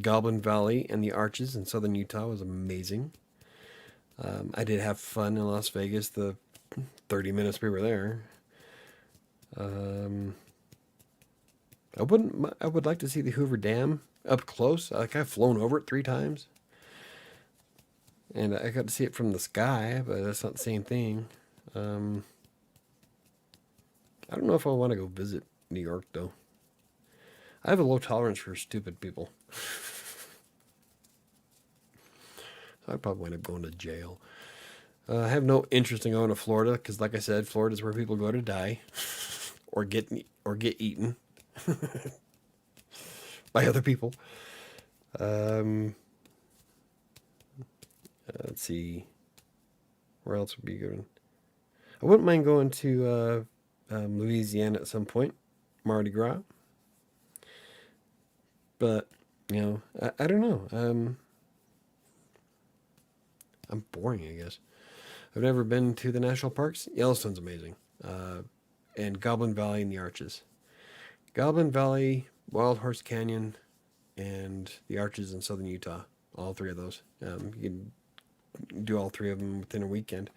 [SPEAKER 1] Goblin Valley and the Arches in southern Utah was amazing. I did have fun in Las Vegas the 30 minutes we were there. I would like to see the Hoover Dam up close. Like I've flown over it 3 times. And I got to see it from the sky, but that's not the same thing. I don't know if I want to go visit New York though. I have a low tolerance for stupid people. So I'd probably wind up going to jail. I have no interest in going to Florida because, like I said, Florida is where people go to die or get eaten by other people. Let's see, where else would be good? I wouldn't mind going to Louisiana at some point, Mardi Gras. But I don't know. I'm boring, I guess. I've never been to the national parks. Yellowstone's amazing. And Goblin Valley and the Arches. Goblin Valley, Wild Horse Canyon, and the Arches in southern Utah. All 3 of those. You can do all 3 of them within a weekend.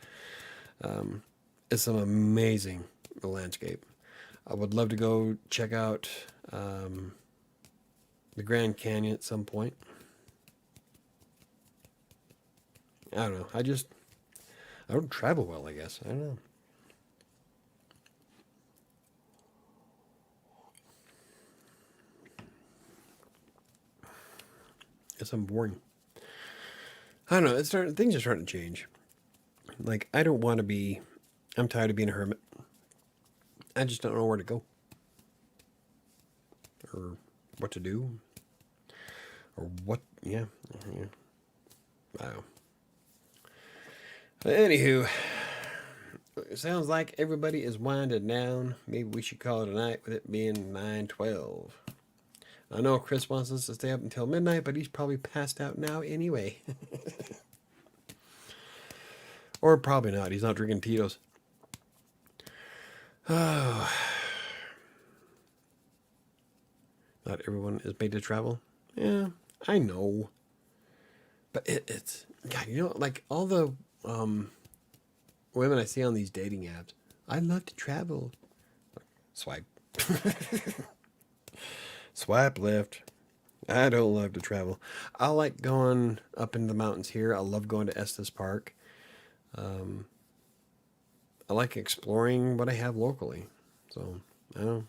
[SPEAKER 1] It's some amazing landscape. I would love to go check out the Grand Canyon at some point. I don't know. I don't travel well, I guess. I don't know. Guess I'm boring. I don't know. Things are starting to change. Like, I don't want to be... I'm tired of being a hermit. I just don't know where to go. Or what to do. Or what... Yeah. Wow. Anywho, it sounds like everybody is winding down. Maybe we should call it a night with it being 9:12. I know Chris wants us to stay up until midnight, but he's probably passed out now anyway. Or probably not. He's not drinking Tito's. Oh. Not everyone is made to travel. Yeah, I know. But it's... God, like all the... women I see on these dating apps. I love to travel. Swipe. Swipe left. I don't love to travel. I like going up in the mountains here. I love going to Estes Park. I like exploring what I have locally. So, I don't know.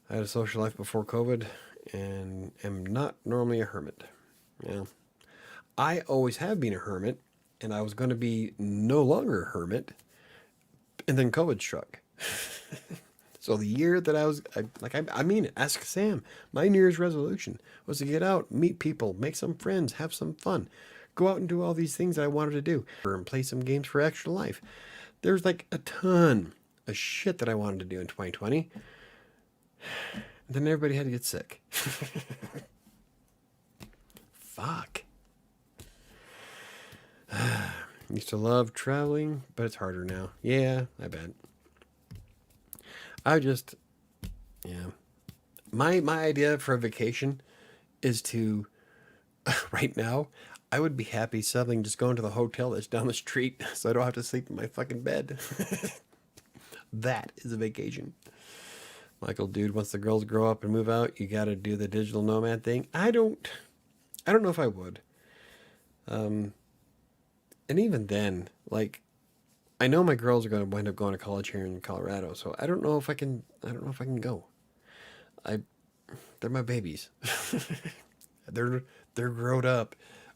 [SPEAKER 1] I had a social life before COVID and am not normally a hermit. Yeah. I always have been a hermit, and I was going to be no longer a hermit, and then COVID struck. So the year that I mean it, ask Sam. My New Year's resolution was to get out, meet people, make some friends, have some fun, go out and do all these things that I wanted to do, and play some games for Extra Life. There's like a ton of shit that I wanted to do in 2020. And then everybody had to get sick. Fuck. Used to love traveling, but it's harder now. Yeah, I bet. Yeah. My idea for a vacation is to, right now, I would be happy suddenly just going to the hotel that's down the street so I don't have to sleep in my fucking bed. That is a vacation. Michael, dude, once the girls grow up and move out, you gotta do the digital nomad thing. I don't know if I would. And even then, like, I know my girls are going to wind up going to college here in Colorado, so I don't know if I can go. They're my babies. They're they're grown up,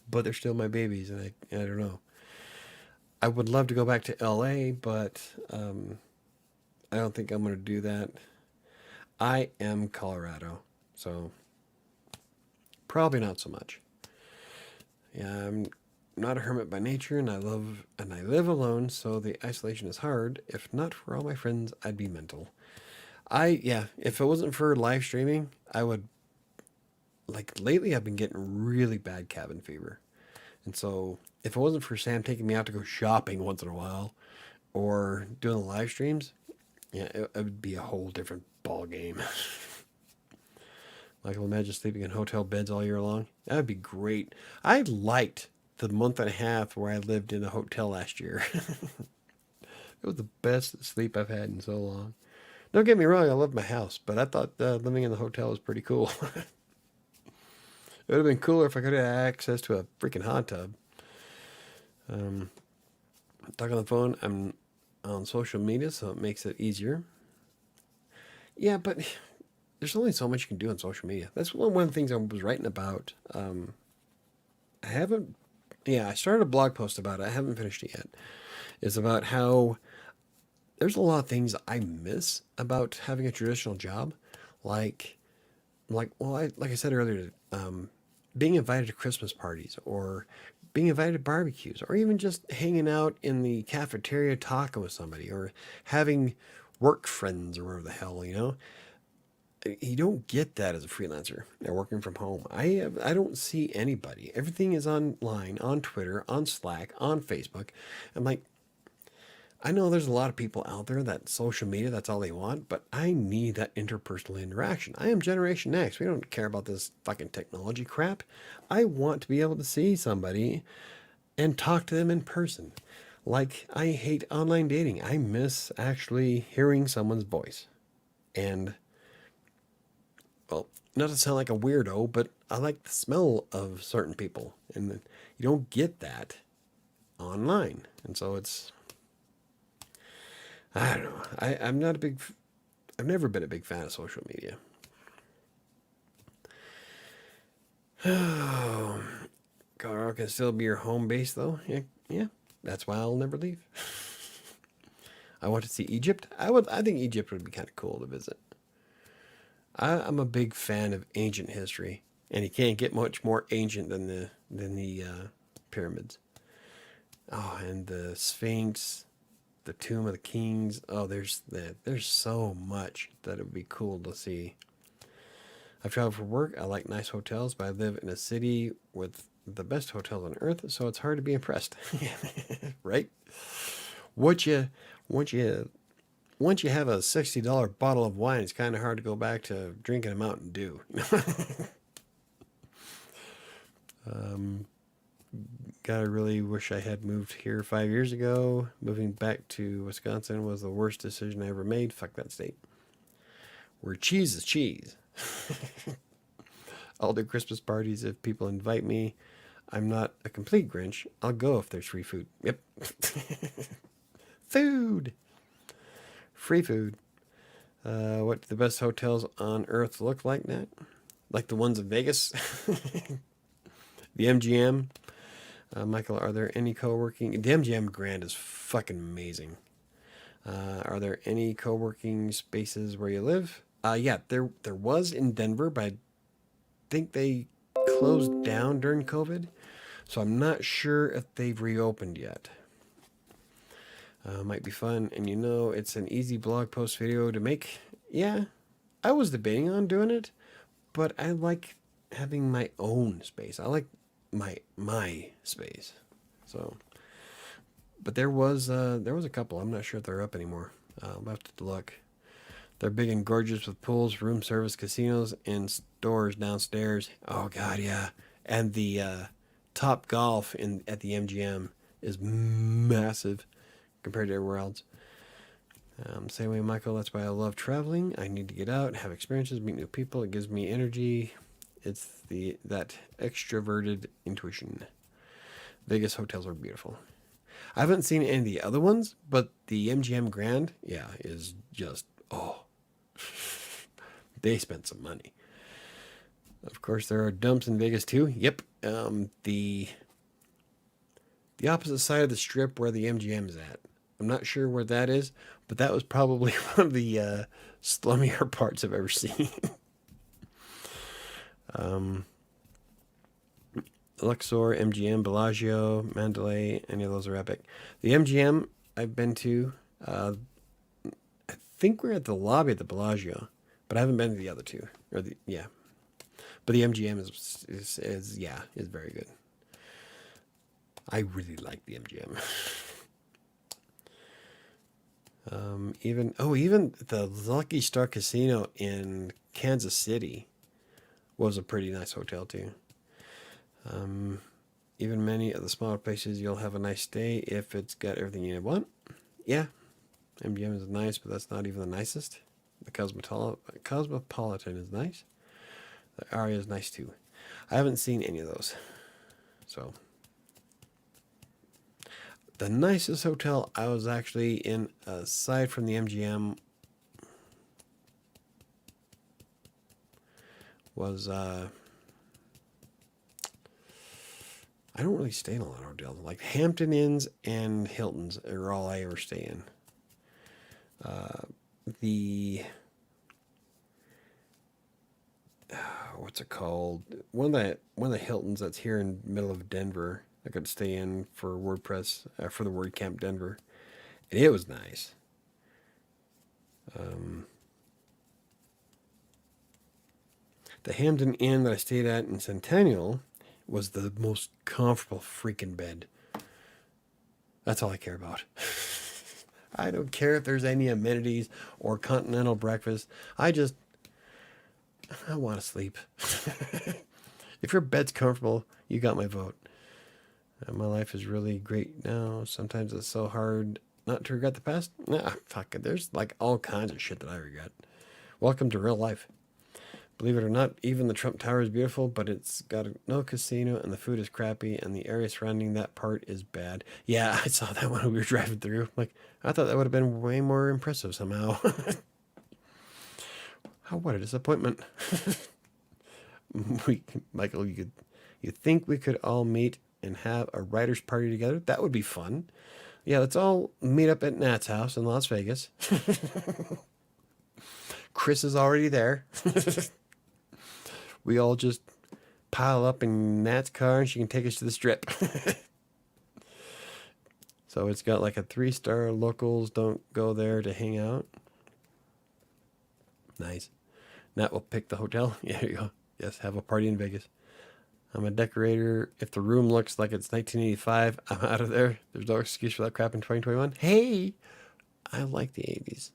[SPEAKER 1] but they're still my babies, and I don't know. I would love to go back to LA, but I don't think I'm going to do that. I am Colorado, so probably not so much. Yeah, I'm not a hermit by nature, and I live alone, so the isolation is hard. If not for all my friends, I'd be mental. Yeah, if it wasn't for live streaming, I would like lately I've been getting really bad cabin fever. And so if it wasn't for Sam taking me out to go shopping once in a while or doing the live streams, yeah, it would be a whole different ball game. Like, imagine sleeping in hotel beds all year long. That would be great. I liked the month and a half where I lived in a hotel last year. It was the best sleep I've had in so long. Don't get me wrong, I love my house, but I thought living in the hotel was pretty cool. It would have been cooler if I could have had access to a freaking hot tub. I'm talking on the phone. I'm on social media, so it makes it easier. Yeah, but there's only so much you can do on social media. That's one of the things I was writing about. I haven't, yeah, I started a blog post about it. I haven't finished it yet. It's about how there's a lot of things I miss about having a traditional job, like, like I said earlier, being invited to Christmas parties or being invited to barbecues or even just hanging out in the cafeteria talking with somebody or having work friends or whatever the hell, you know. You don't get that as a freelancer. They're working from home. I don't see anybody. Everything is online, on Twitter, on Slack, on Facebook. I'm like, I know there's a lot of people out there that social media, that's all they want, but I need that interpersonal interaction. I am Generation X. We don't care about this fucking technology crap. I want to be able to see somebody and talk to them in person. Like, I hate online dating. I miss actually hearing someone's voice. And, well, not to sound like a weirdo, but I like the smell of certain people. And you don't get that online. And so I don't know. I'm not a big. I've never been a big fan of social media. Oh, Colorado can still be your home base, though. Yeah, yeah. That's why I'll never leave. I want to see Egypt. I think Egypt would be kind of cool to visit. I'm a big fan of ancient history, and you can't get much more ancient than the pyramids. Oh, and the Sphinx, the Tomb of the Kings. Oh, there's so much that it would be cool to see. I've traveled for work. I like nice hotels, but I live in a city with the best hotels on earth, so it's hard to be impressed. Right? Once you once you once you have a $60 bottle of wine, it's kind of hard to go back to drinking a Mountain Dew. God, I really wish I had moved here 5 years ago. Moving back to Wisconsin was the worst decision I ever made. Fuck that state. Where cheese is cheese. I'll do Christmas parties if people invite me. I'm not a complete Grinch. I'll go if there's free food. Yep. Food. Free food. What do the best hotels on earth look like, Nat? Like the ones in Vegas? The MGM? Michael, are there any co-working? The MGM Grand is fucking amazing. Are there any co-working spaces where you live? Yeah, there was in Denver, but I think they closed down during COVID, so I'm not sure if they've reopened yet. Might be fun, and you know, it's an easy blog post video to make. Yeah, I was debating on doing it, but I like having my own space. I like my space. So, but there was a couple. I'm not sure if they're up anymore. I'll have to look. They're big and gorgeous with pools, room service, casinos, and stores downstairs. Oh God, yeah. And the Top Golf at the MGM is massive compared to everywhere else. Same way, Michael. That's why I love traveling. I need to get out, have experiences, meet new people. It gives me energy. It's that extroverted intuition. Vegas hotels are beautiful. I haven't seen any of the other ones, but the MGM Grand, yeah, is just, oh, they spent some money. Of course, there are dumps in Vegas too. Yep. The opposite side of the strip where the MGM is at. I'm not sure where that is, but that was probably one of the slummier parts I've ever seen. um, Luxor, MGM, Bellagio, Mandalay, any of those are epic. The MGM I've been to. I think we're at the lobby at the Bellagio, but I haven't been to the other two. Yeah, but the MGM is very good. I really like the MGM. Even the Lucky Star Casino in Kansas City was a pretty nice hotel too. Even many of the smaller places, you'll have a nice stay if it's got everything you want. Yeah, MGM is nice, but that's not even the nicest. The Cosmopolitan is nice. The Aria is nice too. I haven't seen any of those. So, the nicest hotel I was actually in, aside from the MGM, was I don't really stay in a lot of hotels. Like Hampton Inns and Hiltons are all I ever stay in. The what's it called? One of the Hiltons that's here in the middle of Denver. I could stay in for WordPress for the WordCamp Denver, and it was nice. The Hampton Inn that I stayed at in Centennial was the most comfortable freaking bed. That's all I care about. I don't care if there's any amenities or continental breakfast. I want to sleep. If your bed's comfortable, you got my vote. My life is really great now. Sometimes it's so hard not to regret the past. Nah, fuck it. There's like all kinds of shit that I regret. Welcome to real life. Believe it or not, even the Trump Tower is beautiful, but it's got no casino and the food is crappy and the area surrounding that part is bad. Yeah, I saw that when we were driving through. Like, I thought that would have been way more impressive somehow. What a disappointment. Michael, you think we could all meet and have a writer's party together? That would be fun. Yeah, let's all meet up at Nat's house in Las Vegas. Chris is already there. We all just pile up in Nat's car and she can take us to the strip. So it's got like a 3-star locals don't go there to hang out. Nice. Nat will pick the hotel. Yeah, there you go. Yes, have a party in Vegas. I'm a decorator. If the room looks like it's 1985, I'm out of there. There's no excuse for that crap in 2021. Hey, I like the 80s.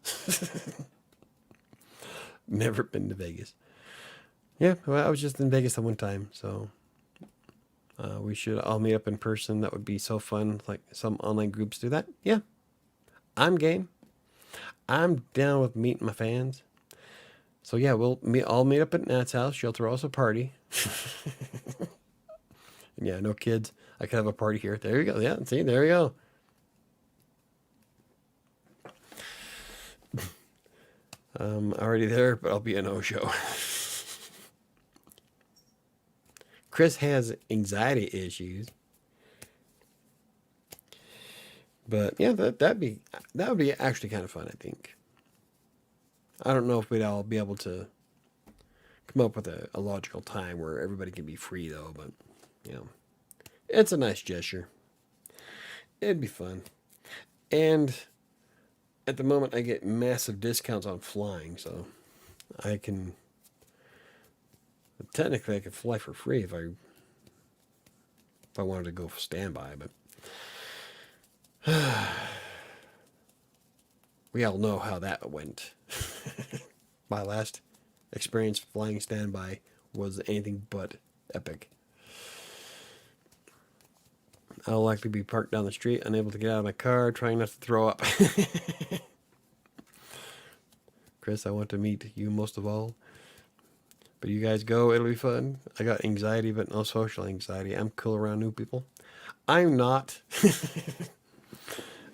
[SPEAKER 1] Never been to Vegas. Yeah, well, I was just in Vegas at one time, so we should all meet up in person. That would be so fun. Like some online groups do that. Yeah, I'm game. I'm down with meeting my fans. So yeah, we'll all meet up at Nat's house. She'll throw us a party. And yeah, no kids. I could have a party here. There you go. Yeah, see, there you go. Already there, but I'll be a no-show. Chris has anxiety issues. But yeah, that would be actually kind of fun, I think. I don't know if we'd all be able to come up with a logical time where everybody can be free though, but you know, it's a nice gesture. It'd be fun. And at the moment I get massive discounts on flying, so I can technically I could fly for free if I wanted to go for standby, but we all know how that went. My last experience flying standby was anything but epic. I'll likely be parked down the street, unable to get out of my car, trying not to throw up. Chris, I want to meet you most of all. But you guys go, it'll be fun. I got anxiety, but no social anxiety. I'm cool around new people. I'm not.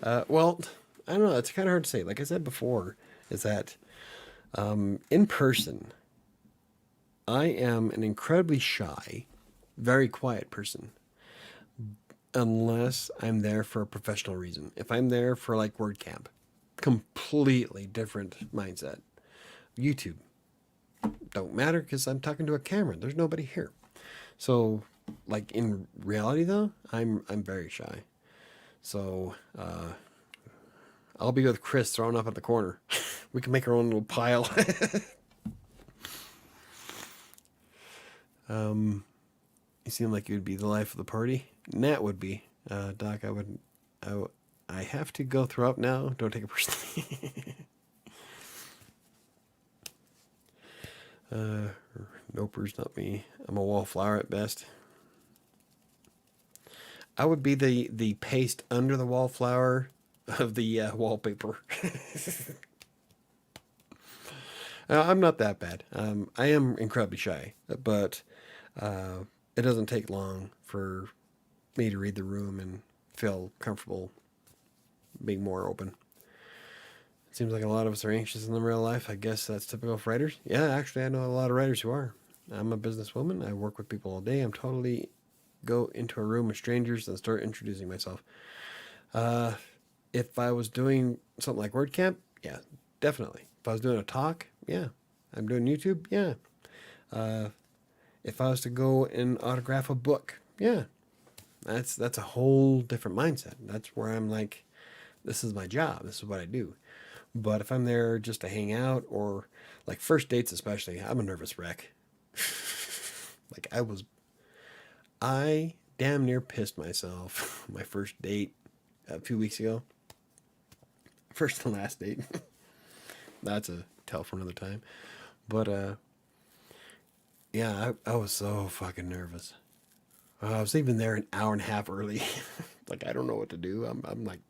[SPEAKER 1] Well, I don't know. It's kind of hard to say. Like I said before, is that in person, I am an incredibly shy, very quiet person, unless I'm there for a professional reason. If I'm there for like WordCamp, completely different mindset. YouTube, don't matter because I'm talking to a camera. There's nobody here. So, like in reality though, I'm very shy. So I'll be with Chris throwing up at the corner. We can make our own little pile. You seem like you'd be the life of the party. Nat would be. Doc, I have to go throw up now. Don't take it personally. Noper's not me. I'm a wallflower at best. I would be the paste under the wallflower of the wallpaper. I'm not that bad. I am incredibly shy, but it doesn't take long for me to read the room and feel comfortable being more open. It seems like a lot of us are anxious in the real life. I guess that's typical for writers. Yeah, actually, I know a lot of writers who are. I'm a businesswoman. I work with people all day. I'm totally go into a room with strangers and start introducing myself. If I was doing something like WordCamp, yeah, definitely. If I was doing a talk, yeah. I'm doing YouTube, yeah. If I was to go and autograph a book, yeah. That's a whole different mindset. That's where I'm like, this is my job. This is what I do. But if I'm there just to hang out or like first dates especially, I'm a nervous wreck. Like I damn near pissed myself my first date a few weeks ago. First and last date. That's a tell for another time. But yeah, I was so fucking nervous. I was even there an hour and a half early. Like I don't know what to do. I'm like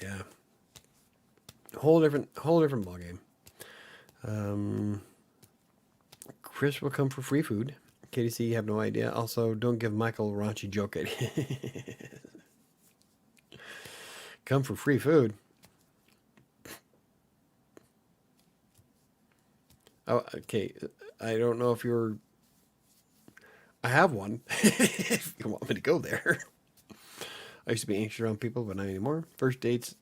[SPEAKER 1] yeah. Whole different ball game. Um, Chris will come for free food. KDC, you have no idea. Also, don't give Michael a raunchy joke at come for free food. Oh, okay. I don't know if you're. I have one. If you want me to go there. I used to be anxious around people, but not anymore. First dates,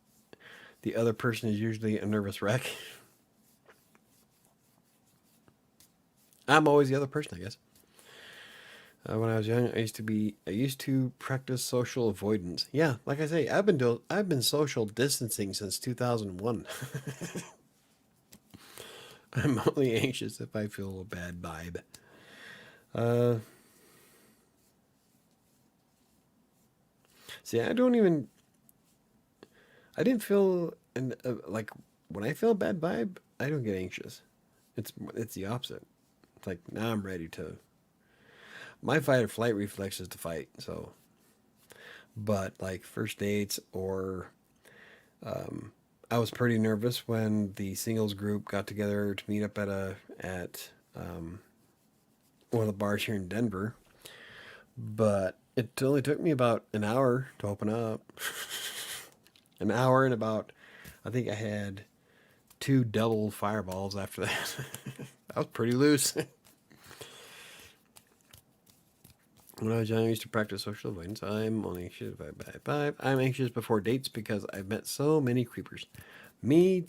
[SPEAKER 1] the other person is usually a nervous wreck. I'm always the other person, I guess. When I was young, I used to practice social avoidance. Yeah, like I say, I've been social distancing since 2001. I'm only anxious if I feel a bad vibe. Uh, See, I didn't feel like when I feel a bad vibe, I don't get anxious. It's the opposite. It's like now I'm ready to. My fight or flight reflex is to fight. So, but like first dates or I was pretty nervous when the singles group got together to meet up at one of the bars here in Denver. But it only took me about an hour to open up. An hour and about, I think I had two double fireballs after that. That was pretty loose. When I was young, I used to practice social avoidance. I'm only anxious. Bye. I'm anxious before dates because I've met so many creepers. Me,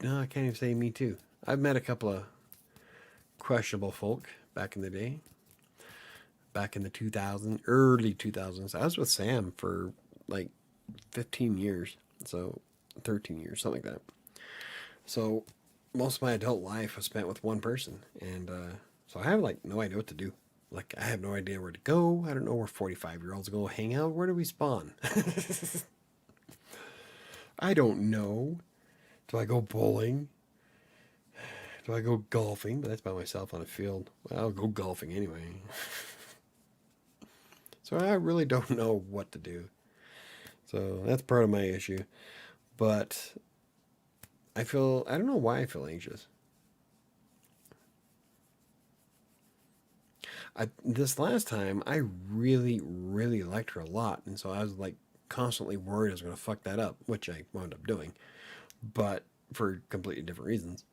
[SPEAKER 1] no, I can't even say me too. I've met a couple of questionable folk back in the day. Back in the 2000s, early 2000s. I was with Sam for like 15 years. So 13 years, something like that. So most of my adult life was spent with one person. And so I have like no idea what to do. Like, I have no idea where to go. I don't know where 45-year-olds go hang out. Where do we spawn? I don't know. Do I go bowling? Do I go golfing? But that's by myself on a field. Well, I'll go golfing anyway. So I really don't know what to do. So that's part of my issue. But I don't know why I feel anxious. This last time, I really, really liked her a lot. And so I was like constantly worried I was going to fuck that up, which I wound up doing, but for completely different reasons.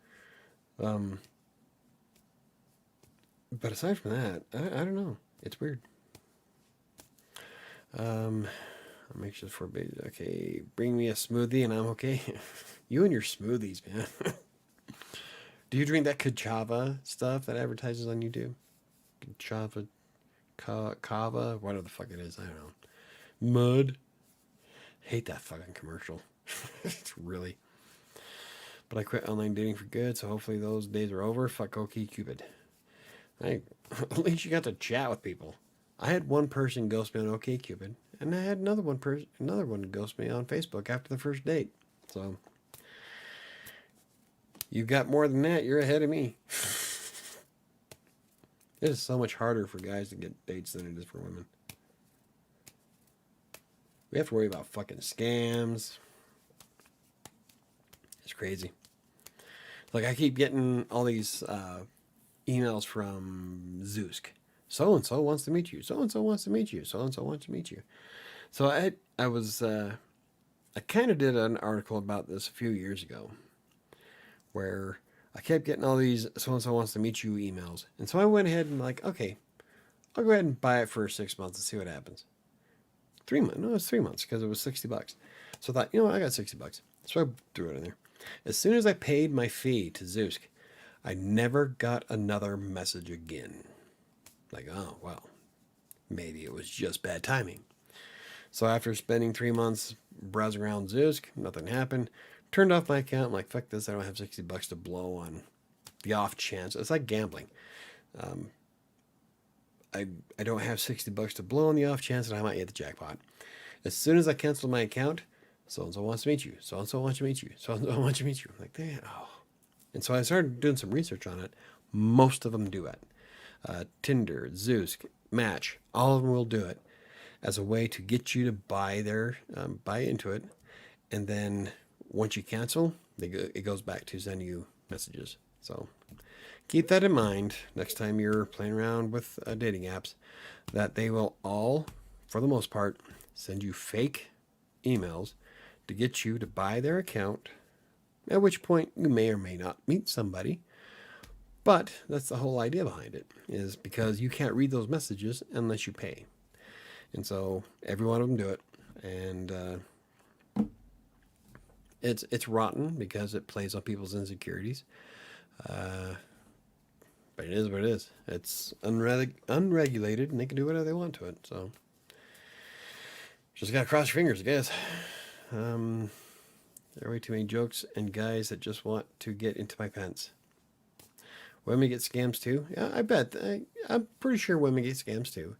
[SPEAKER 1] But aside from that, I don't know. It's weird. I'll make sure for baby. Okay, bring me a smoothie and I'm okay. You and your smoothies, man. Do you drink that Kachava stuff that advertises on YouTube? Kachava, kava, whatever the fuck it is. I don't know. Mud. Hate that fucking commercial. It's really. But I quit online dating for good, so hopefully those days are over. Fuck OkCupid. At least you got to chat with people. I had one person ghost me on OkCupid, and I had another one ghost me on Facebook after the first date. So you got more than that. You're ahead of me. It is so much harder for guys to get dates than it is for women. We have to worry about fucking scams. It's crazy. Like I keep getting all these emails from Zeusk. So and so wants to meet you. So and so wants to meet you. So and so wants to meet you. So I kind of did an article about this a few years ago, where I kept getting all these so and so wants to meet you emails, and so I went ahead and like, okay, I'll go ahead and buy it for 6 months and see what happens. 3 months? No, it was 3 months because it was $60. So I thought, you know what, I got $60. So I threw it in there. As soon as I paid my fee to Zeusk, I never got another message again. Like, oh, well, maybe it was just bad timing. So after spending 3 months browsing around Zeusk, nothing happened. Turned off my account. I'm like, fuck this. I don't have $60 to blow on the off chance. It's like gambling. I don't have $60 to blow on the off chance that I might hit the jackpot. As soon as I canceled my account, so and so wants to meet you. So and so wants to meet you. So and so wants to meet you. I'm like, damn. Oh. And so I started doing some research on it. Most of them do it. Tinder, Zeusk, Match, all of them will do it as a way to get you to buy into it. And then once you cancel, it goes back to send you messages. So keep that in mind next time you're playing around with dating apps, that they will all, for the most part, send you fake emails to get you to buy their account, at which point you may or may not meet somebody. But that's the whole idea behind it, is because you can't read those messages unless you pay. And so every one of them do it. And it's rotten because it plays on people's insecurities. But it is what it is. It's unregulated, and they can do whatever they want to it. So just gotta cross your fingers, I guess. There are way too many jokes and guys that just want to get into my pants. Women get scams too? Yeah, I bet. I'm pretty sure women get scams too.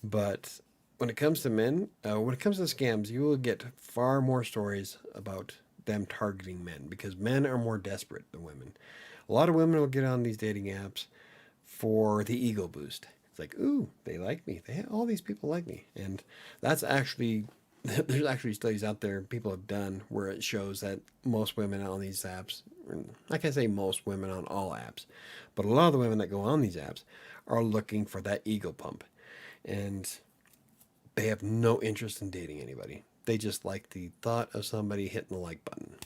[SPEAKER 1] But when it comes to men, when it comes to scams, you will get far more stories about them targeting men, because men are more desperate than women. A lot of women will get on these dating apps for the ego boost. It's like, ooh, they like me. All these people like me. And that's actually, there's actually studies out there people have done where it shows that most women on these apps, I can't say most women on all apps, but a lot of the women that go on these apps are looking for that ego pump. And they have no interest in dating anybody. They just like the thought of somebody hitting the like button.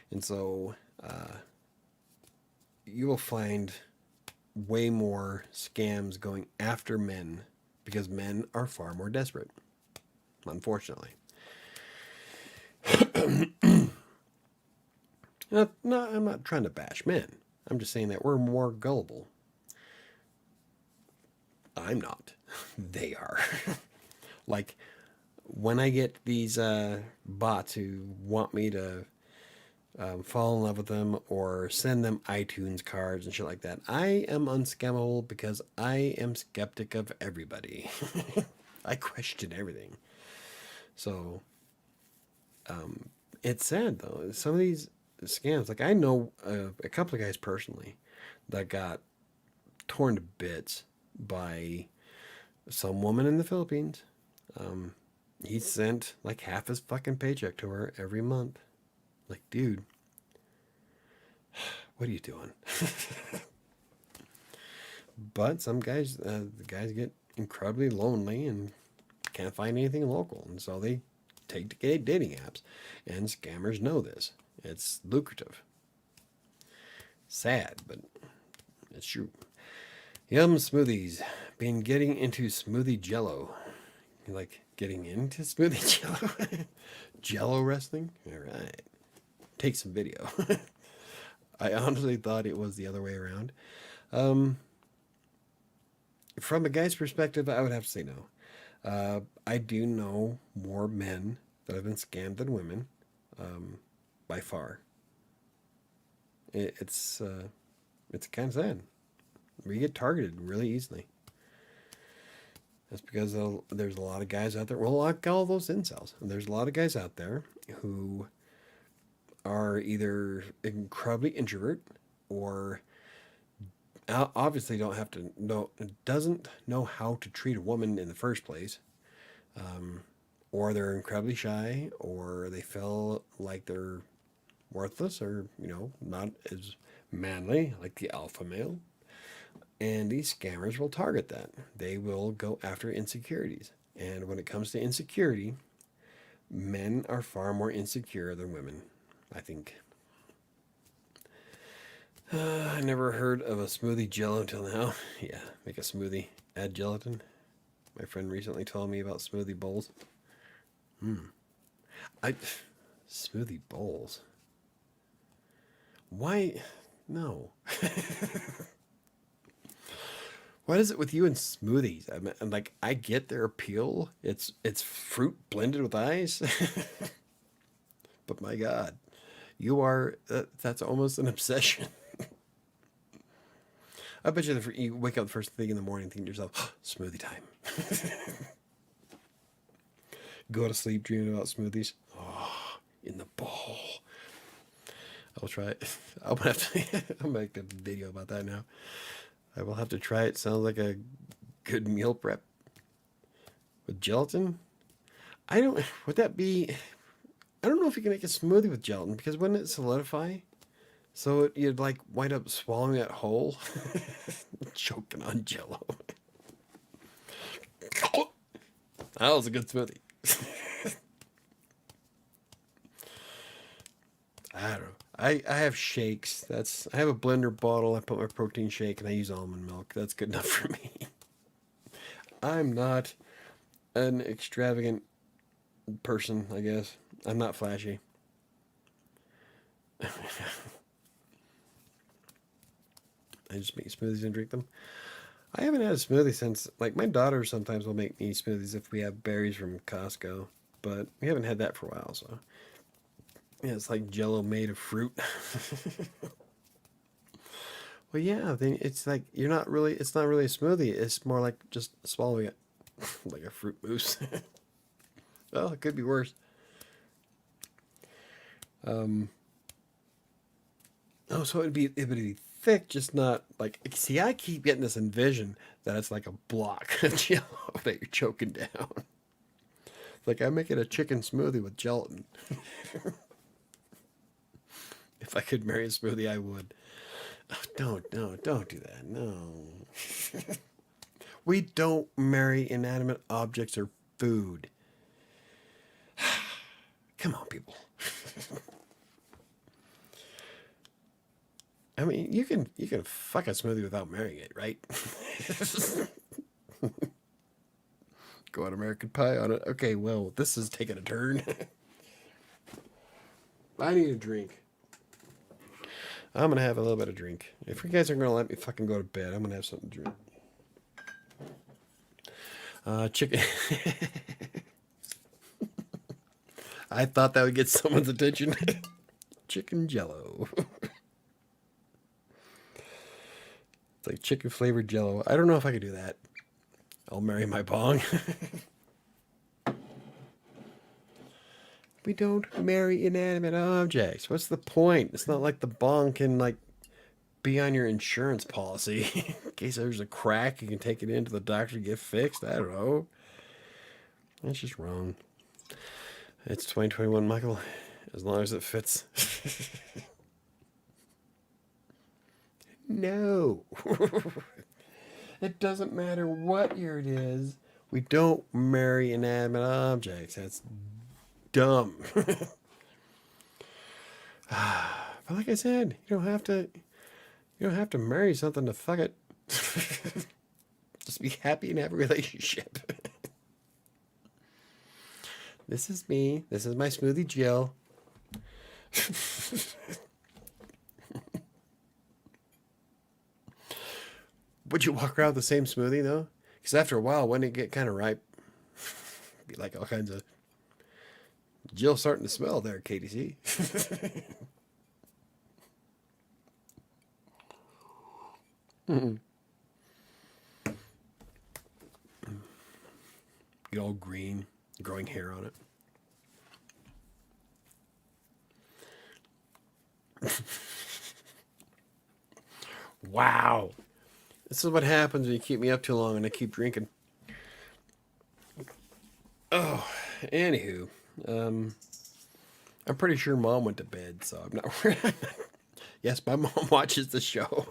[SPEAKER 1] And so you will find way more scams going after men because men are far more desperate, unfortunately. I'm not trying to bash men. I'm just saying that we're more gullible. I'm not. They are. Like, when I get these bots who want me to fall in love with them or send them iTunes cards and shit like that, I am unscammable because I am skeptic of everybody. I question everything. So, it's sad though. Some of these scams, like I know a couple of guys personally that got torn to bits by some woman in the Philippines. He sent like half his fucking paycheck to her every month. Like, dude, what are you doing? But some guys, the guys get incredibly lonely and can't find anything local, and so they take to dating apps, and scammers know this. It's lucrative. Sad, but it's true. Yum smoothies. Been getting into smoothie jello. You like getting into smoothie jello? Jello wrestling? All right. Take some video. I honestly thought it was the other way around. From a guy's perspective, I would have to say no. I do know more men that have been scammed than women, by far. It's kind of sad. We get targeted really easily. That's because there's a lot of guys out there. Well, I call those incels. And there's a lot of guys out there who are either incredibly introvert or obviously doesn't know how to treat a woman in the first place, or they're incredibly shy, or they feel like they're worthless, or not as manly like the alpha male. And these scammers will target that. They will go after insecurities. And when it comes to insecurity, men are far more insecure than women, I think. I never heard of a smoothie jello until now. Yeah, make a smoothie, add gelatin. My friend recently told me about smoothie bowls. Smoothie bowls. Why? No. What is it with you and smoothies? I get their appeal. It's fruit blended with ice. But my God, that's almost an obsession. I bet you wake up the first thing in the morning and think to yourself, oh, smoothie time. Go to sleep dreaming about smoothies. Oh, in the bowl. I'll try it. I'll make a video about that now. I will have to try it. Sounds like a good meal prep. With gelatin? Would that be, I don't know if you can make a smoothie with gelatin, because wouldn't it solidify? So you'd wind up swallowing that whole, choking on jello. That was a good smoothie. I don't know. I have shakes. I have a blender bottle. I put my protein shake and I use almond milk. That's good enough for me. I'm not an extravagant person, I guess. I'm not flashy. I just make smoothies and drink them. I haven't had a smoothie since, my daughter sometimes will make me smoothies if we have berries from Costco, but we haven't had that for a while, so. Yeah, it's like Jello made of fruit. Well, yeah, then it's it's not really a smoothie. It's more like just swallowing it like a fruit mousse. Well, it could be worse. So it'd be thick, just not see, I keep getting this envision that it's like a block of Jello that you're choking down. It's I'm making a chicken smoothie with gelatin. If I could marry a smoothie, I would. Oh, don't do that. No. We don't marry inanimate objects or food. Come on, people. I mean, you can fuck a smoothie without marrying it, right? Go on American Pie on it. Okay, well, this is taking a turn. I need a drink. I'm going to have a little bit of drink. If you guys are going to let me fucking go to bed, I'm going to have something to drink. Chicken. I thought that would get someone's attention. Chicken Jello. It's like chicken flavored Jello. I don't know if I could do that. I'll marry my bong. We don't marry inanimate objects. What's the point? It's not like the bong can be on your insurance policy. In case there's a crack, you can take it into the doctor to get fixed. I don't know. That's just wrong. It's 2021, Michael. As long as it fits. No. It doesn't matter what year it is. We don't marry inanimate objects. That's dumb. But like I said, you don't have to. You don't have to marry something to fuck it. Just be happy and have a relationship. This is me. This is my smoothie Jill. Would you walk around with the same smoothie though? Because after a while, when it get kind of ripe, be like all kinds of Jill starting to smell there, KDC. Get all green, growing hair on it. Wow. This is what happens when you keep me up too long and I keep drinking. Oh, anywho. I'm pretty sure Mom went to bed, so I'm not worried. Yes, my mom watches the show.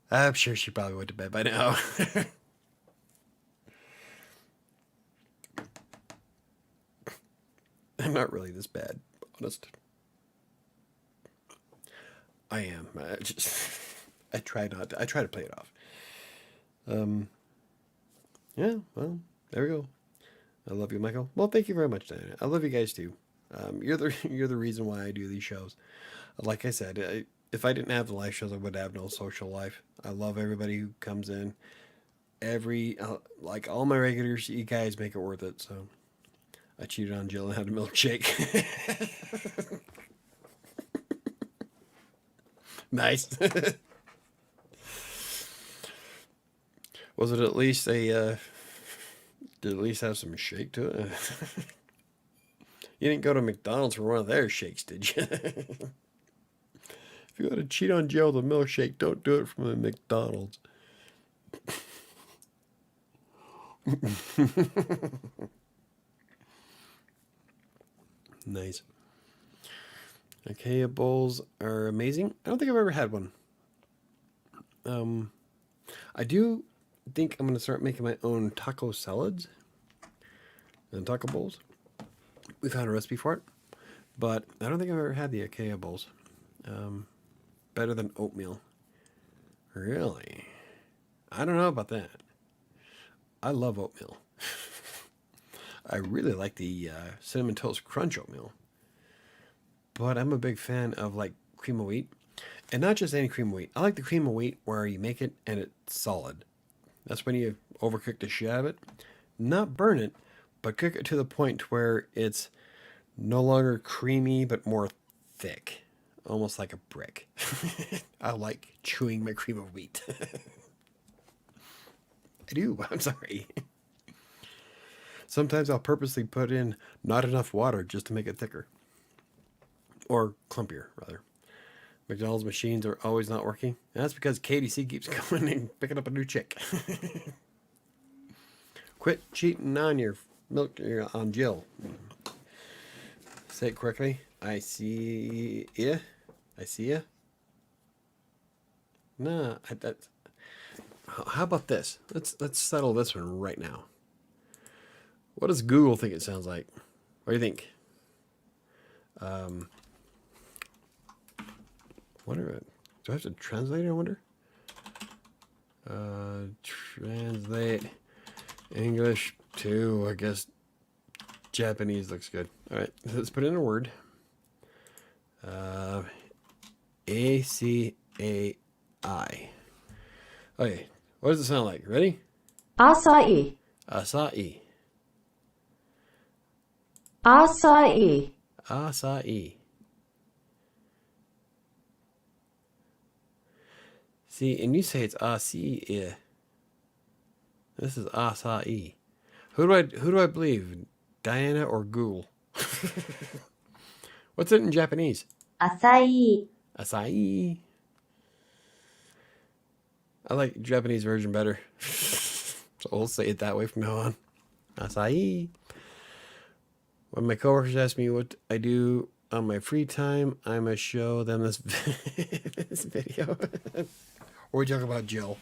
[SPEAKER 1] I'm sure she probably went to bed by now. I'm not really this bad, honest. I am. I try not to. I try to play it off. Yeah, well, there we go. I love you, Michael. Well, thank you very much, Diana. I love you guys too. You're the reason why I do these shows. Like I said, if I didn't have the live shows, I would have no social life. I love everybody who comes in. Like all my regulars, you guys make it worth it. So I cheated on Jill and had a milkshake. Nice. Was it at least did it at least have some shake to it? You didn't go to McDonald's for one of their shakes, did you? If you want to cheat on Jill with a milkshake, don't do it from a McDonald's. Nice. Acacia bowls are amazing. I don't think I've ever had one. I do think I'm going to start making my own taco salads and taco bowls. We found a recipe for it, but I don't think I've ever had the acacia bowls. Better than oatmeal. Really? I don't know about that. I love oatmeal. I really like the Cinnamon Toast Crunch oatmeal. But I'm a big fan of like cream of wheat. And not just any cream of wheat. I like the cream of wheat where you make it and it's solid. That's when you overcook the shit out of it. Not burn it, but cook it to the point where it's no longer creamy but more thick. Almost like a brick. I like chewing my cream of wheat. I do. I'm sorry. Sometimes I'll purposely put in not enough water just to make it thicker. Or clumpier, rather. McDonald's machines are always not working. And that's because KDC keeps coming and picking up a new chick. Quit cheating on your milk, on Jill. Say it correctly. I see ya. I see ya. Nah, how about this? Let's settle this one right now. What does Google think it sounds like? What do you think? Wonder, do I have to translate it, I wonder? Translate English to, I guess, Japanese looks good. All right, let's put in a word. A-C-A-I. Okay, what does it sound like? Ready?
[SPEAKER 2] Acai.
[SPEAKER 1] Acai.
[SPEAKER 2] Acai.
[SPEAKER 1] Acai. See, and you say it's acai. This is acai. Who do I believe? Diana or Google? What's it in Japanese?
[SPEAKER 2] Acai.
[SPEAKER 1] Acai. I like the Japanese version better. So we'll say it that way from now on. Acai. When my coworkers ask me what I do on my free time, I must show them this, this video. Or we talk about Jill.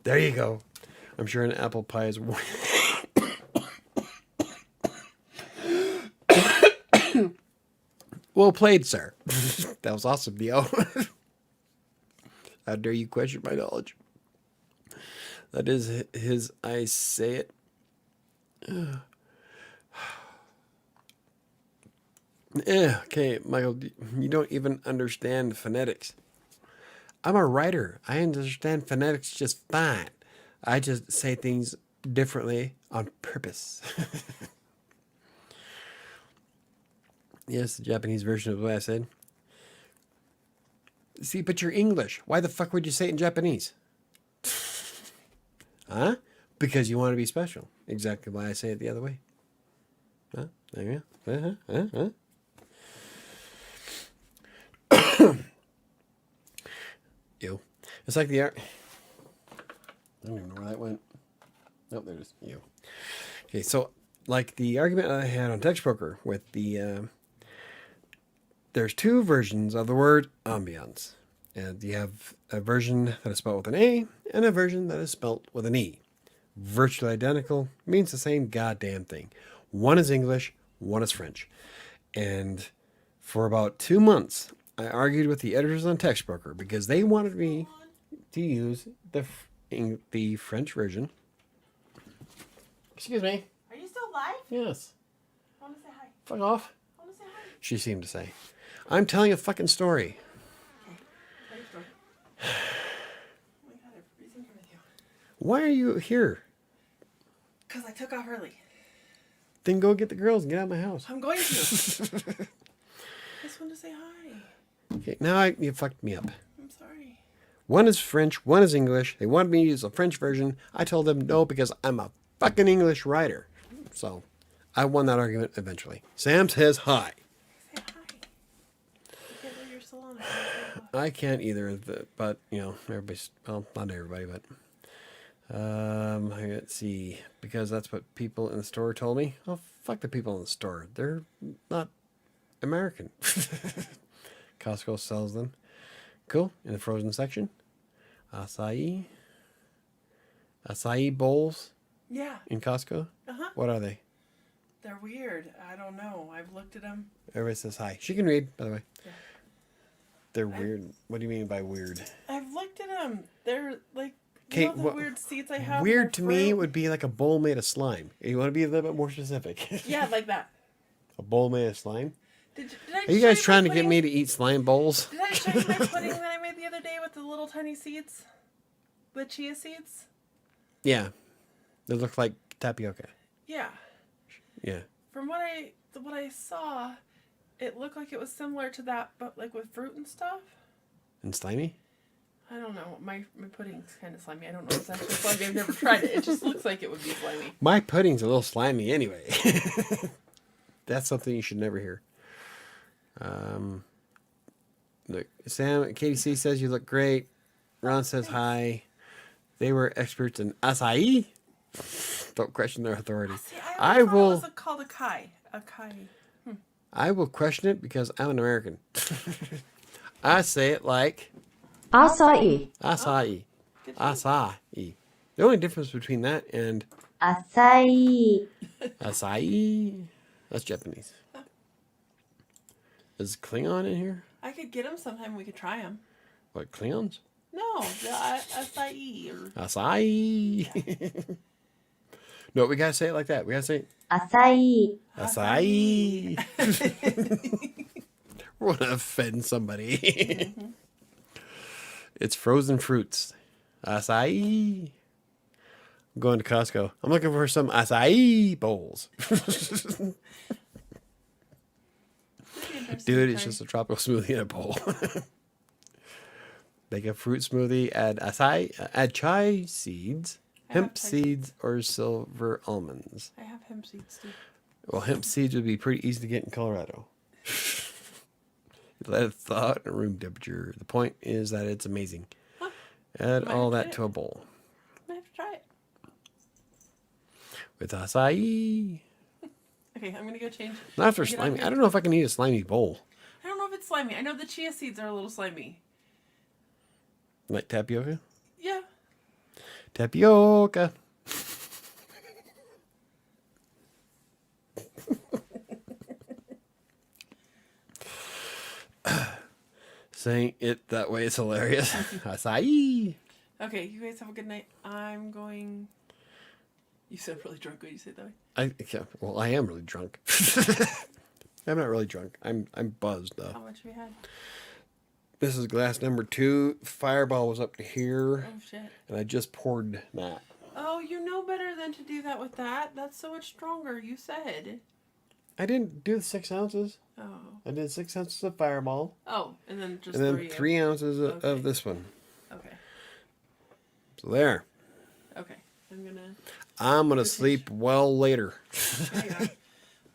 [SPEAKER 1] There you go. I'm sure an apple pie is. Well played, sir. That was awesome, Neo. How dare you question my knowledge? That is his. I say it. Yeah, okay, Michael, you don't even understand phonetics. I'm a writer. I understand phonetics just fine. I just say things differently on purpose. Yes, the Japanese version of what I said. See, but you're English. Why the fuck would you say it in Japanese? Huh? Because you want to be special. Exactly why I say it the other way. Huh? There you go. You. It's like the art. I don't even know where that went. Nope, there it is. You. Okay, so like the argument I had on Textbroker with the there's two versions of the word ambiance. And you have a version that is spelled with an A and a version that is spelled with an E. Virtually identical, means the same goddamn thing. One is English, one is French. And for about 2 months, I argued with the editors on Textbroker because they wanted me to use the French version. Excuse me.
[SPEAKER 3] Are you still live?
[SPEAKER 1] Yes.
[SPEAKER 3] I want to say hi.
[SPEAKER 1] Fuck off.
[SPEAKER 3] I want to say hi.
[SPEAKER 1] She seemed to say. I'm telling a fucking story.
[SPEAKER 3] Okay. Tell your story. Oh my god, everybody's in here with you.
[SPEAKER 1] Why are you here?
[SPEAKER 3] Because I took off early.
[SPEAKER 1] Then go get the girls and get out of my house.
[SPEAKER 3] I'm going to. I just wanted to say hi.
[SPEAKER 1] Okay, now you fucked me up.
[SPEAKER 3] I'm sorry.
[SPEAKER 1] One is French, one is English. They wanted me to use the French version. I told them no because I'm a fucking English writer. So I won that argument eventually. Sam says hi.
[SPEAKER 3] Say hi. I can't believe you're still on. I can't say hi.
[SPEAKER 1] I can't either, but you know, everybody's, well, not everybody, but let's see, because that's what people in the store told me. Oh, fuck the people in the store. They're not American. Costco sells them. Cool. In the frozen section. Acai bowls
[SPEAKER 3] Yeah.
[SPEAKER 1] in Costco.
[SPEAKER 3] Uh-huh.
[SPEAKER 1] What are they?
[SPEAKER 3] They're weird. I don't know. I've looked at them.
[SPEAKER 1] Everybody says hi. She can read, by the way.
[SPEAKER 3] Yeah.
[SPEAKER 1] They're weird. What do you mean by weird?
[SPEAKER 3] I've looked at them. They're like,
[SPEAKER 1] Okay,
[SPEAKER 3] you know the weird seeds I have?
[SPEAKER 1] weird
[SPEAKER 3] They're
[SPEAKER 1] to me
[SPEAKER 3] fruit?
[SPEAKER 1] would be like a bowl made of slime. You want to be a little bit more specific?
[SPEAKER 3] Yeah, like that.
[SPEAKER 1] A bowl made of slime?
[SPEAKER 3] Did I
[SPEAKER 1] Are you
[SPEAKER 3] show
[SPEAKER 1] guys
[SPEAKER 3] my
[SPEAKER 1] trying to get
[SPEAKER 3] pudding?
[SPEAKER 1] me to eat slime bowls?
[SPEAKER 3] Did I show you my pudding that I made the other day with the little tiny seeds? The chia seeds?
[SPEAKER 1] Yeah. They look like tapioca.
[SPEAKER 3] Yeah.
[SPEAKER 1] Yeah.
[SPEAKER 3] From what I saw, it looked like it was similar to that, but like with fruit and stuff.
[SPEAKER 1] And slimy?
[SPEAKER 3] I don't know. My pudding's kind of slimy. I don't know if it's actually slimy. I've never tried it. It just looks like it would be slimy.
[SPEAKER 1] My pudding's a little slimy anyway. That's something you should never hear. Look, Sam, Katie C says you look great. Ron says hi. They were experts in acai. Don't question their authority.
[SPEAKER 3] See,
[SPEAKER 1] I
[SPEAKER 3] thought
[SPEAKER 1] will.
[SPEAKER 3] It was called a kai. A kai.
[SPEAKER 1] I will question it because I'm an American. I say it like
[SPEAKER 2] Acai.
[SPEAKER 1] acai.
[SPEAKER 3] Good job.
[SPEAKER 1] Acai. The only difference between that and
[SPEAKER 2] Acai.
[SPEAKER 1] acai, that's Japanese. Is Klingon in here?
[SPEAKER 3] I could get them sometime. We could try them.
[SPEAKER 1] What, Klingons?
[SPEAKER 3] No, the acai or
[SPEAKER 1] Acai. No, we gotta say it like that. We gotta say
[SPEAKER 2] Acai.
[SPEAKER 1] acai. We're gonna offend somebody. It's frozen fruits. Acai. I'm going to Costco. I'm looking for some acai bowls. Dude, it's just a tropical smoothie in a bowl. Make a fruit smoothie, add acai, add chai seeds, hemp
[SPEAKER 3] chai
[SPEAKER 1] seeds, or silver almonds.
[SPEAKER 3] I have hemp seeds too.
[SPEAKER 1] Well, hemp seeds would be pretty easy to get in Colorado. Let it thaw out at room temperature. The point is that it's amazing.
[SPEAKER 3] Huh.
[SPEAKER 1] Add
[SPEAKER 3] Might
[SPEAKER 1] all
[SPEAKER 3] have
[SPEAKER 1] that
[SPEAKER 3] to
[SPEAKER 1] to a bowl.
[SPEAKER 3] I have to try it.
[SPEAKER 1] With acai.
[SPEAKER 3] Okay, I'm gonna go change.
[SPEAKER 1] Not after
[SPEAKER 3] Get out
[SPEAKER 1] slimy.
[SPEAKER 3] here.
[SPEAKER 1] I don't know if I can eat a slimy bowl.
[SPEAKER 3] I don't know if it's slimy. I know the chia seeds are a little slimy.
[SPEAKER 1] Like tapioca?
[SPEAKER 3] Yeah.
[SPEAKER 1] Tapioca. Saying it that way is hilarious. Acai.
[SPEAKER 3] Okay, you guys have a good night. I'm going. You sound really drunk when you say it that way.
[SPEAKER 1] I am really drunk. I'm not really drunk. I'm buzzed though.
[SPEAKER 3] How much have you had?
[SPEAKER 1] This is glass number 2. Fireball was up to here.
[SPEAKER 3] Oh shit.
[SPEAKER 1] And I just poured that.
[SPEAKER 3] Oh, you know better than to do that with that. That's so much stronger. You said.
[SPEAKER 1] I didn't do the 6 ounces.
[SPEAKER 3] Oh.
[SPEAKER 1] I did 6 ounces of Fireball.
[SPEAKER 3] Oh, and then just
[SPEAKER 1] and then 3 ounces
[SPEAKER 3] Okay.
[SPEAKER 1] of this one.
[SPEAKER 3] Okay.
[SPEAKER 1] So there.
[SPEAKER 3] Okay.
[SPEAKER 1] I'm gonna sleep well later.
[SPEAKER 3] There you go. I'm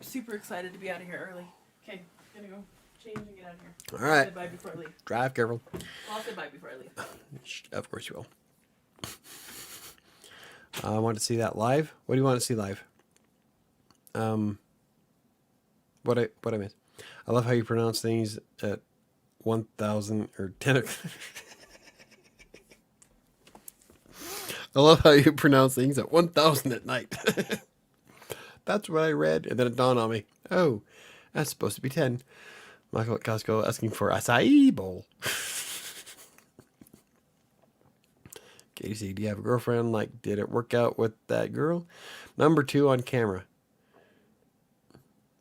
[SPEAKER 3] super excited to be out of here early. Okay, gonna go change and get out of here.
[SPEAKER 1] All right.
[SPEAKER 3] I'll say bye before I leave.
[SPEAKER 1] Drive careful.
[SPEAKER 3] I'll say bye before I leave.
[SPEAKER 1] Of course you will. I want to see that live. What do you want to see live? What I missed. I love how you pronounce things at 1,000 or 10. I love how you pronounce things at 1,000 at night. That's what I read, and then it dawned on me. Oh, that's supposed to be 10. Michael at Costco asking for acai bowl. Casey, do you have a girlfriend? Like, did it work out with that girl? Number 2 on camera.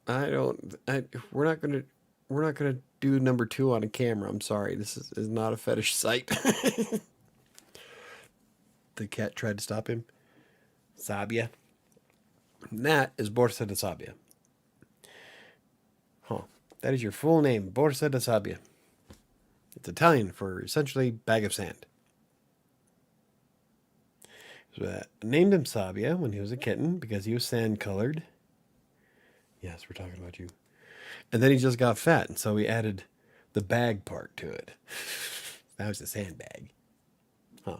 [SPEAKER 1] We're not gonna do number 2 on a camera. I'm sorry. This is not a fetish site. The cat tried to stop him. Sabia. And that is Borsa de Sabia. Huh. That is your full name, Borsa de Sabia. It's Italian for essentially bag of sand. So I named him Sabia when he was a kitten because he was sand colored. Yes, we're talking about you. And then he just got fat, and so we added the bag part to it. That was the sandbag. Huh.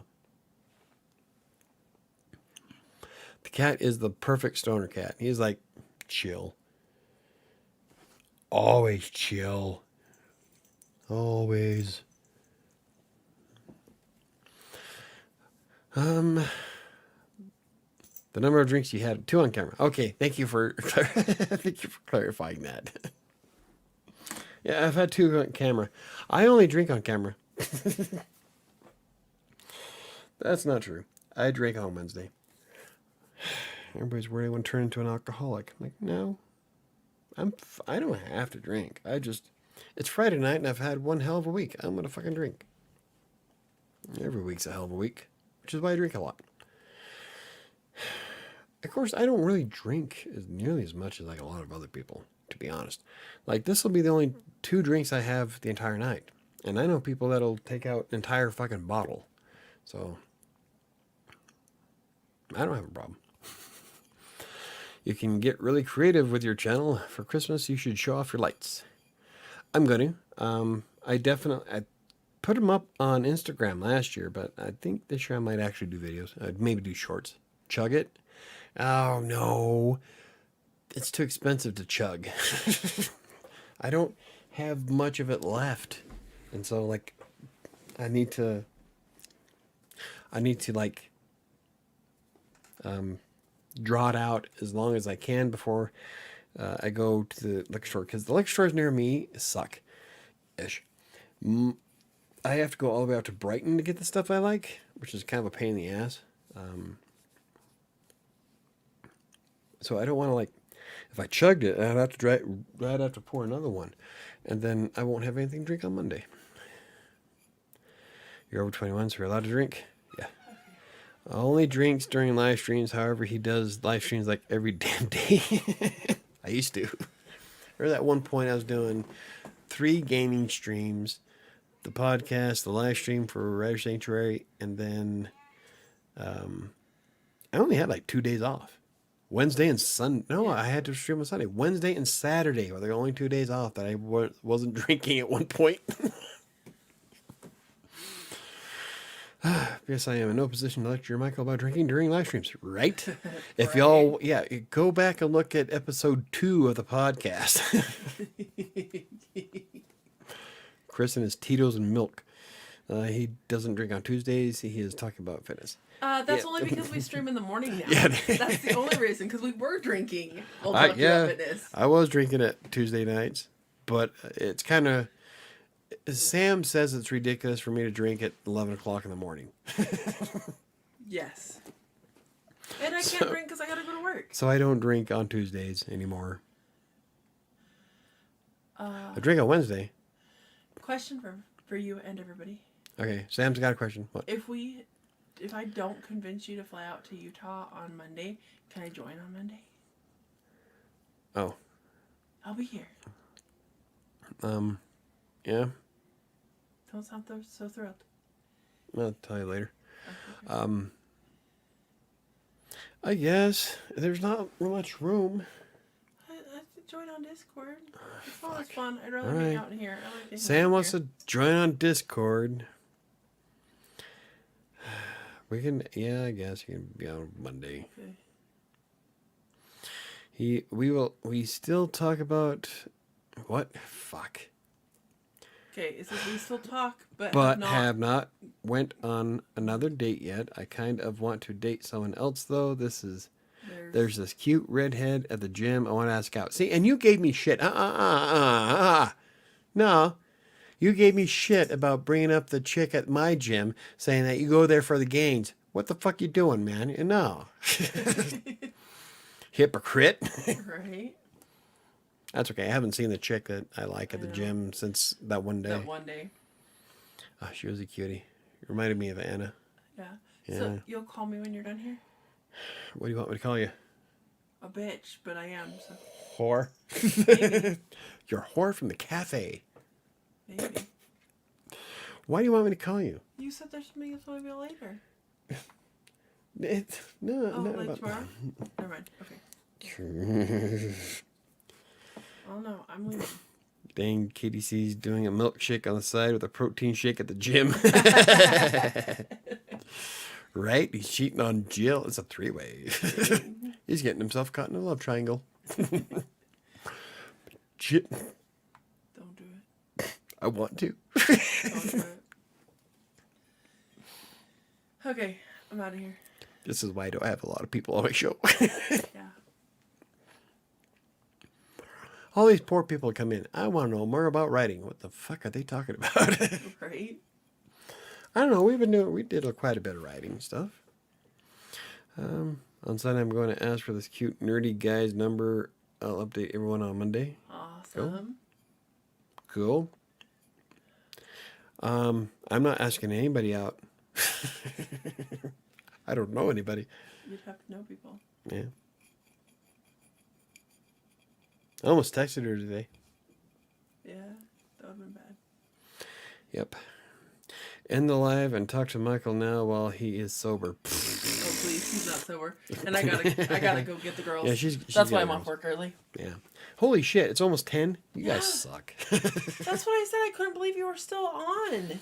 [SPEAKER 1] The cat is the perfect stoner cat. He's like chill. Always chill. Always. The number of drinks you had, 2 on camera. Okay, thank you for clarifying that. Yeah, I've had 2 on camera. I only drink on camera. That's not true. I drink on Wednesday. Everybody's worried I want to turn into an alcoholic. I'm like, no. I don't have to drink. It's Friday night and I've had one hell of a week. I'm gonna fucking drink. Every week's a hell of a week, which is why I drink a lot. Of course, I don't really drink nearly as much as like a lot of other people, to be honest. Like, this will be the only 2 drinks I have the entire night. And I know people that'll take out an entire fucking bottle. So, I don't have a problem. You can get really creative with your channel. For Christmas, you should show off your lights. I'm going to. I put them up on Instagram last year, but I think this year I might actually do videos. I'd maybe do shorts. Chug it. Oh, no. It's too expensive to chug. I don't have much of it left. And so, like, I need to like, draw it out as long as I can before I go to the liquor store. Because the liquor stores near me suck-ish. I have to go all the way out to Brighton to get the stuff I like, which is kind of a pain in the ass. So I don't want to, like, if I chugged it, I'd have to pour another one, and then I won't have anything to drink on Monday. You're over 21, so you're allowed to drink? Yeah. Only drinks during live streams. However, he does live streams like every damn day. I used to. Or at one point I was doing 3 gaming streams, the podcast, the live stream for WriterSanctuary, and then I only had like 2 days off. Wednesday and Sunday. No, I had to stream on Sunday. Wednesday and Saturday were the only 2 days off that I wasn't drinking at one point. Yes, I am in no position to lecture Michael about drinking during live streams, right? If
[SPEAKER 3] Right.
[SPEAKER 1] y'all, go back and look at episode 2 of the podcast. Chris and his Tito's and milk. He doesn't drink on Tuesdays. He is talking about fitness.
[SPEAKER 3] That's
[SPEAKER 1] Yeah.
[SPEAKER 3] only because we stream in the morning now.
[SPEAKER 1] Yeah.
[SPEAKER 3] That's the only reason, because we were drinking Ultimate
[SPEAKER 1] Yeah,
[SPEAKER 3] Fitness.
[SPEAKER 1] I was drinking it Tuesday nights, but it's kind of, Sam says it's ridiculous for me to drink at 11 o'clock in the morning.
[SPEAKER 3] Yes. And I can't drink because I gotta go to work.
[SPEAKER 1] So I don't drink on Tuesdays anymore. I drink on Wednesday.
[SPEAKER 3] Question for you and everybody.
[SPEAKER 1] Okay, Sam's got a question. What?
[SPEAKER 3] If I don't convince you to fly out to Utah on Monday, can I join on Monday?
[SPEAKER 1] Oh.
[SPEAKER 3] I'll be here.
[SPEAKER 1] Yeah.
[SPEAKER 3] Don't sound so thrilled.
[SPEAKER 1] I'll tell you later.
[SPEAKER 3] Okay.
[SPEAKER 1] I guess there's not much room.
[SPEAKER 3] I join on Discord. It's always fun. I'd rather
[SPEAKER 1] Alright.
[SPEAKER 3] hang out in here. I like to hang
[SPEAKER 1] Sam
[SPEAKER 3] out
[SPEAKER 1] wants
[SPEAKER 3] here.
[SPEAKER 1] to join on Discord. We can, yeah, I guess he can be on Monday.
[SPEAKER 3] Okay.
[SPEAKER 1] We still talk about what? Fuck.
[SPEAKER 3] Okay, it says we still talk, but
[SPEAKER 1] Have not went on another date yet. I kind of want to date someone else though. There's this cute redhead at the gym I want to ask out. See, and you gave me shit. No. You gave me shit about bringing up the chick at my gym, saying that you go there for the gains. What the fuck you doing, man? No. Hypocrite.
[SPEAKER 3] Right?
[SPEAKER 1] That's okay. I haven't seen the chick that I like at the gym since that one day.
[SPEAKER 3] That one day.
[SPEAKER 1] Oh, she was a cutie. Reminded me of Anna.
[SPEAKER 3] Yeah.
[SPEAKER 1] Yeah.
[SPEAKER 3] So you'll call me when you're done here?
[SPEAKER 1] What do you want me to call you?
[SPEAKER 3] A bitch, but I am. So
[SPEAKER 1] Whore.
[SPEAKER 3] maybe.
[SPEAKER 1] You're a whore from the cafe.
[SPEAKER 3] Maybe.
[SPEAKER 1] Why do you want me to call you?
[SPEAKER 3] You said there's something else maybe later.
[SPEAKER 1] No,
[SPEAKER 3] Oh,
[SPEAKER 1] not
[SPEAKER 3] like
[SPEAKER 1] about...
[SPEAKER 3] tomorrow? Never mind. Okay. Oh no, I'm leaving.
[SPEAKER 1] Dang, KDC's doing a milkshake on the side with a protein shake at the gym. Right? He's cheating on Jill. It's a three-way. He's getting himself caught in a love triangle. Shit.
[SPEAKER 3] Don't do it.
[SPEAKER 1] I want to.
[SPEAKER 3] Don't do it. Okay, I'm out of here.
[SPEAKER 1] This is why I don't have a lot of people on my show.
[SPEAKER 3] Yeah.
[SPEAKER 1] All these poor people come in. I want to know more about writing. What the fuck are they talking about?
[SPEAKER 3] Right?
[SPEAKER 1] I don't know. We did quite a bit of writing stuff. On Sunday, I'm going to ask for this cute nerdy guy's number. I'll update everyone on Monday.
[SPEAKER 3] Awesome.
[SPEAKER 1] Cool. I'm not asking anybody out. I don't know anybody.
[SPEAKER 3] You'd have to know people.
[SPEAKER 1] Yeah. I almost texted her today.
[SPEAKER 3] Yeah, that would have been bad.
[SPEAKER 1] Yep. End the live and talk to Michael now while he is sober.
[SPEAKER 3] Oh please, he's not sober. And I gotta go get the girls.
[SPEAKER 1] Yeah, she's
[SPEAKER 3] That's why
[SPEAKER 1] got
[SPEAKER 3] I'm off
[SPEAKER 1] girls.
[SPEAKER 3] work early.
[SPEAKER 1] Yeah. Holy shit, it's almost 10? You guys
[SPEAKER 3] Yeah.
[SPEAKER 1] suck.
[SPEAKER 3] That's what I said. I couldn't believe you were still on.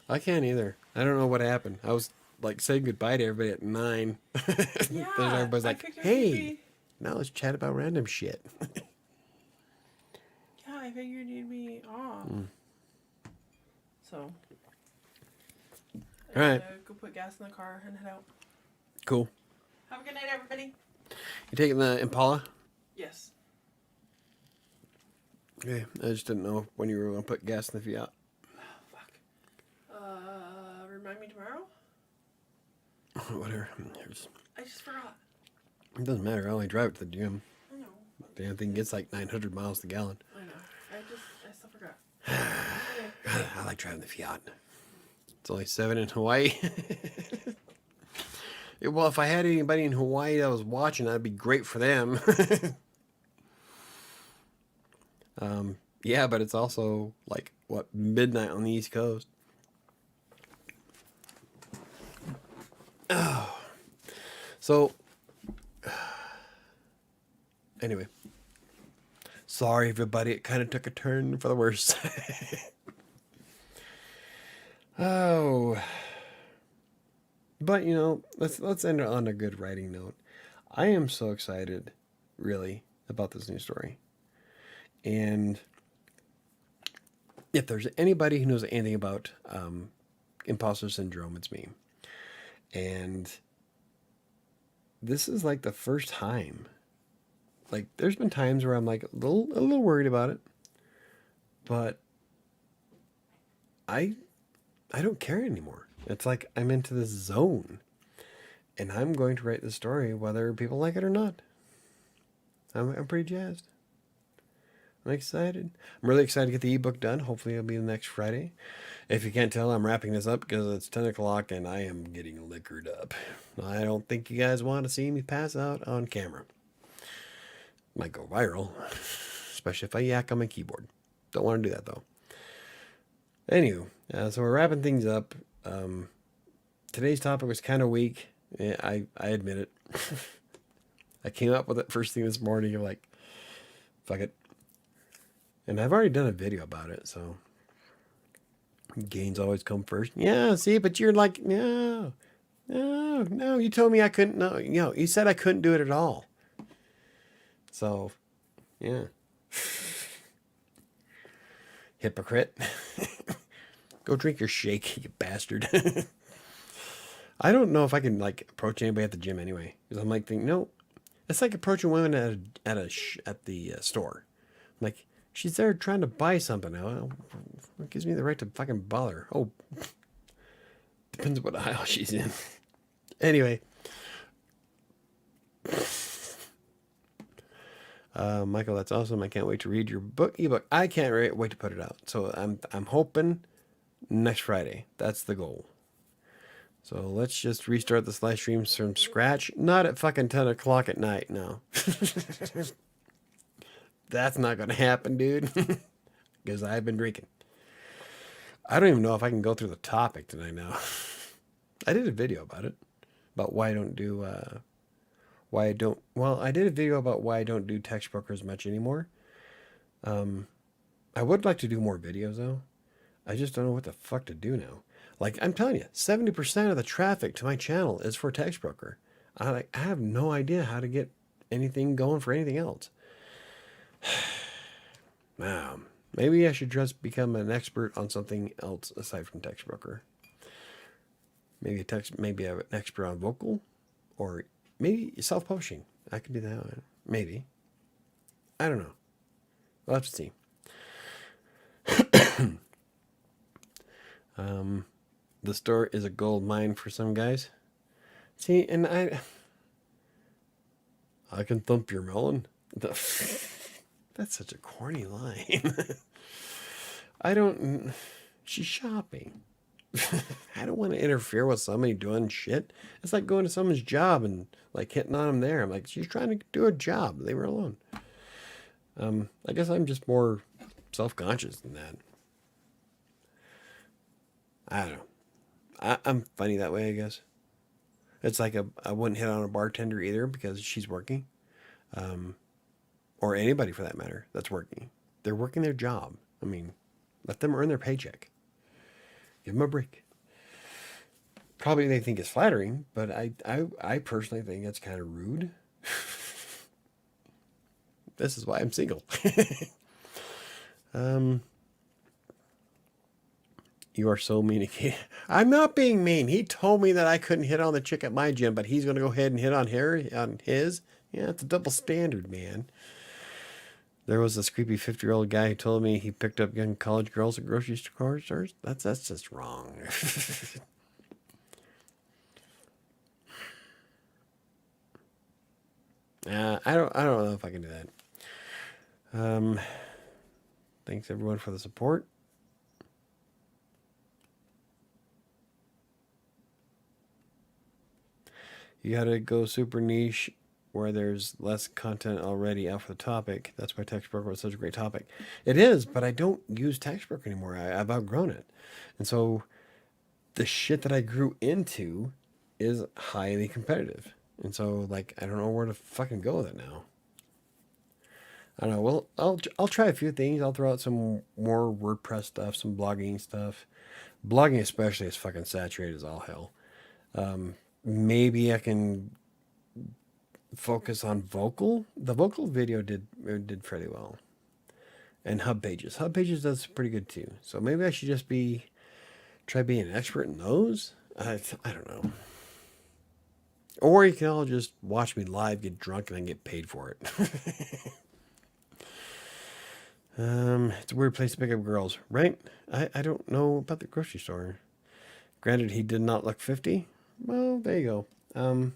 [SPEAKER 1] I can't either. I don't know what happened. I was like saying goodbye to everybody at 9.
[SPEAKER 3] Yeah.
[SPEAKER 1] Then everybody's
[SPEAKER 3] I
[SPEAKER 1] like,
[SPEAKER 3] figured
[SPEAKER 1] hey,
[SPEAKER 3] you'd be-
[SPEAKER 1] now let's chat about random shit.
[SPEAKER 3] Yeah, I figured you'd be off. So.
[SPEAKER 1] All right.
[SPEAKER 3] Go put gas in the car and head out.
[SPEAKER 1] Cool.
[SPEAKER 3] Have a good night, everybody.
[SPEAKER 1] You taking the Impala?
[SPEAKER 3] Yes.
[SPEAKER 1] Okay. I just didn't know when you were going to put gas in the Fiat.
[SPEAKER 3] Oh, fuck. Remind me tomorrow?
[SPEAKER 1] Whatever.
[SPEAKER 3] I just forgot.
[SPEAKER 1] It doesn't matter. I only drive it to the gym.
[SPEAKER 3] I know.
[SPEAKER 1] The damn thing gets like 900 miles a gallon.
[SPEAKER 3] I know. I still forgot.
[SPEAKER 1] God, I like driving the Fiat. It's only 7 in Hawaii. Well, if I had anybody in Hawaii that was watching, that'd be great for them. Yeah, but it's also like, what, midnight on the East Coast. Oh. So, anyway. Sorry, everybody. It kind of took a turn for the worse. Oh. But, you know, let's end it on a good writing note. I am so excited, really, about this new story. And if there's anybody who knows anything about Imposter Syndrome, it's me. And this is like the first time. Like, there's been times where I'm like a little worried about it. But I don't care anymore. It's like I'm into this zone, and I'm going to write the story whether people like it or not. I'm pretty jazzed. I'm excited. I'm really excited to get the ebook done. Hopefully it'll be the next Friday. If you can't tell, I'm wrapping this up because it's 10 o'clock and I am getting liquored up. I don't think you guys want to see me pass out on camera. Might go viral, especially if I yak on my keyboard. Don't want to do that though. Anywho, so we're wrapping things up. Today's topic was kind of weak. Yeah, I admit it. I came up with it first thing this morning. I'm like, fuck it. And I've already done a video about it, so gains always come first. Yeah, see, but you're like, no, you told me I couldn't, no, you said I couldn't do it at all. So, yeah. Hypocrite. Go drink your shake, you bastard. I don't know if I can, like, approach anybody at the gym anyway. Because I'm like thinking, no, it's like approaching women at the store. Like, she's there trying to buy something now. What gives me the right to fucking bother? Oh, depends what aisle she's in. Anyway. Michael, that's awesome. I can't wait to read your ebook. I can't wait to put it out. So I'm hoping next Friday. That's the goal. So let's just restart this live stream from scratch. Not at fucking 10 o'clock at night, no. That's not going to happen, dude. Because I've been drinking. I don't even know if I can go through the topic tonight now. I did a video about it. About why I don't do... I did a video about why I don't do Textbooker as much anymore. I would like to do more videos, though. I just don't know what the fuck to do now. Like, I'm telling you, 70% of the traffic to my channel is for Textbooker. I have no idea how to get anything going for anything else. Wow. Maybe I should just become an expert on something else aside from Textbooker. Maybe I'm an expert on vocal, or maybe self-publishing. I could do that one. Maybe. I don't know. We'll have to see. The store is a gold mine for some guys. See, and I can thump your melon. That's such a corny line. She's shopping. I don't want to interfere with somebody doing shit. It's like going to someone's job and like hitting on them there. I'm like, she's trying to do a job. Leave her alone. I guess I'm just more self-conscious than that. I don't know. I'm funny that way, I guess. It's like I wouldn't hit on a bartender either because she's working. Or anybody for that matter that's working. They're working their job. I mean, let them earn their paycheck. Give them a break. Probably they think it's flattering, but I personally think it's kind of rude. This is why I'm single. You are so mean. I'm not being mean. He told me that I couldn't hit on the chick at my gym, but he's going to go ahead and hit on her, on his. Yeah, it's a double standard, man. There was this creepy 50-year-old guy who told me he picked up young college girls at grocery stores. That's just wrong. I don't know if I can do that. Thanks everyone for the support. You gotta go super niche where there's less content already out for the topic. That's why Textbooker was such a great topic. It is, but I don't use Textbooker anymore. I've outgrown it. And so the shit that I grew into is highly competitive. And so, like, I don't know where to fucking go with it now. I don't know. Well, I'll try a few things. I'll throw out some more WordPress stuff, some blogging stuff. Blogging especially is fucking saturated as all hell. Maybe I can focus on vocal. The vocal video did fairly well. And Hub Pages. Hub Pages does pretty good too. So maybe I should just try being an expert in those. I don't know. Or you can all just watch me live, get drunk, and then get paid for it. It's a weird place to pick up girls, right? I don't know about the grocery store. Granted, he did not look 50. Well, there you go.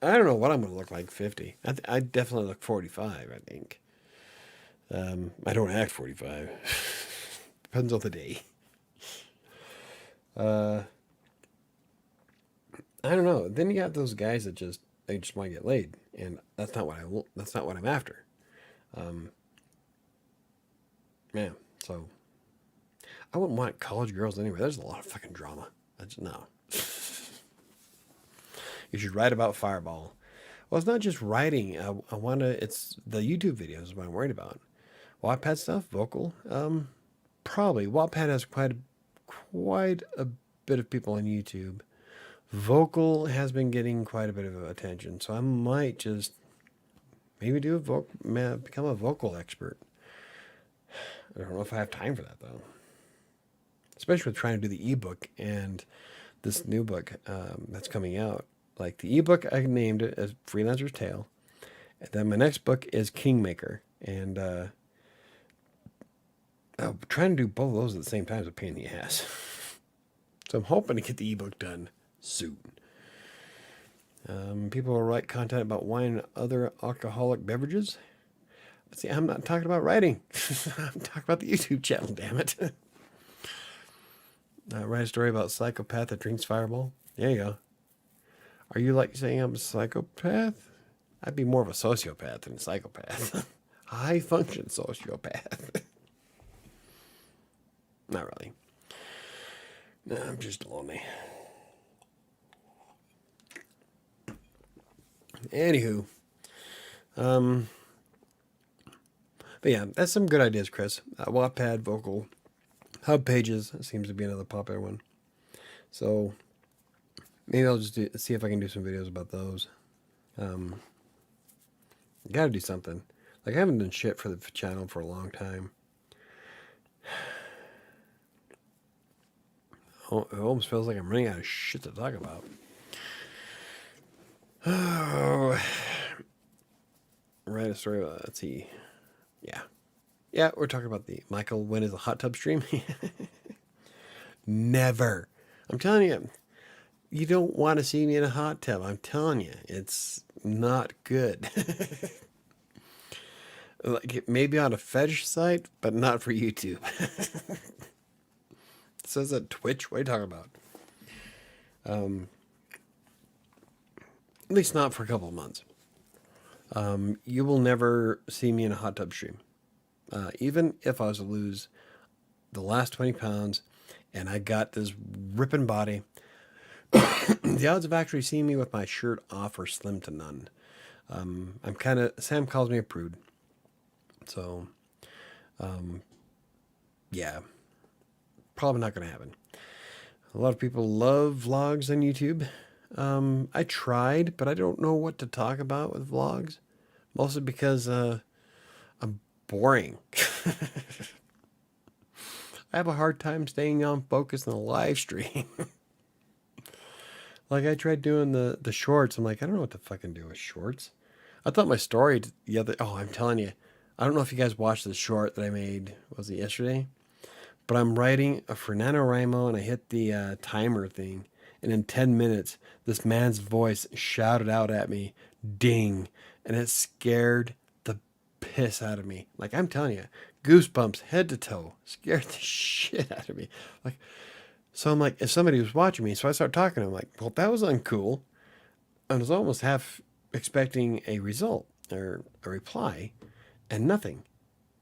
[SPEAKER 1] I don't know what I'm going to look like 50. I definitely look 45, I think. I don't act 45. Depends on the day. I don't know. Then you got those guys that they just want to get laid, and that's not what that's not what I'm after. Yeah. So I wouldn't want college girls anyway. There's a lot of fucking drama. No. You should write about Fireball. Well, it's not just writing. I want to. It's the YouTube videos is what I'm worried about. Wattpad stuff, vocal. Probably Wattpad has quite a bit of people on YouTube. Vocal has been getting quite a bit of attention, so I might just maybe become a vocal expert. I don't know if I have time for that though, especially with trying to do the ebook and this new book that's coming out. Like the ebook, I named it as Freelancer's Tale, and then my next book is Kingmaker, and I'm trying to do both of those at the same time is a pain in the ass. So I'm hoping to get the ebook done soon. People will write content about wine and other alcoholic beverages. See, I'm not talking about writing. I'm talking about the YouTube channel, damn it. Write a story about a psychopath that drinks Fireball. There you go. Are you like saying I'm a psychopath? I'd be more of a sociopath than a psychopath. High function sociopath. Not really. No, I'm just lonely. Anywho. But yeah, that's some good ideas, Chris. Wattpad, vocal, hub pages seems to be another popular one. So maybe I'll just see if I can do some videos about those. Gotta do something. Like I haven't done shit for the channel for a long time. It almost feels like I'm running out of shit to talk about. Oh, write a story about. Let's see. Yeah, we're talking about the Michael when is a hot tub stream. Never. I'm telling you, you don't want to see me in a hot tub. I'm telling you, it's not good. Like maybe on a fetish site, but not for YouTube. It says that Twitch. What are you talking about? At least not for a couple of months. You will never see me in a hot tub stream. Even if I was to lose the last 20 pounds and I got this ripping body, the odds of actually seeing me with my shirt off are slim to none. Sam calls me a prude. So, yeah, probably not going to happen. A lot of people love vlogs on YouTube. I tried, but I don't know what to talk about with vlogs. Mostly because I'm boring. I have a hard time staying on focus in a live stream. Like I tried doing the shorts. I'm like, I don't know what to fucking do with shorts. I thought my story I'm telling you, I don't know if you guys watched the short that I made, was it yesterday? But I'm writing for Nanowrimo and I hit the timer thing. And in 10 minutes, this man's voice shouted out at me, ding. And it scared the piss out of me. Like, I'm telling you, goosebumps head to toe. Scared the shit out of me. Like, so I'm like, if somebody was watching me, so I start talking, I'm like, well, that was uncool. I was almost half expecting a result or a reply and nothing.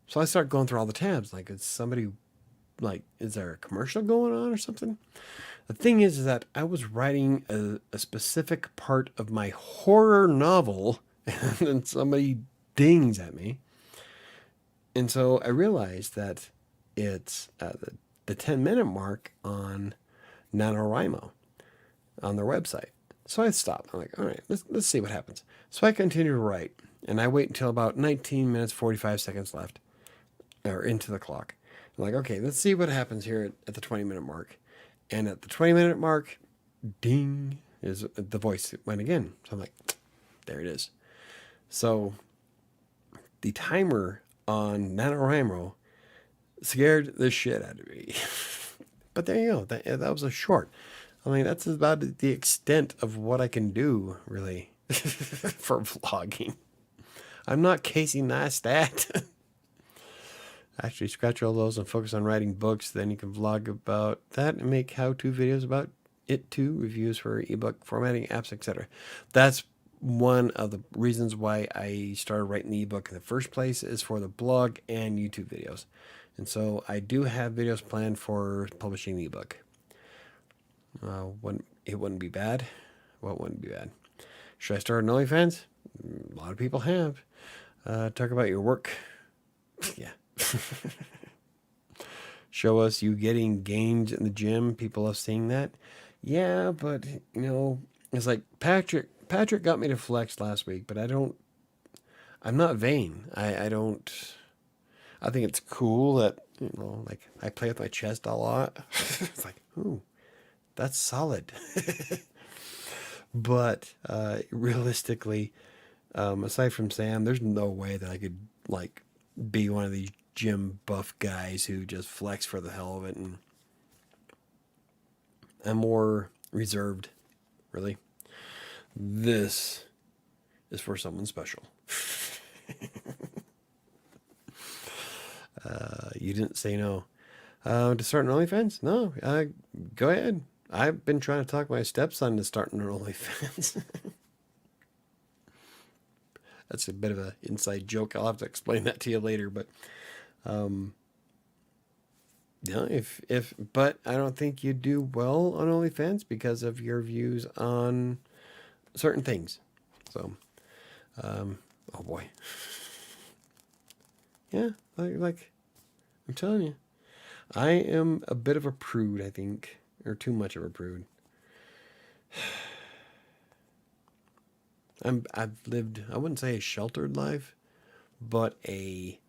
[SPEAKER 1] So I start going through all the tabs. Like, is there a commercial going on or something? The thing is that I was writing a specific part of my horror novel and then somebody dings at me. And so I realized that it's the 10-minute mark on NaNoWriMo on their website. So I stopped. I'm like, all right, let's see what happens. So I continue to write and I wait until about 19 minutes, 45 seconds left or into the clock. I'm like, okay, let's see what happens here at the 20-minute mark. And at the 20-minute mark, ding, is the voice went again. So I'm like, there it is. So the timer on NaNoWriMo scared the shit out of me. But there you go. That was a short. I mean, that's about the extent of what I can do, really, for vlogging. I'm not Casey Neistat. Actually, scratch all those and focus on writing books. Then you can vlog about that and make how-to videos about it too, reviews for ebook formatting, apps, etc. That's one of the reasons why I started writing the ebook in the first place, is for the blog and YouTube videos. And so I do have videos planned for publishing the ebook. It wouldn't be bad. Well, it wouldn't be bad. Should I start an OnlyFans? A lot of people have. Talk about your work. Yeah. Show us you getting gains in the gym. People love seeing that. Yeah, but it's like Patrick got me to flex last week, but I'm not vain. I think it's cool that, like I play with my chest a lot. It's like, ooh, that's solid. But realistically, aside from Sam, there's no way that I could like be one of these gym buff guys who just flex for the hell of it. And I'm more reserved, really. This is for someone special. You didn't say no. To start an OnlyFans? No, go ahead. I've been trying to talk my stepson to start an OnlyFans. That's a bit of an inside joke. I'll have to explain that to you later. But, but I don't think you do well on OnlyFans because of your views on certain things. So, oh boy. Yeah, like I'm telling you, I am a bit of a prude, I think, or too much of a prude. I've lived, I wouldn't say a sheltered life, but a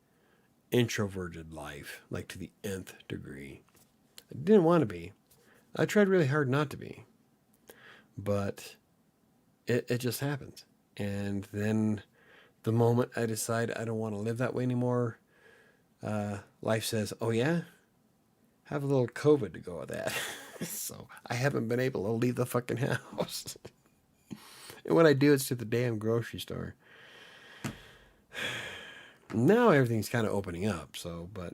[SPEAKER 1] introverted life, like to the nth degree. I didn't want to be. I tried really hard not to be, but it just happens. And then the moment I decide I don't want to live that way anymore, life says, oh yeah, have a little COVID to go with that. So I haven't been able to leave the fucking house. And when I do, it's to the damn grocery store. Now everything's kind of opening up, so, but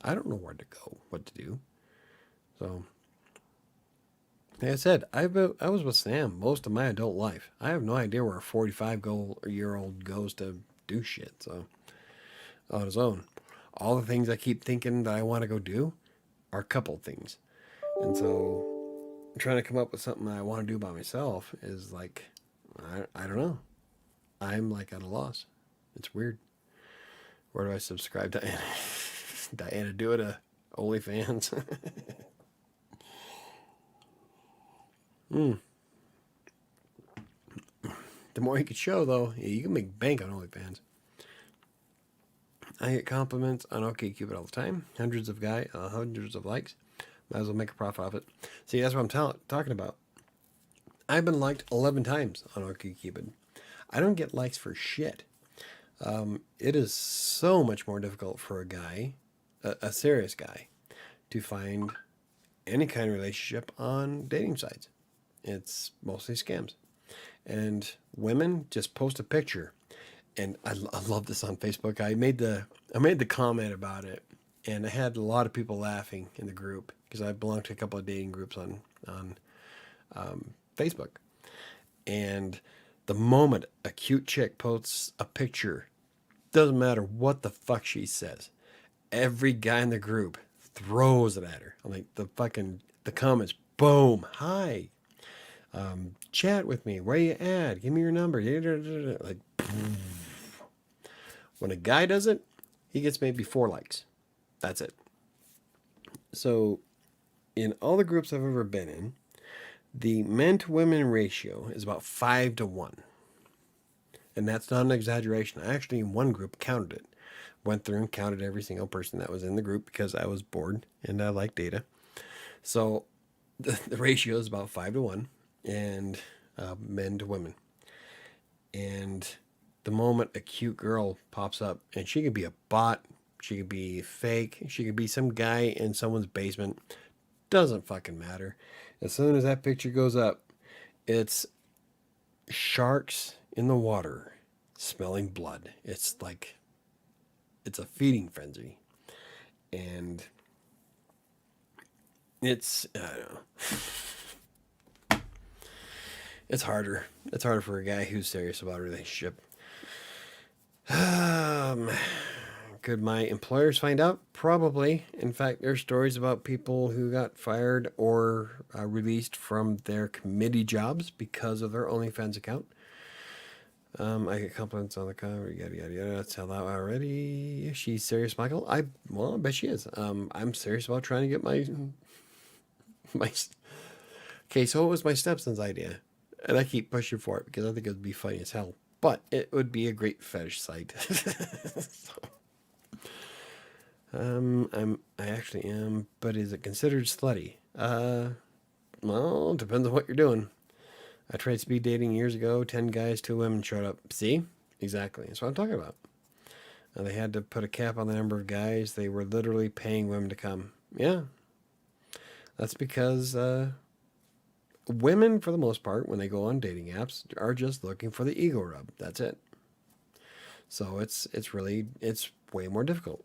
[SPEAKER 1] I don't know where to go, what to do. So, like I said, I was with Sam most of my adult life. I have no idea where a 45-year-old goes to do shit, so, on his own. All the things I keep thinking that I want to go do are couple things. And so, trying to come up with something that I want to do by myself is like, I don't know. I'm like at a loss. It's weird. Where do I subscribe to Diana? Diana, do it a OnlyFans. The more you can show, though, you can make bank on OnlyFans. I get compliments on OkCupid all the time. Hundreds of likes. Might as well make a profit off it. See, that's what I'm talking about. I've been liked 11 times on OkCupid. I don't get likes for shit. It is so much more difficult for a guy, a serious guy, to find any kind of relationship on dating sites. It's mostly scams. And women just post a picture. And I love this on Facebook. I made the comment about it, and I had a lot of people laughing in the group because I belong to a couple of dating groups on Facebook. And the moment a cute chick posts a picture, doesn't matter what the fuck she says, every guy in the group throws it at her. I'm like, the comments, boom, hi, chat with me, where you at, give me your number, like, when a guy does it, he gets maybe 4 likes. That's it. So, in all the groups I've ever been in, the men to women ratio is about 5 to 1. And that's not an exaggeration. I actually, in one group, counted it. Went through and counted every single person that was in the group because I was bored and I like data. So, the ratio is about 5 to 1, and men to women. And the moment a cute girl pops up, and she could be a bot, she could be fake, she could be some guy in someone's basement, doesn't fucking matter. As soon as that picture goes up, it's sharks in the water smelling blood. It's like, it's a feeding frenzy. And it's, I don't know. It's harder. It's harder for a guy who's serious about a relationship. Could my employers find out? Probably. In fact, there's stories about people who got fired or released from their committee jobs because of their OnlyFans account. I get compliments on the cover, yada yada yada. Tell that already. She's serious, Michael. I bet she is. I'm serious about trying to get my. Okay, so it was my stepson's idea, and I keep pushing for it because I think it would be funny as hell. But it would be a great fetish site. So, I actually am, but is it considered slutty? Well, depends on what you're doing. I tried speed dating years ago. 10 guys, 2 women showed up. See? Exactly. That's what I'm talking about. They had to put a cap on the number of guys. They were literally paying women to come. Yeah. That's because women, for the most part, when they go on dating apps, are just looking for the ego rub. That's it. So it's way more difficult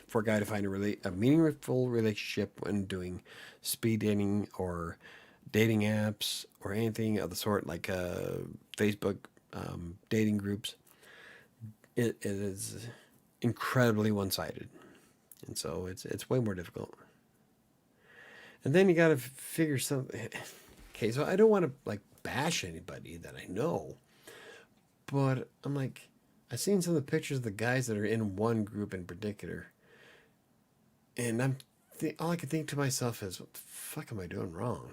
[SPEAKER 1] for a guy to find a meaningful relationship when doing speed dating or dating apps or anything of the sort, like Facebook dating groups. It is incredibly one-sided, and so it's way more difficult. And then you got to figure something. Okay, so I don't want to like bash anybody that I know, but I'm like, I've seen some of the pictures of the guys that are in one group in particular, and all I can think to myself is, what the fuck am I doing wrong?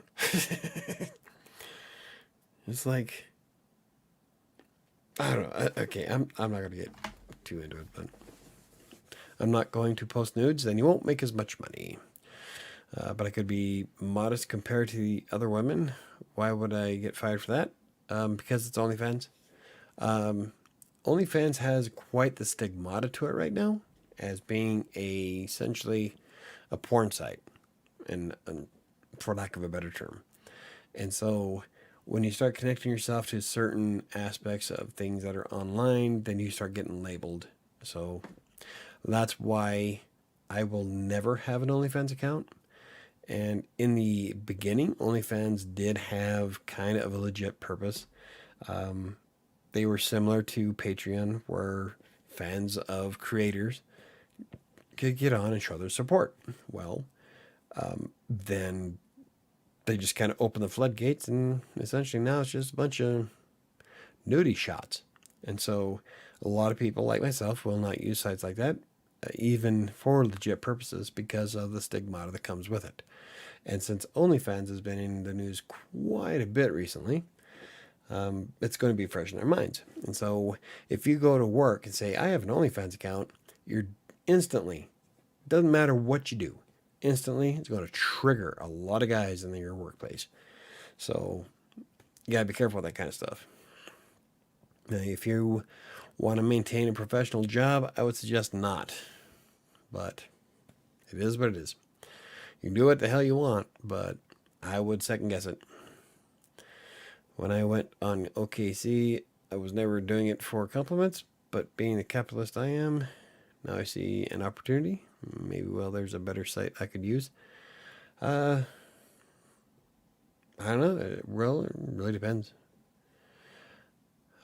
[SPEAKER 1] It's like, I don't know. Okay, I'm not going to get too into it, but I'm not going to post nudes, then you won't make as much money. But I could be modest compared to the other women. Why would I get fired for that? Because it's OnlyFans. OnlyFans has quite the stigmata to it right now, as being essentially a porn site, and for lack of a better term. And so when you start connecting yourself to certain aspects of things that are online, then you start getting labeled. So that's why I will never have an OnlyFans account. And in the beginning, OnlyFans did have kind of a legit purpose. They were similar to Patreon, where fans of creators could get on and show their support. Well, then they just kind of opened the floodgates, and essentially now it's just a bunch of nudie shots. And so a lot of people like myself will not use sites like that, even for legit purposes, because of the stigmata that comes with it. And since OnlyFans has been in the news quite a bit recently, it's going to be fresh in their minds. And so if you go to work and say, I have an OnlyFans account, you're instantly, doesn't matter what you do, instantly it's going to trigger a lot of guys in your workplace. So you got to be careful with that kind of stuff. Now, if you want to maintain a professional job, I would suggest not. But it is what it is. You can do what the hell you want, but I would second guess it. When I went on OKC, I was never doing it for compliments, but being the capitalist I am, now I see an opportunity. Maybe, there's a better site I could use. I don't know. It really depends.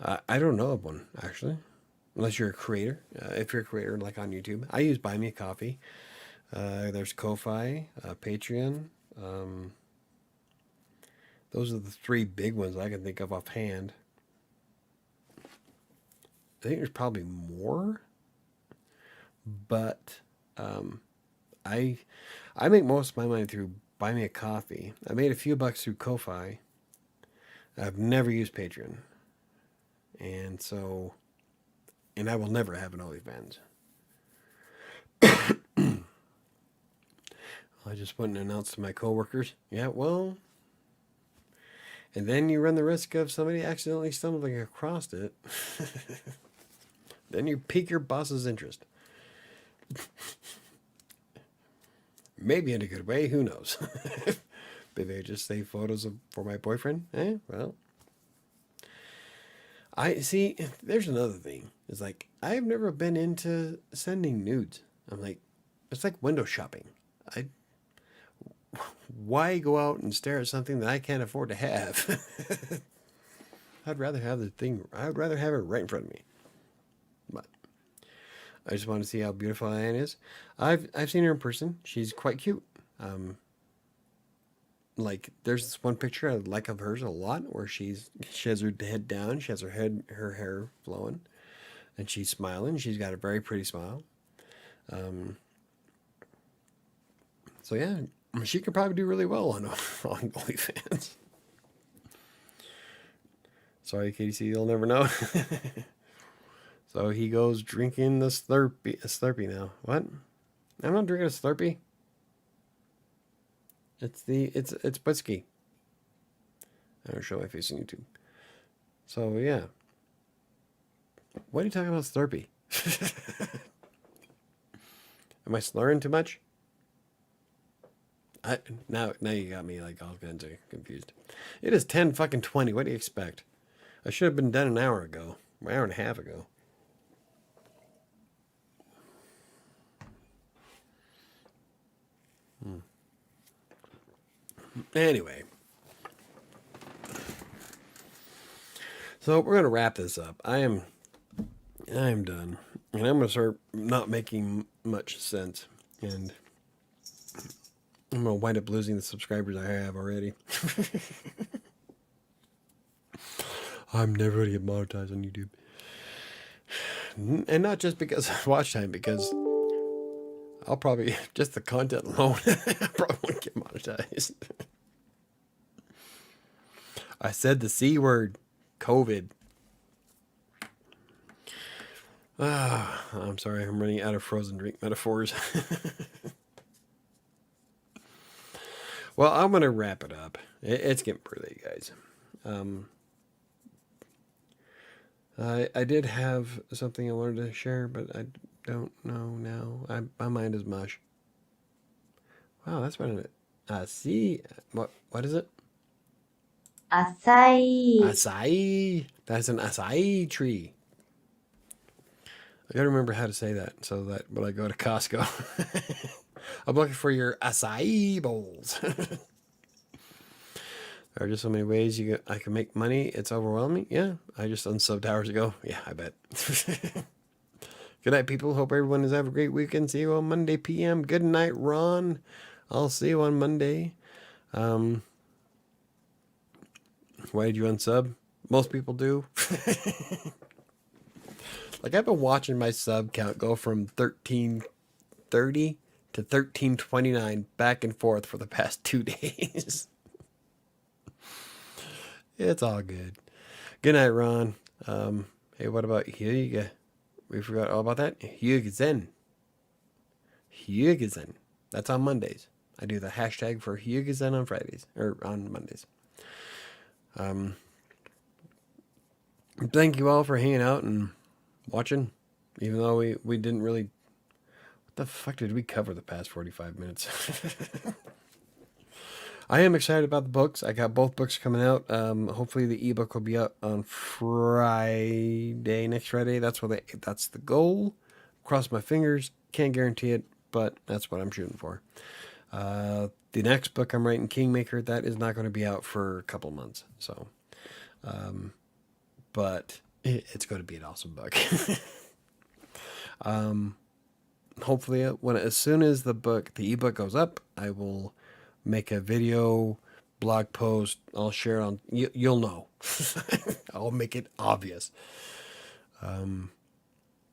[SPEAKER 1] I don't know of one, actually. Unless you're a creator. If you're a creator, like on YouTube. I use Buy Me a Coffee. There's Ko-Fi, Patreon. Those are the 3 big ones I can think of offhand. I think there's probably more. But I make most of my money through Buy Me a Coffee. I made a few bucks through Ko-Fi. I've never used Patreon. And I will never have an OnlyFans. I just went and announced to my coworkers, yeah, well, And then you run the risk of somebody accidentally stumbling across it. Then you pique your boss's interest. Maybe in a good way, who knows? Maybe I just save photos for my boyfriend. Well. I see, there's another thing. It's like, I've never been into sending nudes. I'm like, it's like window shopping. Why go out and stare at something that I can't afford to have? I'd rather have I'd rather have it right in front of me. But I just want to see how beautiful Anne is. I've seen her in person. She's quite cute. Like there's this one picture I like of hers a lot where she has her head down, she has her hair flowing, and she's smiling. She's got a very pretty smile. So yeah, she could probably do really well on OnlyFans. Sorry, KDC, you'll never know. So he goes drinking a Slurpee now. What? I'm not drinking a Slurpee. It's whiskey. I don't show my face on YouTube. So yeah. What are you talking about, Slurpee? Am I slurring too much? Now you got me like all kinds of confused. It is 10:20. What do you expect? I should have been done an hour ago, an hour and a half ago. Anyway, so we're gonna wrap this up. I am done, and I'm gonna start not making much sense, and I'm gonna wind up losing the subscribers I have already. I'm never gonna get monetized on YouTube, and not just because of watch time, because I'll probably just the content alone. I probably won't get monetized. I said the C word, COVID. I'm sorry, I'm running out of frozen drink metaphors. Well, I'm going to wrap it up. It's getting pretty late, guys. I did have something I wanted to share, but I don't know now. My mind is mush. Wow, that's what it is. See, what is it?
[SPEAKER 2] Acai.
[SPEAKER 1] Acai. That's an acai tree. I gotta remember how to say that so that when I go to Costco, I'm looking for your acai bowls. There are just so many ways I can make money. It's overwhelming. Yeah, I just unsubbed hours ago. Yeah, I bet. Good night, people. Hope everyone has have a great weekend. See you on Monday p.m. Good night, Ron. I'll see you on Monday. Why did you unsub? Most people do. Like, I've been watching my sub count go from 1330 to 1329 back and forth for the past 2 days. It's all good. Good night, Ron. Hey, what about Hyuga? We forgot all about that. Hyugazen. Hyugazen. That's on Mondays. I do the hashtag for Hyugazen on Fridays, or on Mondays. Thank you all for hanging out and watching, even though we didn't really. What the fuck did we cover the past 45 minutes? I am excited about the books. I got both books coming out. Hopefully the ebook will be out on Friday, next Friday. That's the goal. Cross my fingers. Can't guarantee it, but that's what I'm shooting for. The next book I'm writing, Kingmaker, that is not going to be out for a couple months. So, but it's going to be an awesome book. Hopefully, as soon as the ebook goes up, I will make a video, blog post. I'll share it on. You'll know. I'll make it obvious. Good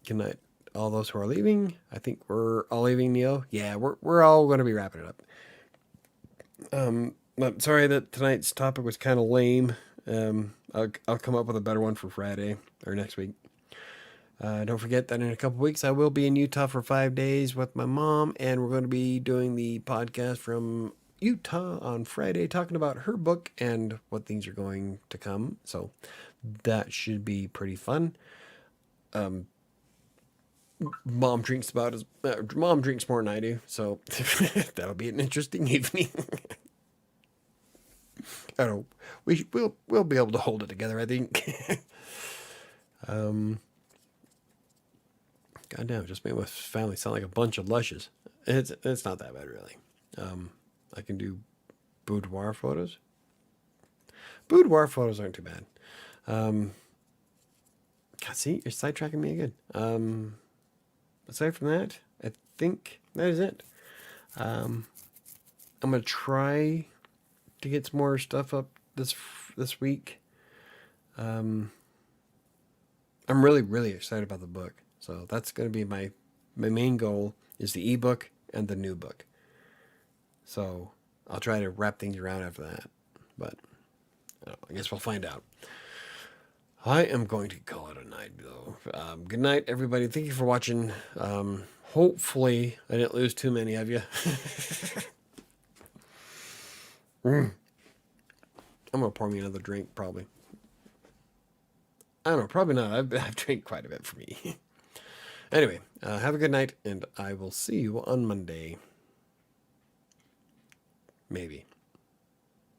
[SPEAKER 1] night, all those who are leaving. I think we're all leaving, Neo. Yeah, we're all going to be wrapping it up. I'm sorry that tonight's topic was kind of lame. I'll come up with a better one for Friday or next week. Don't forget that in a couple weeks I will be in Utah for 5 days with my mom, and we're going to be doing the podcast from Utah on Friday talking about her book and what things are going to come. So that should be pretty fun. Mom drinks Mom drinks more than I do, so that'll be an interesting evening. I don't know. We'll be able to hold it together, I think. God damn, it just made my family sound like a bunch of lushes. It's not that bad, really. I can do boudoir photos. Boudoir photos aren't too bad. God, see, you're sidetracking me again. Aside from that, I think that is it. I'm gonna try to get some more stuff up this week. I'm really excited about the book. So that's going to be my main goal is the ebook and the new book. So I'll try to wrap things around after that. But I guess we'll find out. I am going to call it a night, though. Good night, everybody. Thank you for watching. Hopefully, I didn't lose too many of you. I'm going to pour me another drink, probably. I don't know, probably not. I've drank quite a bit for me. Anyway, have a good night, and I will see you on Monday. Maybe.